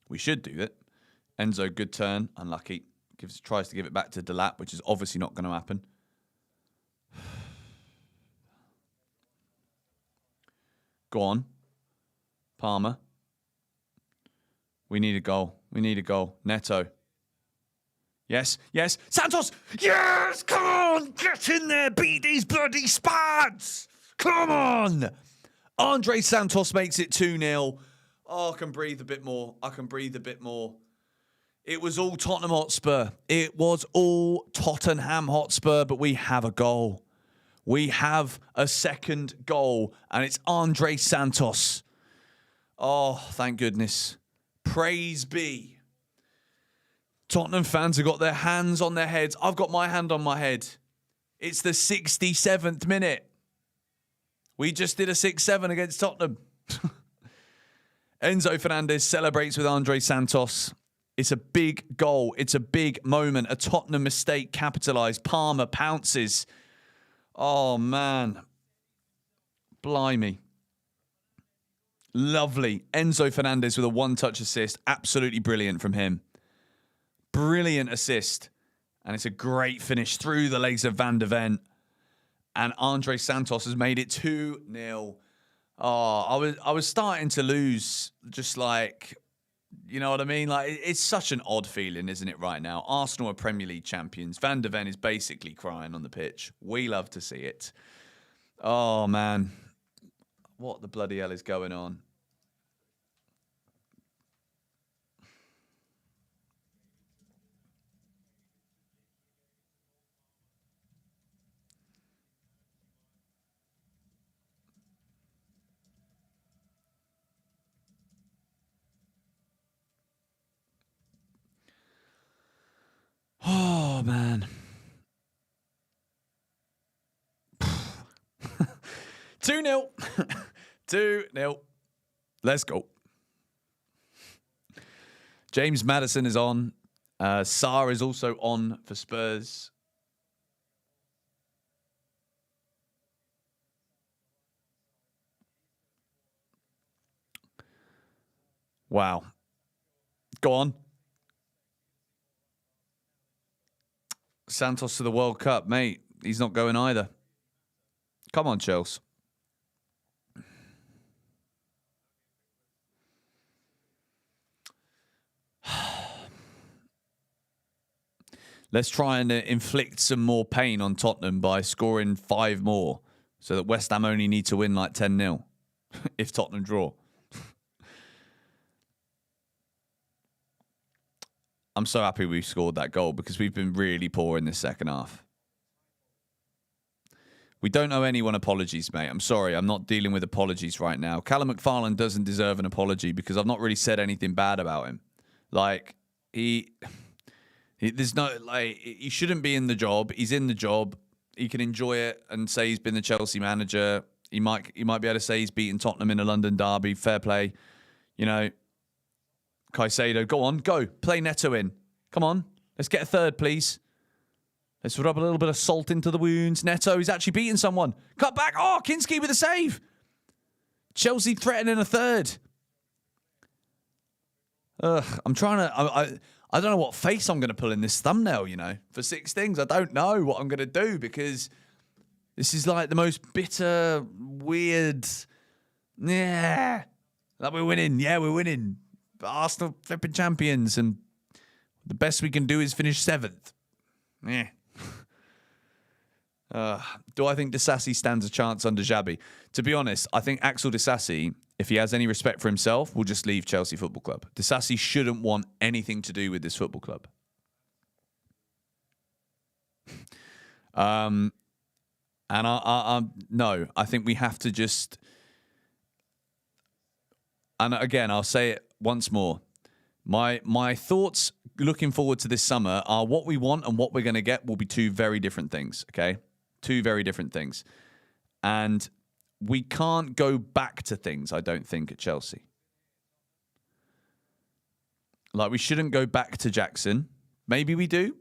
We should do it. Enzo, good turn. Unlucky. Tries to give it back to Delap, which is obviously not going to happen. Go on. Palmer. We need a goal. We need a goal. Neto. Yes, yes. Santos! Yes! Come on! Get in there! Beat these bloody Spards! Come on! Andre Santos makes it 2-0. Oh, I can breathe a bit more. I can breathe a bit more. It was all Tottenham Hotspur. It was all Tottenham Hotspur, but we have a goal. We have a second goal, and it's Andre Santos. Oh, thank goodness. Praise be. Tottenham fans have got their hands on their heads. I've got my hand on my head. It's the 67th minute. We just did a 6-7 against Tottenham. Enzo Fernandez celebrates with Andre Santos. It's a big goal. It's a big moment. A Tottenham mistake capitalised. Palmer pounces. Oh, man. Blimey. Lovely. Enzo Fernandez with a one-touch assist. Absolutely brilliant from him. Brilliant assist. And it's a great finish through the legs of Van der Ven. And Andre Santos has made it 2-0. Oh, I was starting to lose, just like, you know what I mean? Like, it's such an odd feeling, isn't it, right now? Arsenal are Premier League champions. Van der Ven is basically crying on the pitch. We love to see it. Oh, man. What the bloody hell is going on? Oh, man. 2-0. 2-0. Let's go. James Maddison is on. Sarr is also on for Spurs. Wow. Go on. Santos to the World Cup, mate. He's not going either. Come on, Chelsea. Let's try and inflict some more pain on Tottenham by scoring 5 more so that West Ham only need to win like 10-0 if Tottenham draw. I'm so happy we scored that goal because we've been really poor in this second half. We don't owe anyone apologies, mate. I'm sorry. I'm not dealing with apologies right now. Callum McFarlane doesn't deserve an apology because I've not really said anything bad about him. Like, there's no, like, he shouldn't be in the job. He's in the job. He can enjoy it and say he's been the Chelsea manager. He might be able to say he's beaten Tottenham in a London derby. Fair play. You know, Caicedo, go on, go. Play Neto in. Come on. Let's get a third, please. Let's rub a little bit of salt into the wounds. Neto, he's actually beaten someone. Cut back. Oh, Kinski with a save. Chelsea threatening a third. I'm trying to... I don't know what face I'm going to pull in this thumbnail, you know. For 6 things, I don't know what I'm going to do because this is like the most bitter, weird... Yeah. Like we're winning. Yeah, we're winning. But Arsenal flipping champions and the best we can do is finish 7th. Yeah. Do I think Disasi stands a chance under Xabi? To be honest, I think Axel Disasi, if he has any respect for himself, will just leave Chelsea Football Club. Disasi shouldn't want anything to do with this football club. And no, I think we have to just... And again, I'll say it once more. My thoughts looking forward to this summer are what we want and what we're going to get will be 2 very different things, okay? 2 very different things. And we can't go back to things, I don't think, at Chelsea. Like, we shouldn't go back to Jackson. Maybe we do.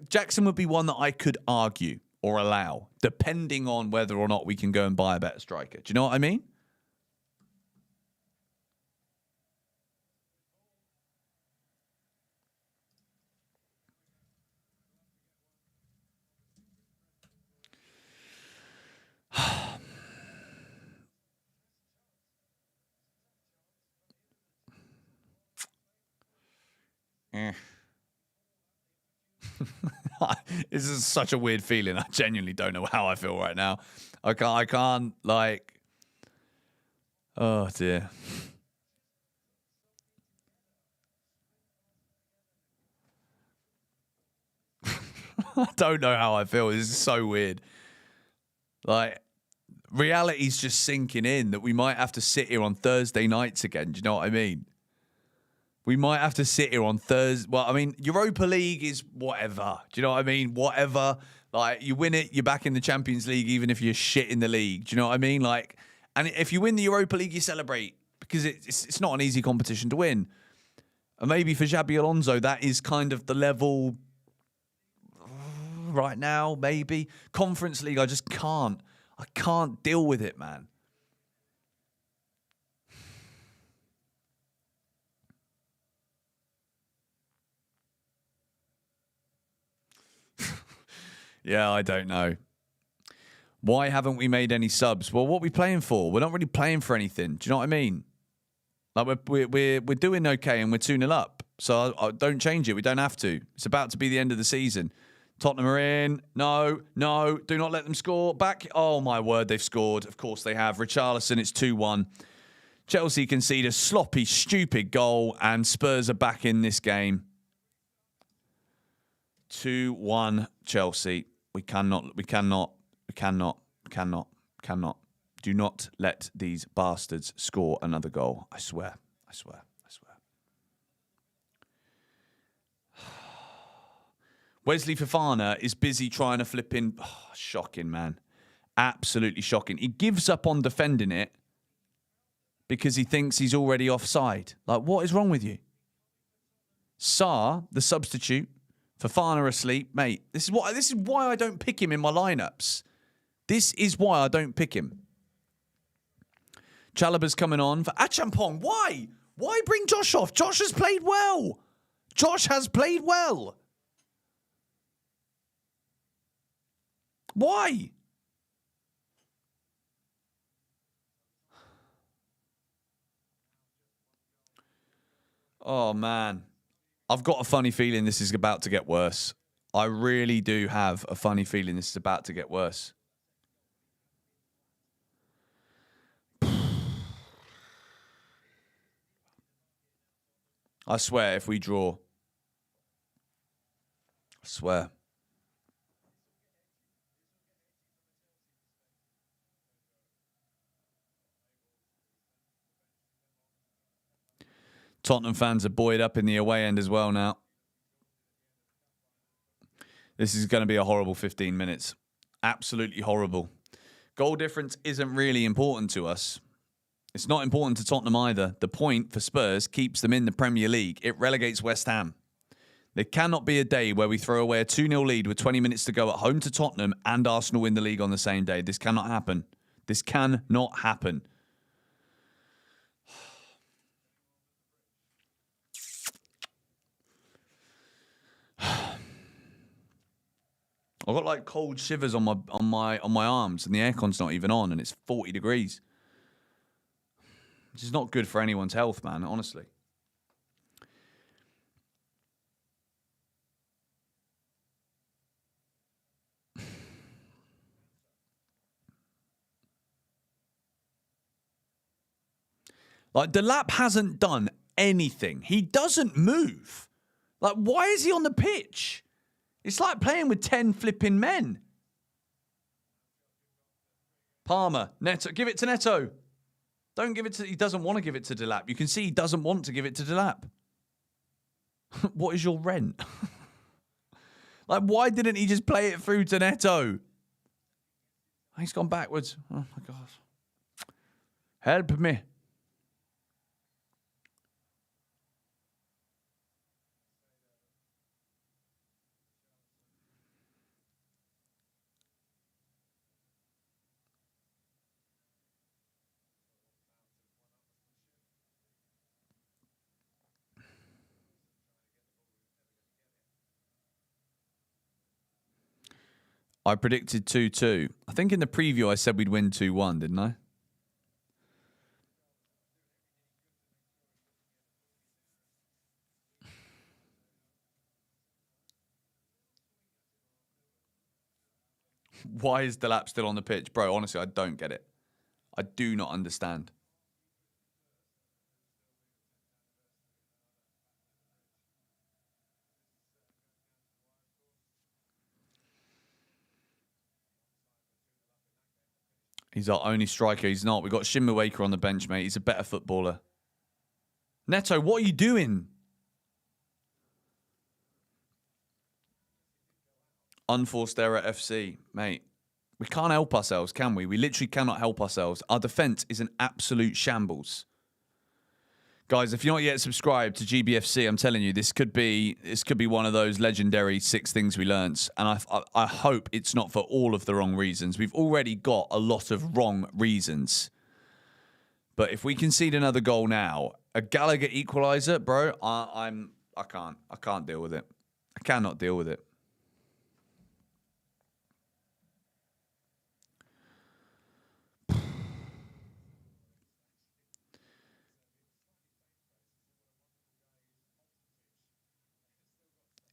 Jackson would be one that I could argue or allow, depending on whether or not we can go and buy a better striker. Do you know what I mean? This is such a weird feeling. I genuinely don't know how I feel right now. I can't like, oh dear. I don't know how I feel. This is so weird. Like, reality's just sinking in that we might have to sit here on Thursday nights again. Do you know what I mean? We might have to sit here on Thursday. Well, I mean, Europa League is whatever. Do you know what I mean? Whatever. Like, you win it, you're back in the Champions League, even if you're shit in the league. Do you know what I mean? Like, and if you win the Europa League, you celebrate because it's not an easy competition to win. And maybe for Xabi Alonso, that is kind of the level right now, maybe. Conference League, I just can't. I can't deal with it, man. Yeah, I don't know. Why haven't we made any subs? Well, what are we playing for? We're not really playing for anything. Do you know what I mean? Like we're doing okay and we're 2-0 up. So I don't change it. We don't have to. It's about to be the end of the season. Tottenham are in. No. Do not let them score. Back. Oh, my word. They've scored. Of course they have. Richarlison, it's 2-1. Chelsea concede a sloppy, stupid goal and Spurs are back in this game. 2-1 Chelsea. We cannot. Do not let these bastards score another goal. I swear. Wesley Fofana is busy trying to flip in. Oh, shocking, man. Absolutely shocking. He gives up on defending it because he thinks he's already offside. Like, what is wrong with you? Sarr, the substitute, Fofana asleep. Mate, this is why I don't pick him in my lineups. This is why I don't pick him. Chalobah's coming on for Achampong. Why? Why bring Josh off? Josh has played well. Why? Oh, man. I've got a funny feeling this is about to get worse. I really do have a funny feeling this is about to get worse. I swear, if we draw, I swear. Tottenham fans are buoyed up in the away end as well now. This is going to be a horrible 15 minutes. Absolutely horrible. Goal difference isn't really important to us. It's not important to Tottenham either. The point for Spurs keeps them in the Premier League. It relegates West Ham. There cannot be a day where we throw away a 2-0 lead with 20 minutes to go at home to Tottenham and Arsenal win the league on the same day. This cannot happen. This cannot happen. I've got like cold shivers on my arms, and the aircon's not even on, and it's 40 degrees. Which is not good for anyone's health, man, honestly. Like, Delap hasn't done anything. He doesn't move. Like, why is he on the pitch? It's like playing with 10 flipping men. Palmer, Neto, give it to Neto. Don't give it to... He doesn't want to give it to Delap. You can see he doesn't want to give it to Delap. What is your rent? Like, why didn't he just play it through to Neto? He's gone backwards. Oh, my God. Help me. I predicted 2-2. I think in the preview I said we'd win 2-1, didn't I? Why is Delap still on the pitch? Bro, honestly, I don't get it. I do not understand. He's our only striker. He's not. We've got Shinmawaker on the bench, mate. He's a better footballer. Neto, what are you doing? Unforced error FC. Mate, we can't help ourselves, can we? We literally cannot help ourselves. Our defence is an absolute shambles. Guys, if you're not yet subscribed to GBFC, I'm telling you, this could be one of those legendary 6 things we learnt. And I hope it's not for all of the wrong reasons. We've already got a lot of wrong reasons. But if we concede another goal now, a Gallagher equaliser, bro, I can't deal with it. I cannot deal with it.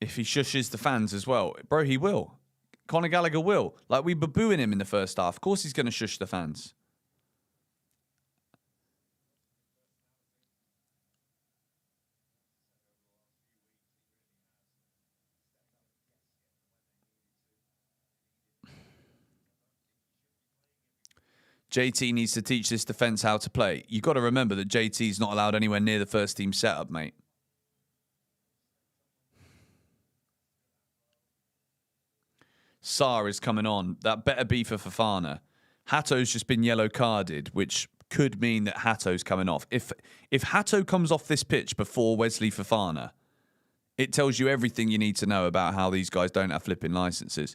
If he shushes the fans as well. Bro, he will. Conor Gallagher will. Like, we were booing him in the first half. Of course he's going to shush the fans. JT needs to teach this defence how to play. You've got to remember that JT's not allowed anywhere near the first team setup, mate. Sarr is coming on. That better be for Fofana. Hatto's just been yellow carded, which could mean that Hatto's coming off. If Hatto comes off this pitch before Wesley Fofana, it tells you everything you need to know about how these guys don't have flipping licenses.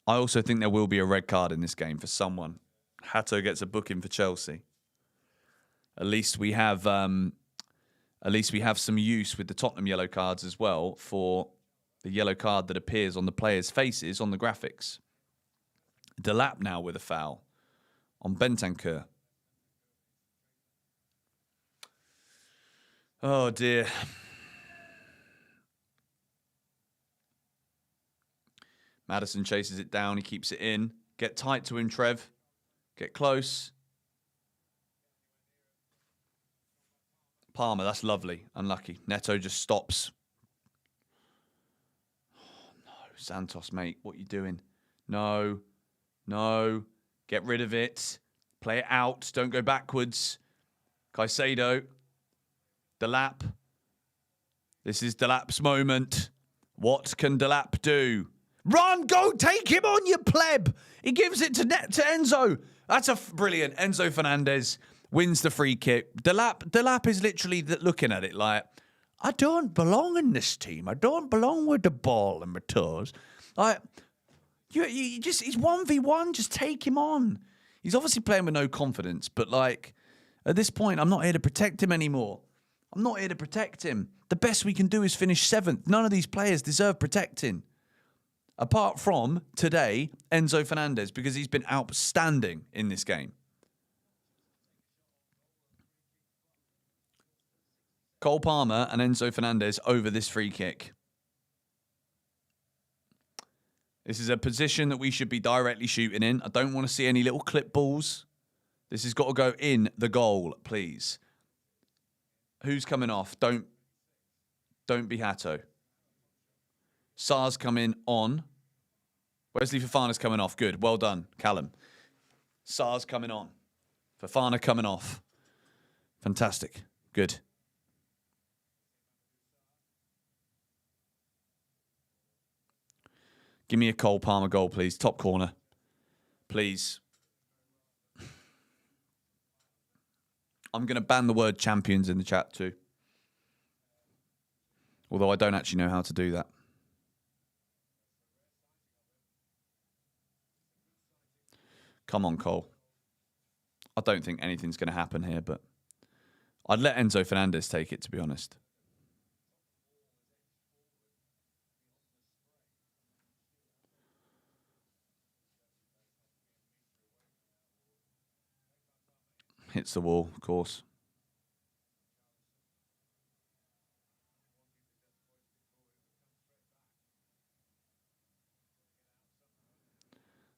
I also think there will be a red card in this game for someone. Hatto gets a booking for Chelsea. At least we have some use with the Tottenham yellow cards as well for the yellow card that appears on the players' faces on the graphics. Delap now with a foul on Bentancur. Oh, dear. Maddison chases it down. He keeps it in. Get tight to him, Trev. Get close. Palmer, that's lovely. Unlucky. Neto just stops. Oh, no. Santos, mate. What are you doing? No. No. Get rid of it. Play it out. Don't go backwards. Caicedo. Delap. This is Delap's moment. What can Delap do? Run! Go! Take him on, you pleb! He gives it to Enzo. That's a brilliant. Enzo Fernandez wins the free kick. Delap is literally looking at it like, I don't belong in this team. I don't belong with the ball and my toes. Like, you just, he's 1v1. Just take him on. He's obviously playing with no confidence, but like, at this point, I'm not here to protect him anymore. I'm not here to protect him. The best we can do is finish 7th. None of these players deserve protecting. Apart from, today, Enzo Fernandez, because he's been outstanding in this game. Cole Palmer and Enzo Fernandez over this free kick. This is a position that we should be directly shooting in. I don't want to see any little clip balls. This has got to go in the goal, please. Who's coming off? Don't be Hato. Sar's coming on. Wesley Fofana's coming off. Good. Well done, Callum. Sar's coming on. Fofana coming off. Fantastic. Good. Give me a Cole Palmer goal, please. Top corner. Please. I'm going to ban the word champions in the chat too. Although I don't actually know how to do that. Come on, Cole. I don't think anything's going to happen here, but I'd let Enzo Fernandez take it, to be honest. Hits the wall, of course.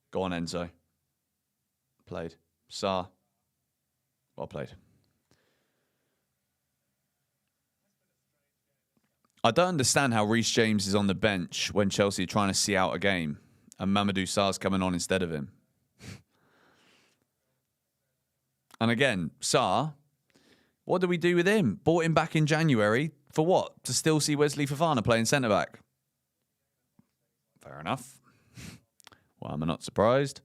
Go on, Enzo. Played. Sar. Well played. I don't understand how Reece James is on the bench when Chelsea are trying to see out a game and Mamadou Sarr's coming on instead of him. And again, Sarr, what do we do with him? Bought him back in January for what? To still see Wesley Fofana playing centre-back. Fair enough. Well, I'm not surprised.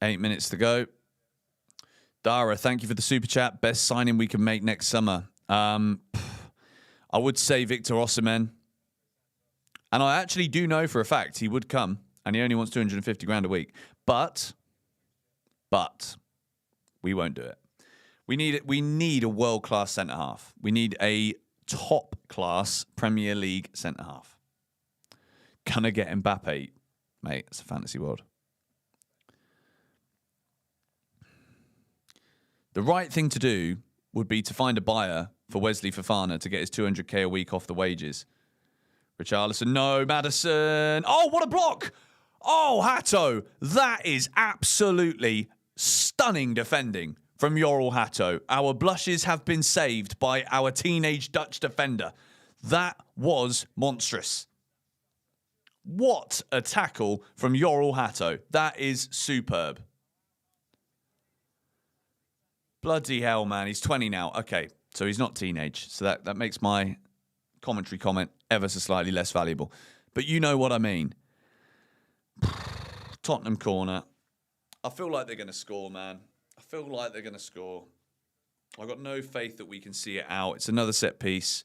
Eight minutes to go. Dara, thank you for the super chat. Best signing we can make next summer. I would say Victor Osimhen. And I actually do know for a fact he would come, and he only wants 250 grand a week. But we won't do it. We need a world-class centre-half. We need a top-class Premier League centre-half. Gonna get Mbappe, mate. It's a fantasy world. The right thing to do would be to find a buyer for Wesley Fofana to get his 200k a week off the wages. Richarlison, no. Maddison. Oh, what a block. Oh, Hato. That is absolutely stunning defending from Yoral Hato. Our blushes have been saved by our teenage Dutch defender. That was monstrous. What a tackle from Yoral Hato. That is superb. Bloody hell, man. He's 20 now. Okay, so he's not teenage. So that makes my commentary comment ever so slightly less valuable. But you know what I mean. Tottenham corner. I feel like they're going to score, man. I feel like they're going to score. I've got no faith that we can see it out. It's another set piece.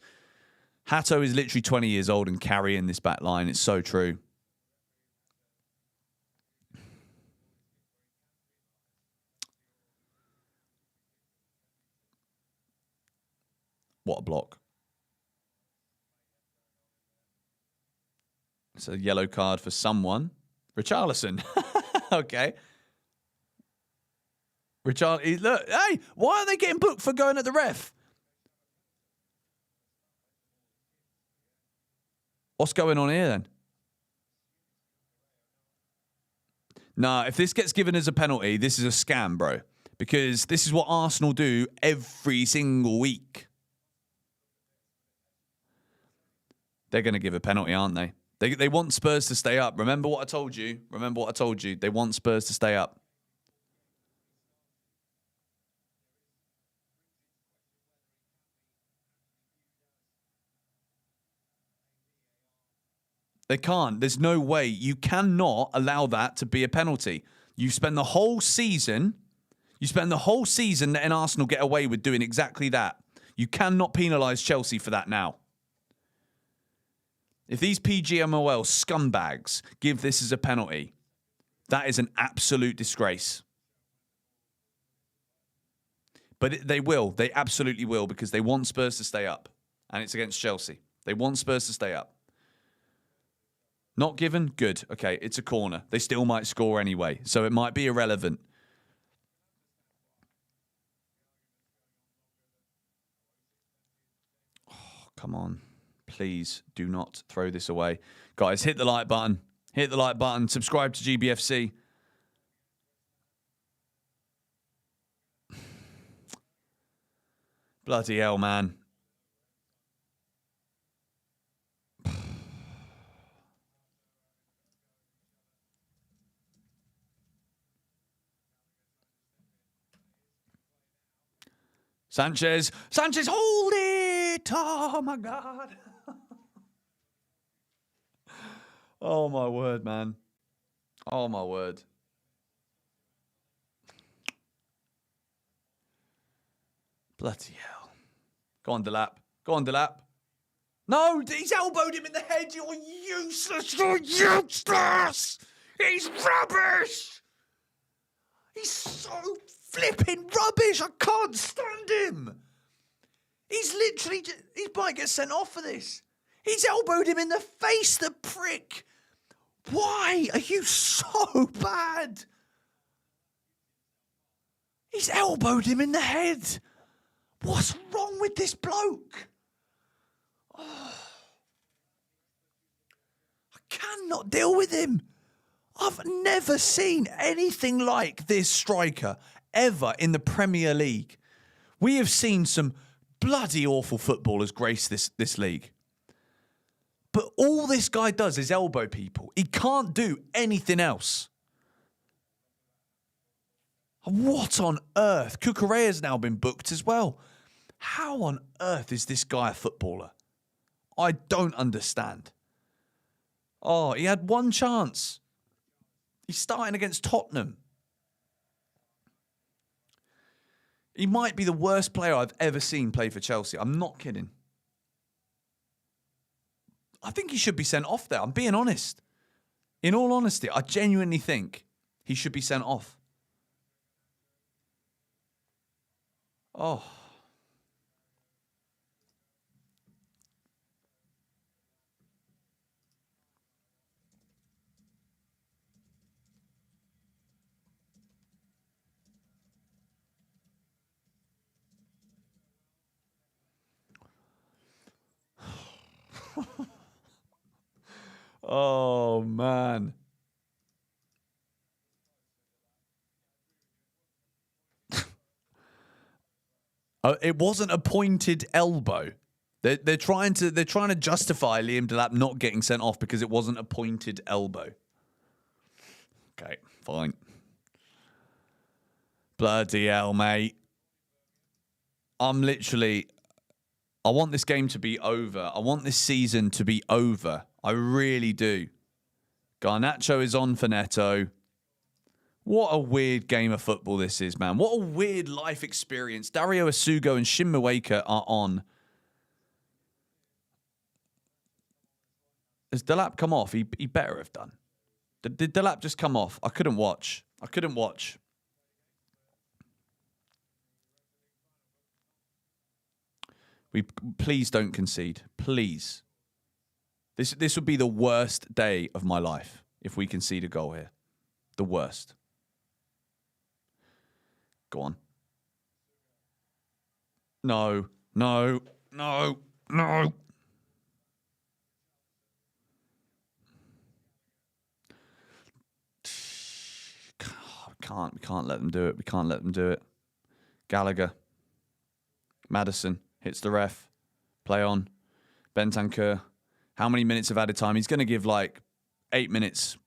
Hato is literally 20 years old and carrying this back line. It's so true. What a block. It's a yellow card for someone. Richarlison. Okay. Look, hey, why are they getting booked for going at the ref? What's going on here then? Nah, if this gets given as a penalty, this is a scam, bro. Because this is what Arsenal do every single week. They're going to give a penalty, aren't they? They want Spurs to stay up. Remember what I told you? They want Spurs to stay up. They can't. There's no way. You cannot allow that to be a penalty. You spend the whole season letting Arsenal get away with doing exactly that. You cannot penalise Chelsea for that now. If these PGMOL scumbags give this as a penalty, that is an absolute disgrace. But they will. They absolutely will, because they want Spurs to stay up. And it's against Chelsea. They want Spurs to stay up. Not given? Good. Okay, it's a corner. They still might score anyway, so it might be irrelevant. Oh, come on. Please do not throw this away. Guys, hit the like button. Hit the like button. Subscribe to GBFC. Bloody hell, man. Sanchez, hold it! Oh, my God. Oh, my word, man. Oh, my word. Bloody hell. Go on, Delap. No, he's elbowed him in the head. You're useless. He's rubbish. He's so flipping rubbish. I can't stand him. He's literally, he might get sent off for this. He's elbowed him in the face, the prick. Why are you so bad? He's elbowed him in the head. What's wrong with this bloke? Oh. I cannot deal with him. I've never seen anything like this striker ever in the Premier League. We have seen some bloody awful footballers grace this league. But all this guy does is elbow people. He can't do anything else. What on earth? Cucurella's now been booked as well. How on earth is this guy a footballer? I don't understand. Oh, he had one chance. He's starting against Tottenham. He might be the worst player I've ever seen play for Chelsea. I'm not kidding. I think he should be sent off there. I'm being honest. In all honesty, I genuinely think he should be sent off. Oh. Oh, man. It wasn't a pointed elbow. They're trying to justify Liam Delap not getting sent off because it wasn't a pointed elbow. Okay, fine. Bloody hell, mate. I want this game to be over. I want this season to be over. I really do. Garnacho is on for Neto. What a weird game of football this is, man. What a weird life experience. Dario Asugo and Shin Muweka are on. Has Delap come off? He better have done. Did Delap just come off? I couldn't watch. Please don't concede. Please. This would be the worst day of my life if we concede a goal here. The worst. Go on. No. We can't let them do it. We can't let them do it. Gallagher. Maddison hits the ref. Play on. Bentancur. How many minutes of added time? He's going to give like 8 minutes.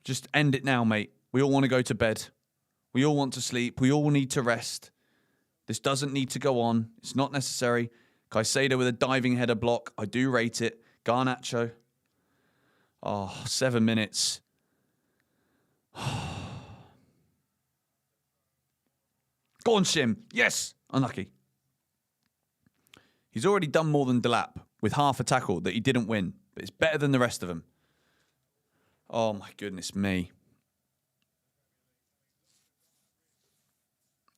Just end it now, mate. We all want to go to bed. We all want to sleep. We all need to rest. This doesn't need to go on. It's not necessary. Caicedo with a diving header block. I do rate it. Garnacho. 7 minutes. Go on, Shim. Yes. Unlucky. He's already done more than Delap with half a tackle that he didn't win. But it's better than the rest of them. Oh, my goodness me.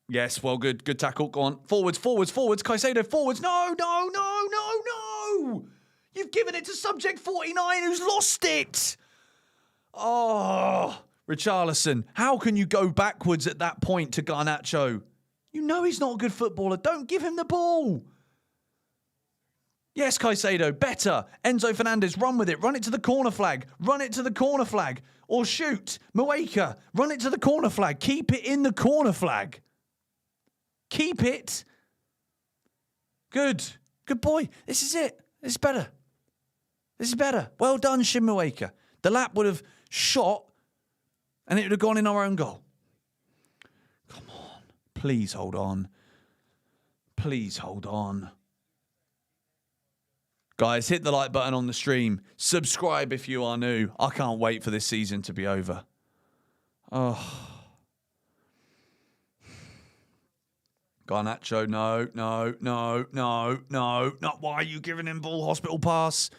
Yes, well, good tackle. Go on. Forwards. Caicedo, forwards. No. You've given it to Subject 49 who's lost it. Oh, Richarlison. How can you go backwards at that point to Garnacho? You know he's not a good footballer. Don't give him the ball. Yes, Caicedo, better. Enzo Fernandez, run with it. Run it to the corner flag. Or shoot. Mweka, run it to the corner flag. Keep it in the corner flag. Keep it. Good boy. This is it. This is better. Well done, Shin Mweka. The lap would have shot and it would have gone in our own goal. Come on. Please hold on. Guys, hit the like button on the stream. Subscribe if you are new. I can't wait for this season to be over. Oh. Garnacho, no. Not why are you giving him ball hospital pass?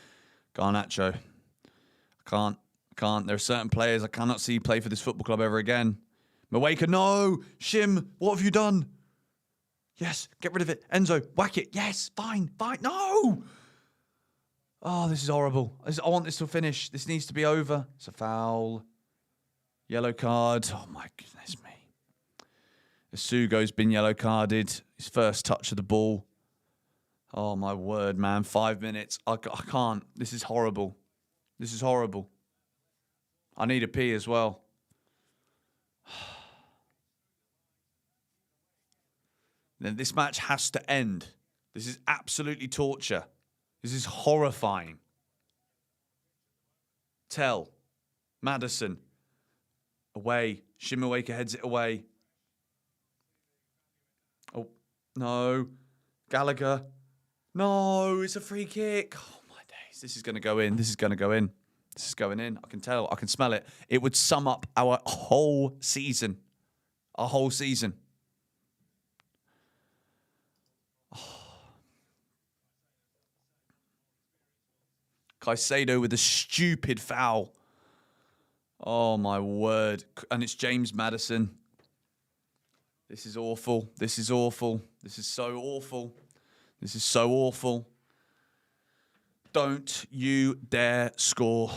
Garnacho. I can't. There are certain players I cannot see play for this football club ever again. Mweka, no. Shim, what have you done? Yes, get rid of it. Enzo, whack it. Yes, fine. No. Oh, this is horrible. I want this to finish. This needs to be over. It's a foul. Yellow card. Oh, my goodness me. Asugo's been yellow carded. His first touch of the ball. Oh, my word, man. 5 minutes. I can't. This is horrible. I need a pee as well. Then this match has to end. This is absolutely torture. This is horrifying. Tell. Maddison. Away. Shimawaka heads it away. Oh, no. Gallagher. No, it's a free kick. Oh, my days. This is going to go in. This is going in. I can tell. I can smell it. It would sum up our whole season. Caicedo with a stupid foul. Oh, my word. And it's James Maddison. This is awful. This is so awful. Don't you dare score.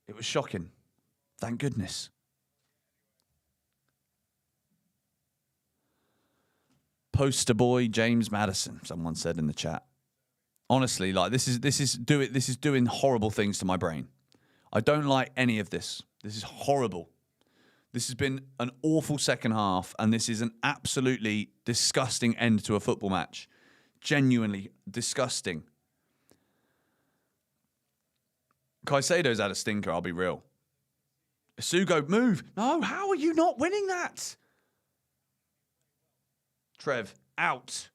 It was shocking. Thank goodness. Poster boy James Maddison, someone said in the chat. Honestly, like this is doing horrible things to my brain. I don't like any of this. This is horrible. This has been an awful second half, and this is an absolutely disgusting end to a football match. Genuinely disgusting. Caicedo's had a stinker, I'll be real. Asugo, move. No, how are you not winning that? Trev, out.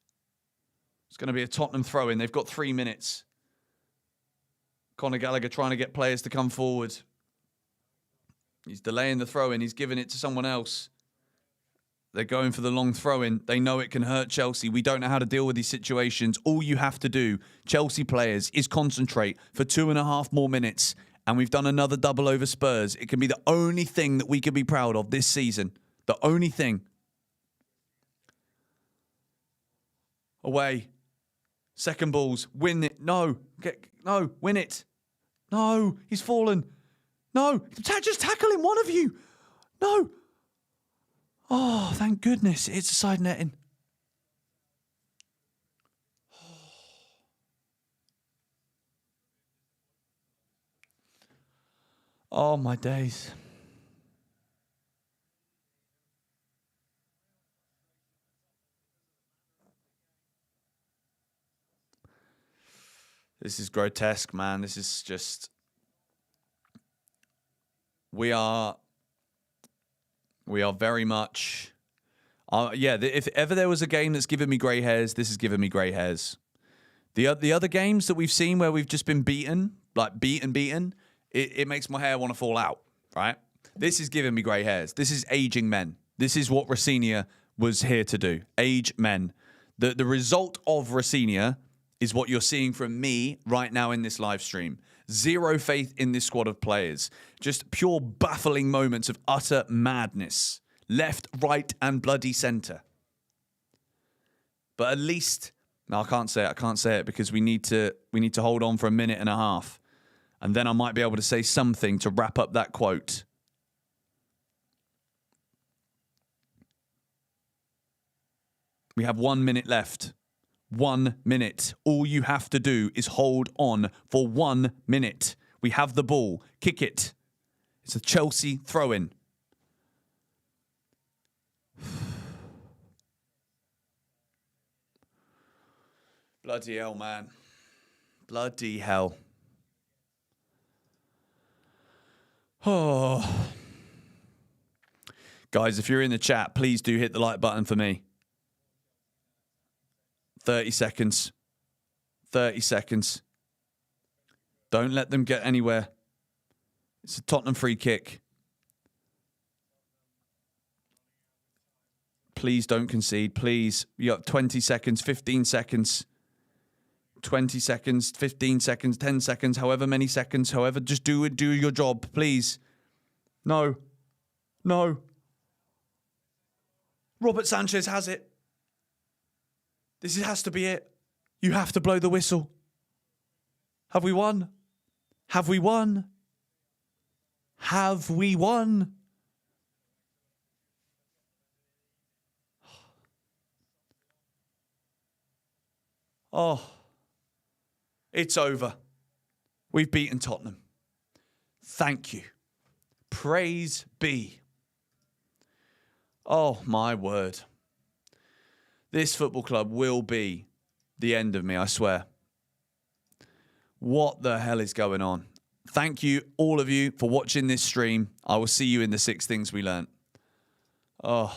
It's going to be a Tottenham throw-in. They've got 3 minutes. Conor Gallagher trying to get players to come forward. He's delaying the throw-in. He's giving it to someone else. They're going for the long throw-in. They know it can hurt Chelsea. We don't know how to deal with these situations. All you have to do, Chelsea players, is concentrate for 2.5 more minutes. And we've done another double over Spurs. It can be the only thing that we can be proud of this season. The only thing. Away. Second balls. Win it. No. No. Win it. No. He's fallen. No. Just tackle him, one of you. No. Oh, thank goodness. It's a side netting. Oh, my days. This is grotesque, man. This is just... We are very much... if ever there was a game that's given me grey hairs, this has given me grey hairs. The other games that we've seen where we've just been beaten, like beaten, it makes my hair want to fall out, right? This is giving me grey hairs. This is aging men. This is what Rafinha was here to do. Age men. The result of Rafinha is what you're seeing from me right now in this live stream. Zero faith in this squad of players. Just pure baffling moments of utter madness. Left, right, and bloody centre. But at least... No, I can't say it. I can't say it because we need to hold on for 1.5 minutes. And then I might be able to say something to wrap up that quote. We have 1 minute left. 1 minute. All you have to do is hold on for 1 minute. We have the ball. Kick it. It's a Chelsea throw-in. Bloody hell, man. Bloody hell. Oh. Guys, if you're in the chat, please do hit the like button for me. 30 seconds. 30 seconds. Don't let them get anywhere. It's a Tottenham free kick. Please don't concede. Please. You got 20 seconds, 15 seconds. 20 seconds, 15 seconds, 10 seconds, however many seconds, however, just do your job, please. No. No. Robert Sanchez has it. This has to be it. You have to blow the whistle. Have we won? Have we won? Have we won? Oh. It's over. We've beaten Tottenham. Thank you. Praise be. Oh, my word. This football club will be the end of me, I swear. What the hell is going on? Thank you, all of you, for watching this stream. I will see you in the 6 things we learnt. Oh.